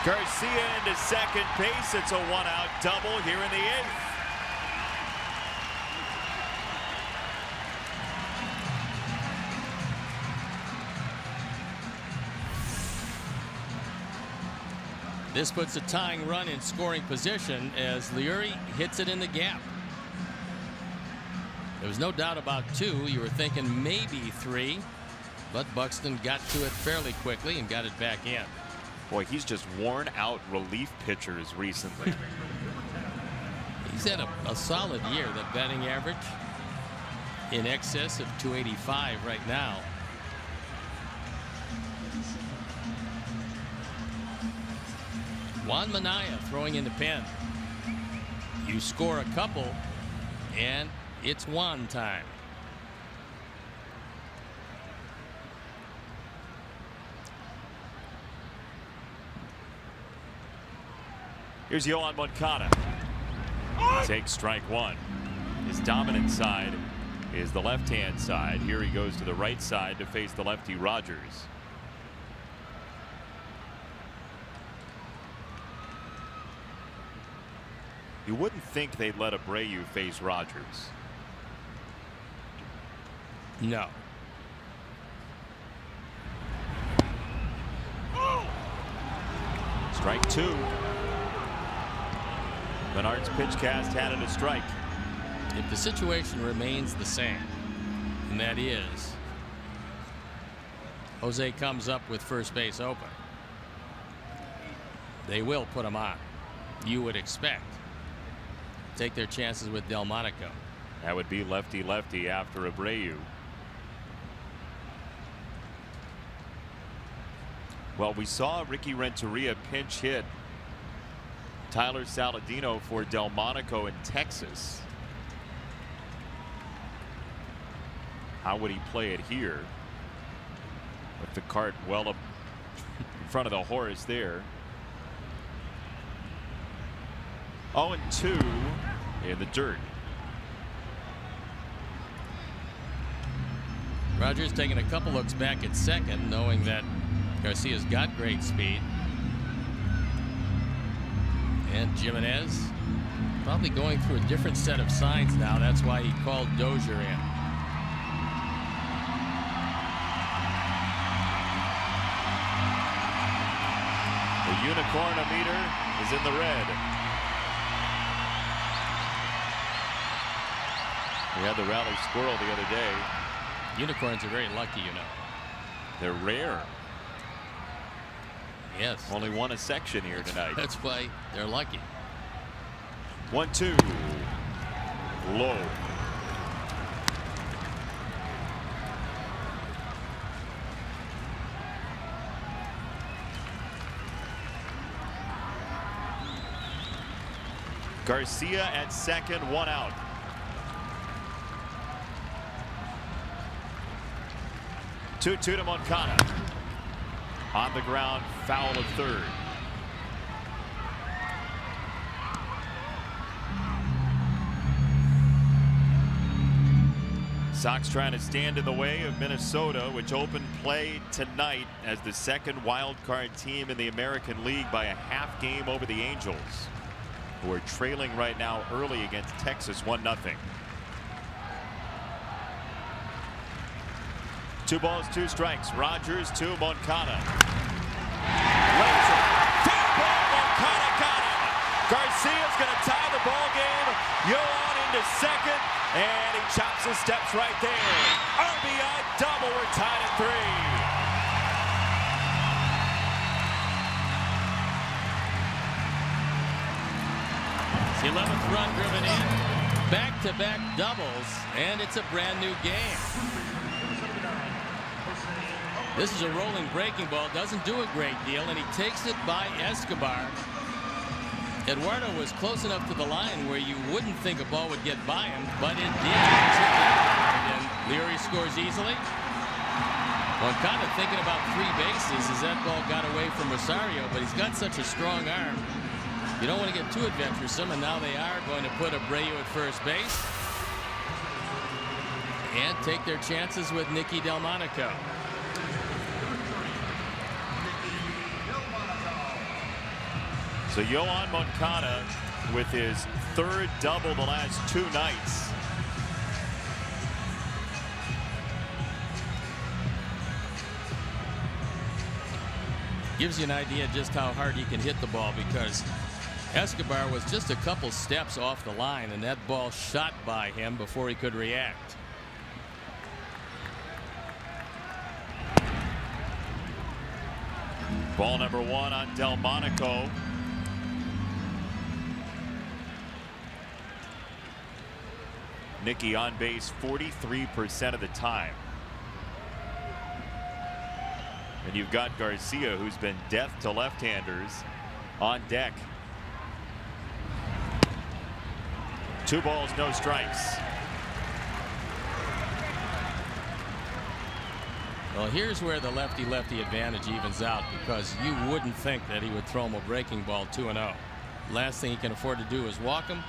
Garcia into second base. It's a one-out double here in the eighth. This puts a tying run in scoring position as Leury hits it in the gap. There was no doubt about 2. You were thinking maybe 3, but Buxton got to it fairly quickly and got it back in. Boy, he's just worn out relief pitchers recently. He's had a solid year. The batting average in excess of 285 right now. Juan Minaya throwing in the pen. You score a couple, and it's Juan time. Here's Yohan Moncada. Takes strike one. His dominant side is the left-hand side. Here he goes to the right side to face the lefty Rogers. You wouldn't think they'd let Abreu face Rogers. No. Strike two. Menard's pitch cast had it a strike. If the situation remains the same, and that is Jose comes up with first base open, they will put him on. You would expect. Take their chances with Delmonico. That would be lefty-lefty after Abreu. Well, we saw Ricky Renteria pinch hit Tyler Saladino for Delmonico in Texas. How would he play it here? With the cart well up in front of the horse there. 0-2 in the dirt. Rogers taking a couple looks back at second, knowing that Garcia's got great speed. And Jimenez probably going through a different set of signs now. That's why he called Dozier in. The unicorn-o-meter is in the red. We had the rally squirrel the other day. Unicorns are very lucky, you know. They're rare. Yes. Only won a section here tonight. That's why they're lucky. 1-2. Low. Garcia at second, 1 out. 2-2 to Moncada. On the ground, foul of third. Sox trying to stand in the way of Minnesota, which opened play tonight as the second wild card team in the American League by a half game over the Angels, who are trailing right now early against Texas 1-0. 2 balls, 2 strikes. Rogers to Moncada. Laser. Foul ball. Moncada got him. Garcia's going to tie the ball game. Yoan into second, and he chops his steps right there. RBI double. We're tied at 3. The 11th run driven in. Back-to-back doubles, and it's a brand new game. This is a rolling breaking ball. Doesn't do a great deal, and he takes it by Escobar. Eduardo was close enough to the line where you wouldn't think a ball would get by him, but it did. And Leary scores easily. Moncada thinking about 3 bases as that ball got away from Rosario, but he's got such a strong arm. You don't want to get too adventuresome, and now they are going to put Abreu at first base and take their chances with Nicky Delmonico. So Yoan Moncada with his 3rd double the last 2 nights. Gives you an idea just how hard he can hit the ball, because Escobar was just a couple steps off the line, and that ball shot by him before he could react. Ball number 1 on Delmonico. Nicky on base 43% of the time. And you've got Garcia, who's been death to left-handers, on deck. 2 balls, no strikes. Well, here's where the lefty-lefty advantage evens out, because you wouldn't think that he would throw him a breaking ball 2-0. Last thing he can afford to do is walk him.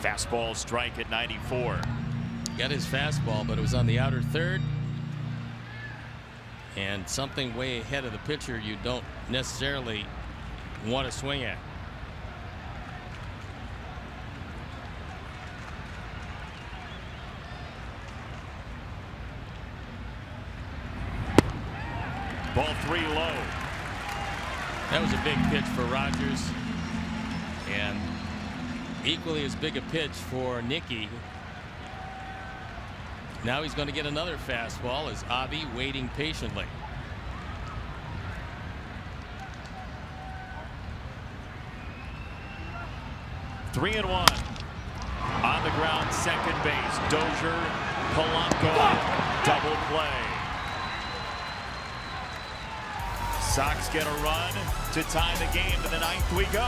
Fastball strike at 94. Got his fastball, but it was on the outer third. And something way ahead of the pitcher you don't necessarily want to swing at. Ball 3 low. That was a big pitch for Rogers, and equally as big a pitch for Nicky. Now he's going to get another fastball as Avi waiting patiently. Three and 1. On the ground, second base. Dozier, Polanco, double play. Sox get a run to tie the game. To the 9th we go.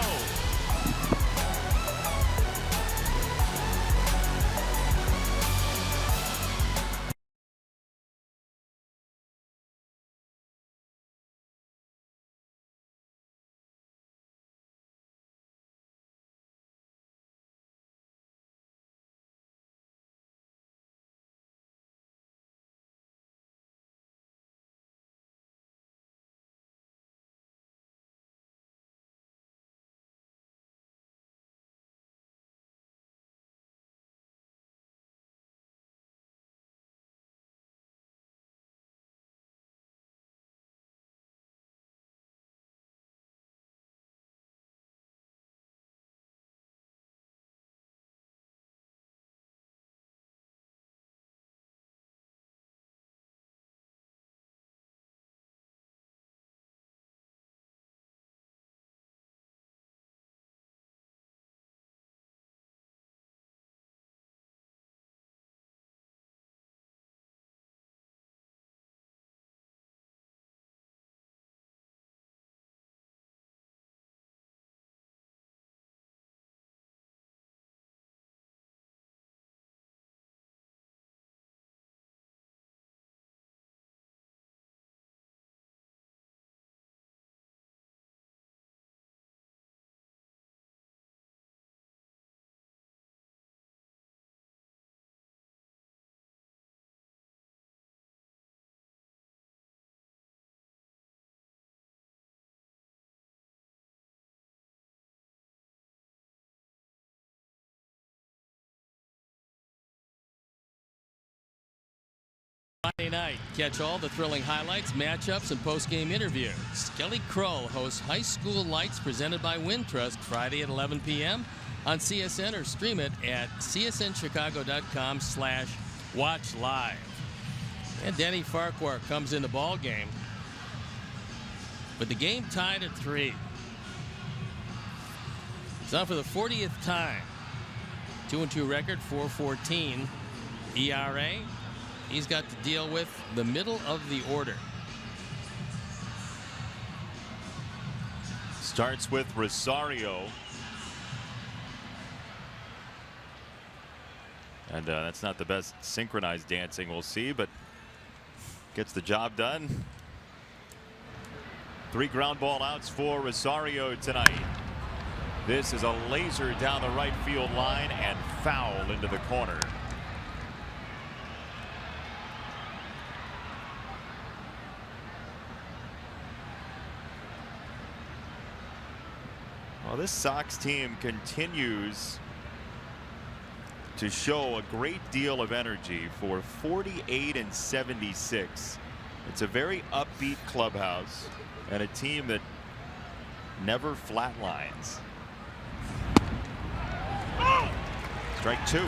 Night. Catch all the thrilling highlights, matchups, and post-game interviews. Skelly Krull hosts High School Lights presented by Wintrust Friday at 11 p.m. on CSN, or stream it at csnchicago.com/watch live. And Danny Farquhar comes in the ball game with the game tied at 3. It's on for the 40th time. 2-2 record, 4.14 ERA. He's got to deal with the middle of the order. Starts with Rosario. And that's not the best synchronized dancing we'll see, but gets the job done. 3 ground ball outs for Rosario tonight. This is a laser down the right field line and foul into the corner. Well, this Sox team continues to show a great deal of energy for 48-76. It's a very upbeat clubhouse and a team that never flatlines. Strike 2.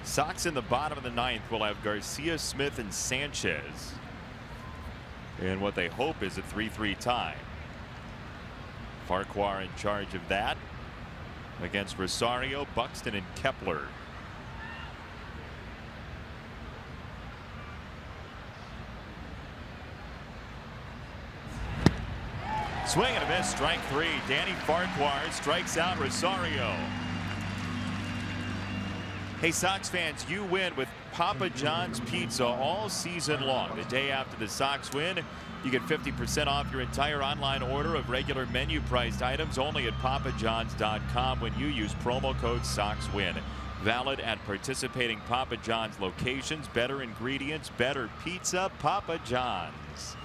Sox in the bottom of the 9th will have Garcia, Smith, and Sanchez in what they hope is a 3-3 tie. Farquhar in charge of that against Rosario, Buxton, and Kepler. Swing and a miss, strike 3. Danny Farquhar strikes out Rosario. Hey, Sox fans, you win with Papa John's Pizza all season long. The day after the Sox win, you get 50% off your entire online order of regular menu priced items only at papajohns.com when you use promo code SOXWIN. Valid at participating Papa John's locations. Better ingredients, better pizza, Papa John's.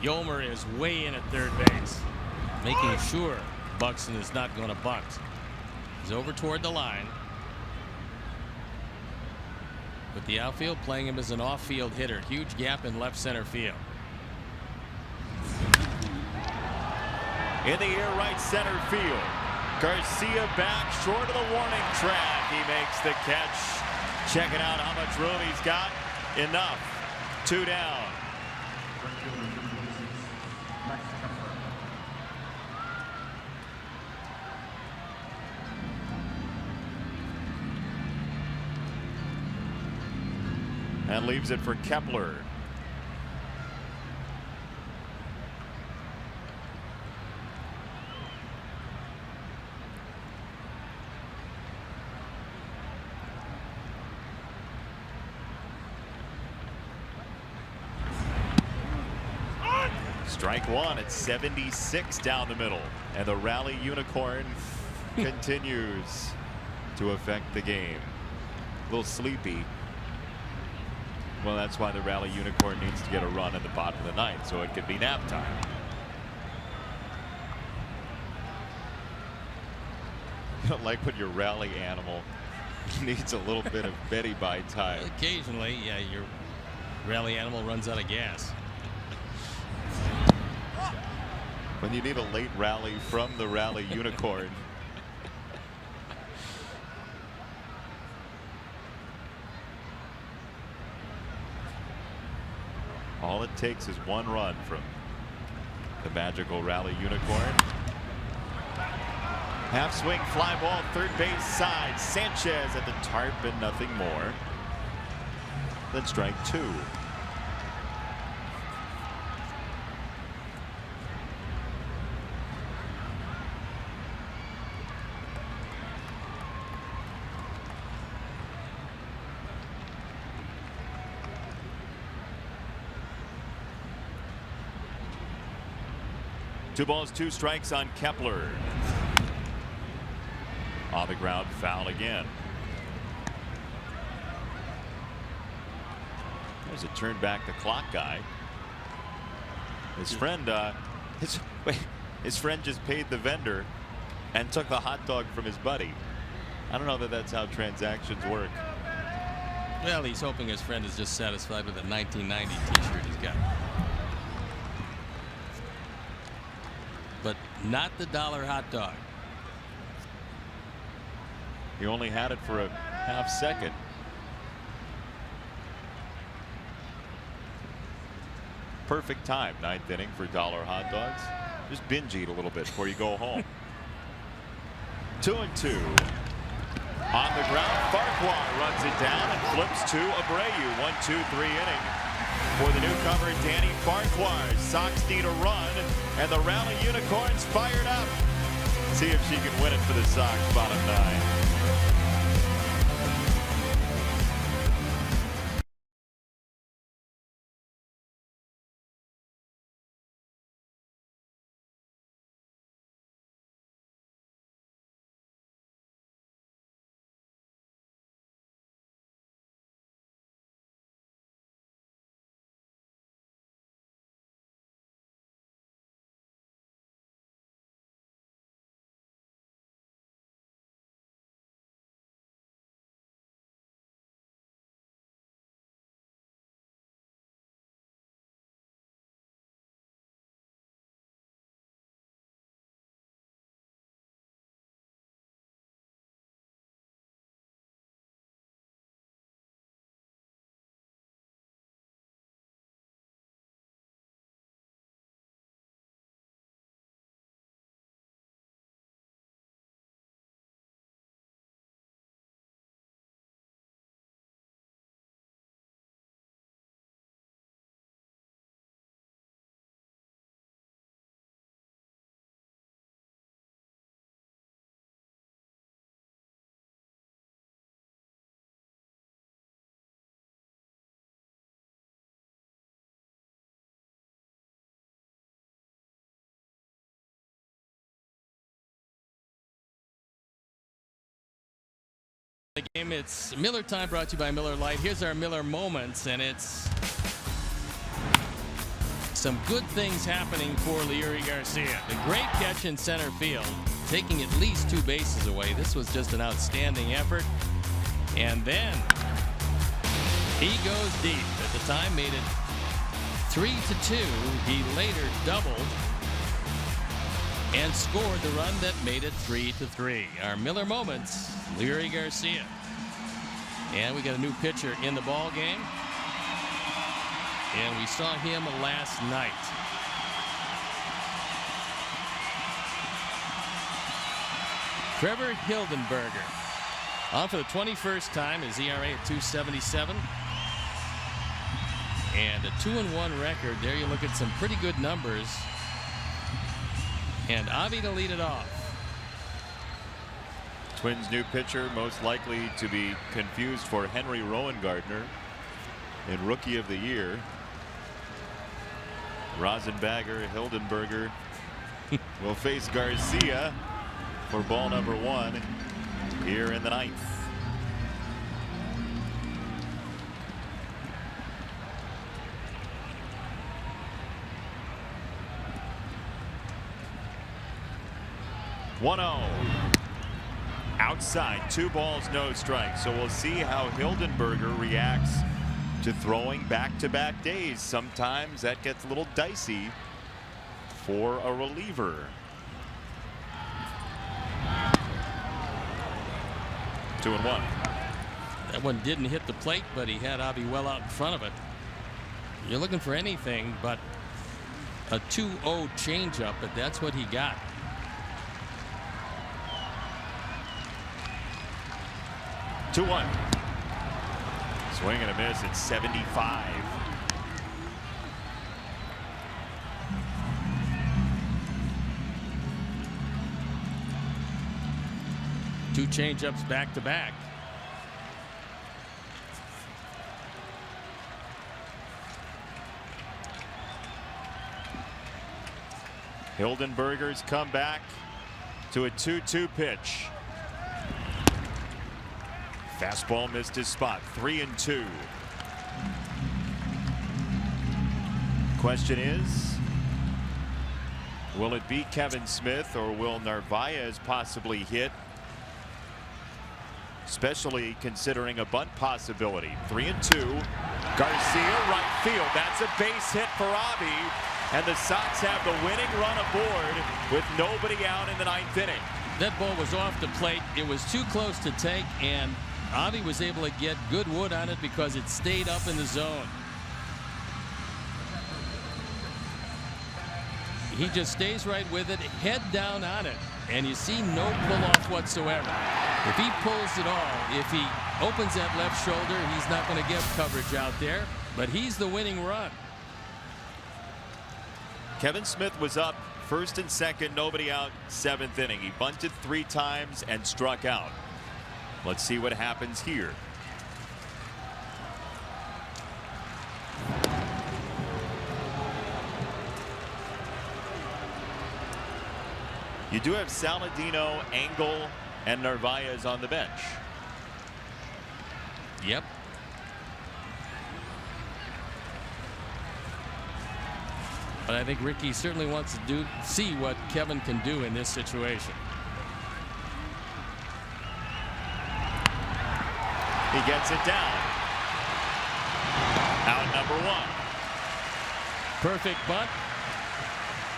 Yomer is way in at third base, making sure Buxton is not going to bunt. He's over toward the line, with the outfield playing him as an off-field hitter. Huge gap in left center field. In the air, right center field. Garcia back short of the warning track. He makes the catch. Checking out how much room he's got. Enough. 2 down. And leaves it for Kepler. Strike 1 at 76 down the middle. And the rally unicorn continues to affect the game. A little sleepy. Well, that's why the rally unicorn needs to get a run at the bottom of the 9th, so it could be nap time. Like when your rally animal needs a little bit of Betty by time. Occasionally, yeah, your rally animal runs out of gas. When you need a late rally from the rally unicorn. All it takes is 1 run from the magical rally unicorn. Half swing fly ball, third base side. Sanchez at the tarp and nothing more. Then strike 2. Two balls, 2 strikes on Kepler. On the ground, foul again. There's a turn back the clock guy. His friend, his friend just paid the vendor and took the hot dog from his buddy. I don't know that that's how transactions work. Well, he's hoping his friend is just satisfied with a 1990 t-shirt he's got. But not the dollar hot dog. He only had it for a half second. Perfect time, ninth inning for dollar hot dogs. Just binge eat a little bit before you go home. 2-2. On the ground, Farquhar runs it down and flips to Abreu. 1-2-3 inning for the newcomer Danny Farquhar. Sox need a run, and the Rally Unicorns fired up. See if she can win it for the Sox. Bottom 9. The game, it's Miller time, brought to you by Miller Lite. Here's our Miller moments, and it's some good things happening for Leury Garcia. The great catch in center field, taking at least 2 bases away. This was just an outstanding effort. And then he goes deep. At the time, made it 3-2. He later doubled and scored the run that made it 3-3. Our Miller moments, Leury Garcia. And we got a new pitcher in the ball game. And we saw him last night. Trevor Hildenberger on for the 21st time, his ERA at 2.77. And a 2-1 record. There you look at some pretty good numbers. And Avi to lead it off. Twins' new pitcher, most likely to be confused for Henry Rowan-Gardner in Rookie of the Year. Rosenbagger, Hildenberger will face Garcia for ball number 1 here in the 9th. Outside, 2 balls, no strikes. So we'll see how Hildenberger reacts to throwing back-to-back days. Sometimes that gets a little dicey for a reliever. 2-1. That one didn't hit the plate, but he had Avi well out in front of it. You're looking for anything but a 2-0 changeup, but that's what he got. 2-1. Swing and a miss at 75. Two changeups back to back. Hildenberger's come back to a 2-2 pitch. Fastball missed his spot. 3-2. Question is, will it be Kevin Smith or will Narvaez possibly hit? Especially considering a bunt possibility. 3-2. Garcia, right field. That's a base hit for Avi. And the Sox have the winning run aboard with nobody out in the 9th inning. That ball was off the plate. It was too close to take, and Avi was able to get good wood on it because it stayed up in the zone. He just stays right with it, head down on it, and you see no pull-off whatsoever. If he pulls it all, if he opens that left shoulder, he's not going to get coverage out there, but he's the winning run. Kevin Smith was up first and second, nobody out, 7th inning. He bunted 3 times and struck out. Let's see what happens here. You do have Saladino, Engel, and Narvaez on the bench. Yep. But I think Ricky certainly wants to see what Kevin can do in this situation. He gets it down. Out number 1. Perfect bunt.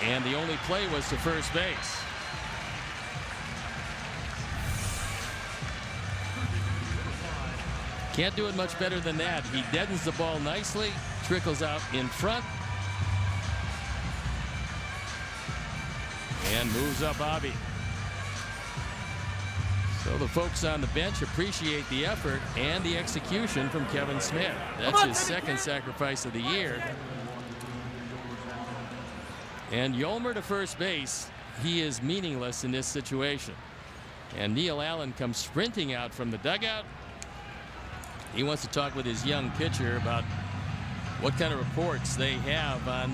And the only play was to first base. Can't do it much better than that. He deadens the ball nicely, trickles out in front, and moves up Avi. So the folks on the bench appreciate the effort and the execution from Kevin Smith. That's his second sacrifice of the year. And Yolmer to first base, he is meaningless in this situation. And Neil Allen comes sprinting out from the dugout. He wants to talk with his young pitcher about what kind of reports they have on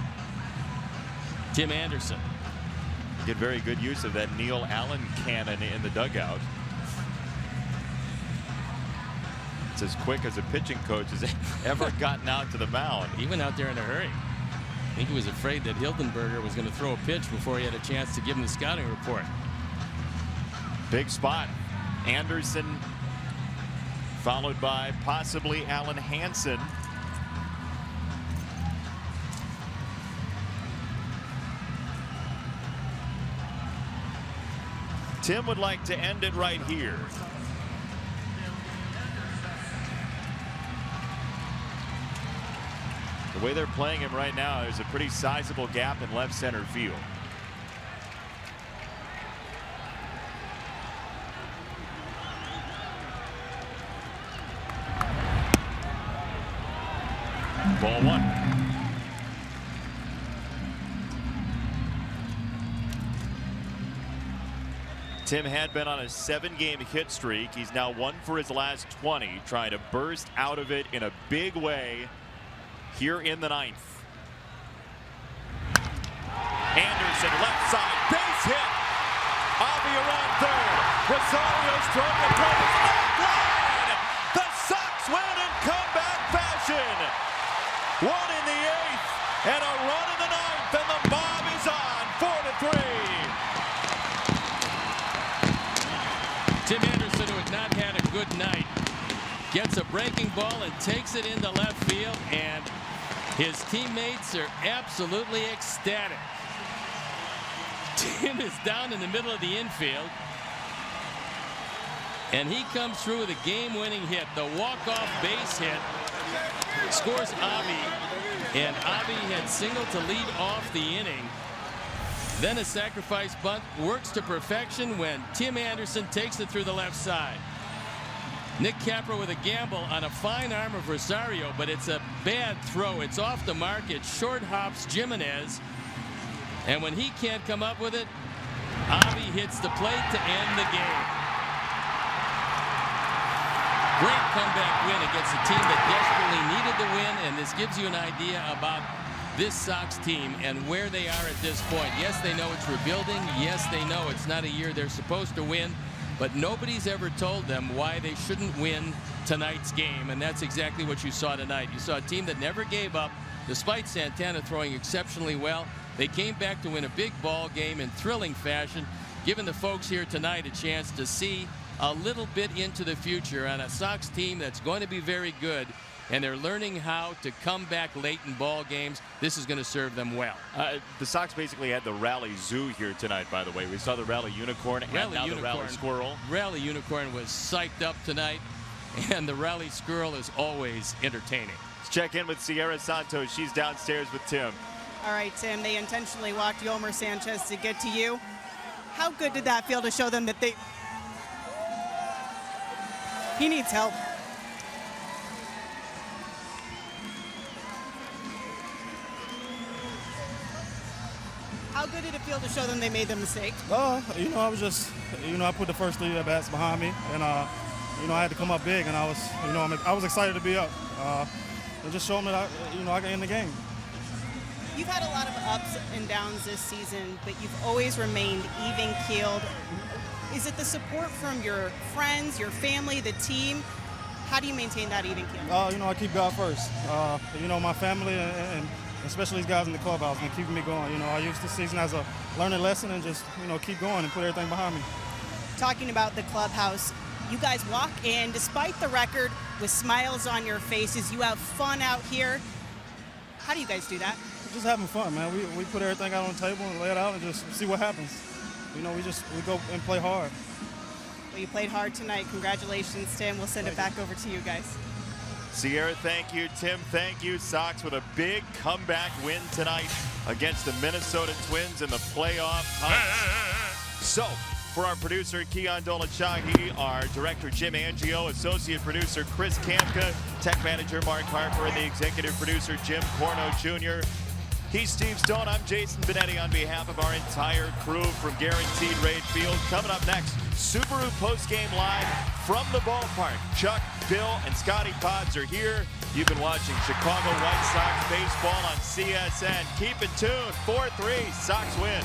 Tim Anderson. Get very good use of that Neil Allen cannon in the dugout. It's as quick as a pitching coach has ever gotten out to the mound. He went out there in a hurry. I think he was afraid that Hildenberger was going to throw a pitch before he had a chance to give him the scouting report. Big spot. Anderson followed by possibly Alan Hansen. Tim would like to end it right here. The way they're playing him right now, there's a pretty sizable gap in left center field. Ball 1. Tim had been on a 7-game hit streak. He's now 1 for his last 20, trying to burst out of it in a big way here in the 9th. Anderson left side, base hit. Avi around third. Rosario's throwing the play. Line. The Sox win in comeback fashion. 1 in the 8th and a run in the 9th, and the mob is on 4-3. Tim Anderson, who had not had a good night, gets a breaking ball and takes it into left field, and his teammates are absolutely ecstatic. Tim is down in the middle of the infield, and he comes through with a game-winning hit. The walk-off base hit scores Avi, and Avi had singled to lead off the inning. Then a sacrifice bunt works to perfection when Tim Anderson takes it through the left side. Nick Capra with a gamble on a fine arm of Rosario, but it's a bad throw. It's off the mark. It short hops Jimenez. And when he can't come up with it, Avi hits the plate to end the game. Great comeback win against a team that desperately needed the win, and this gives you an idea about this Sox team and where they are at this point. Yes, they know it's rebuilding. Yes, they know it's not a year they're supposed to win, but nobody's ever told them why they shouldn't win tonight's game, and that's exactly what you saw tonight. You saw a team that never gave up, despite Santana throwing exceptionally well. They came back to win a big ball game in thrilling fashion, giving the folks here tonight a chance to see a little bit into the future on a Sox team that's going to be very good, and they're learning how to come back late in ball games. This is going to serve them well. The Sox basically had the rally zoo here tonight, by the way. We saw the rally unicorn and now the rally squirrel. Rally unicorn was psyched up tonight, and the rally squirrel is always entertaining. Let's check in with Sierra Santos. She's downstairs with Tim. All right, Tim, they intentionally walked Yomer Sanchez to get to you. How good did that feel to show them that he needs help? How good did it feel to show them they made the mistake? I was just, I put the first 3 at-bats behind me, and I had to come up big, and I was excited to be up, and just show them that I can end the game. You've had a lot of ups and downs this season, but you've always remained even-keeled. Is it the support from your friends, your family, the team? How do you maintain that even keel? I keep God first. My family and especially these guys in the clubhouse and keeping me going. I use this season as a learning lesson and just, keep going and put everything behind me. Talking about the clubhouse, you guys walk in, despite the record, with smiles on your faces. You have fun out here. How do you guys do that? Just having fun, man. We put everything out on the table and lay it out and just see what happens. We go and play hard. Well, you played hard tonight. Congratulations, Tim. We'll send it back over to you guys. Sierra, thank you. Tim, thank you. Sox with a big comeback win tonight against the Minnesota Twins in the playoff hunt. So, for our producer, Keon Dolachagi, our director, Jim Angio, associate producer, Chris Kamka, tech manager, Mark Harper, and the executive producer, Jim Corno Jr., he's Steve Stone. I'm Jason Benetti on behalf of our entire crew from Guaranteed Rate Field. Coming up next, Subaru postgame live from the ballpark. Chuck, Bill, and Scotty Pods are here. You've been watching Chicago White Sox baseball on CSN. Keep it tuned. 4-3, Sox win.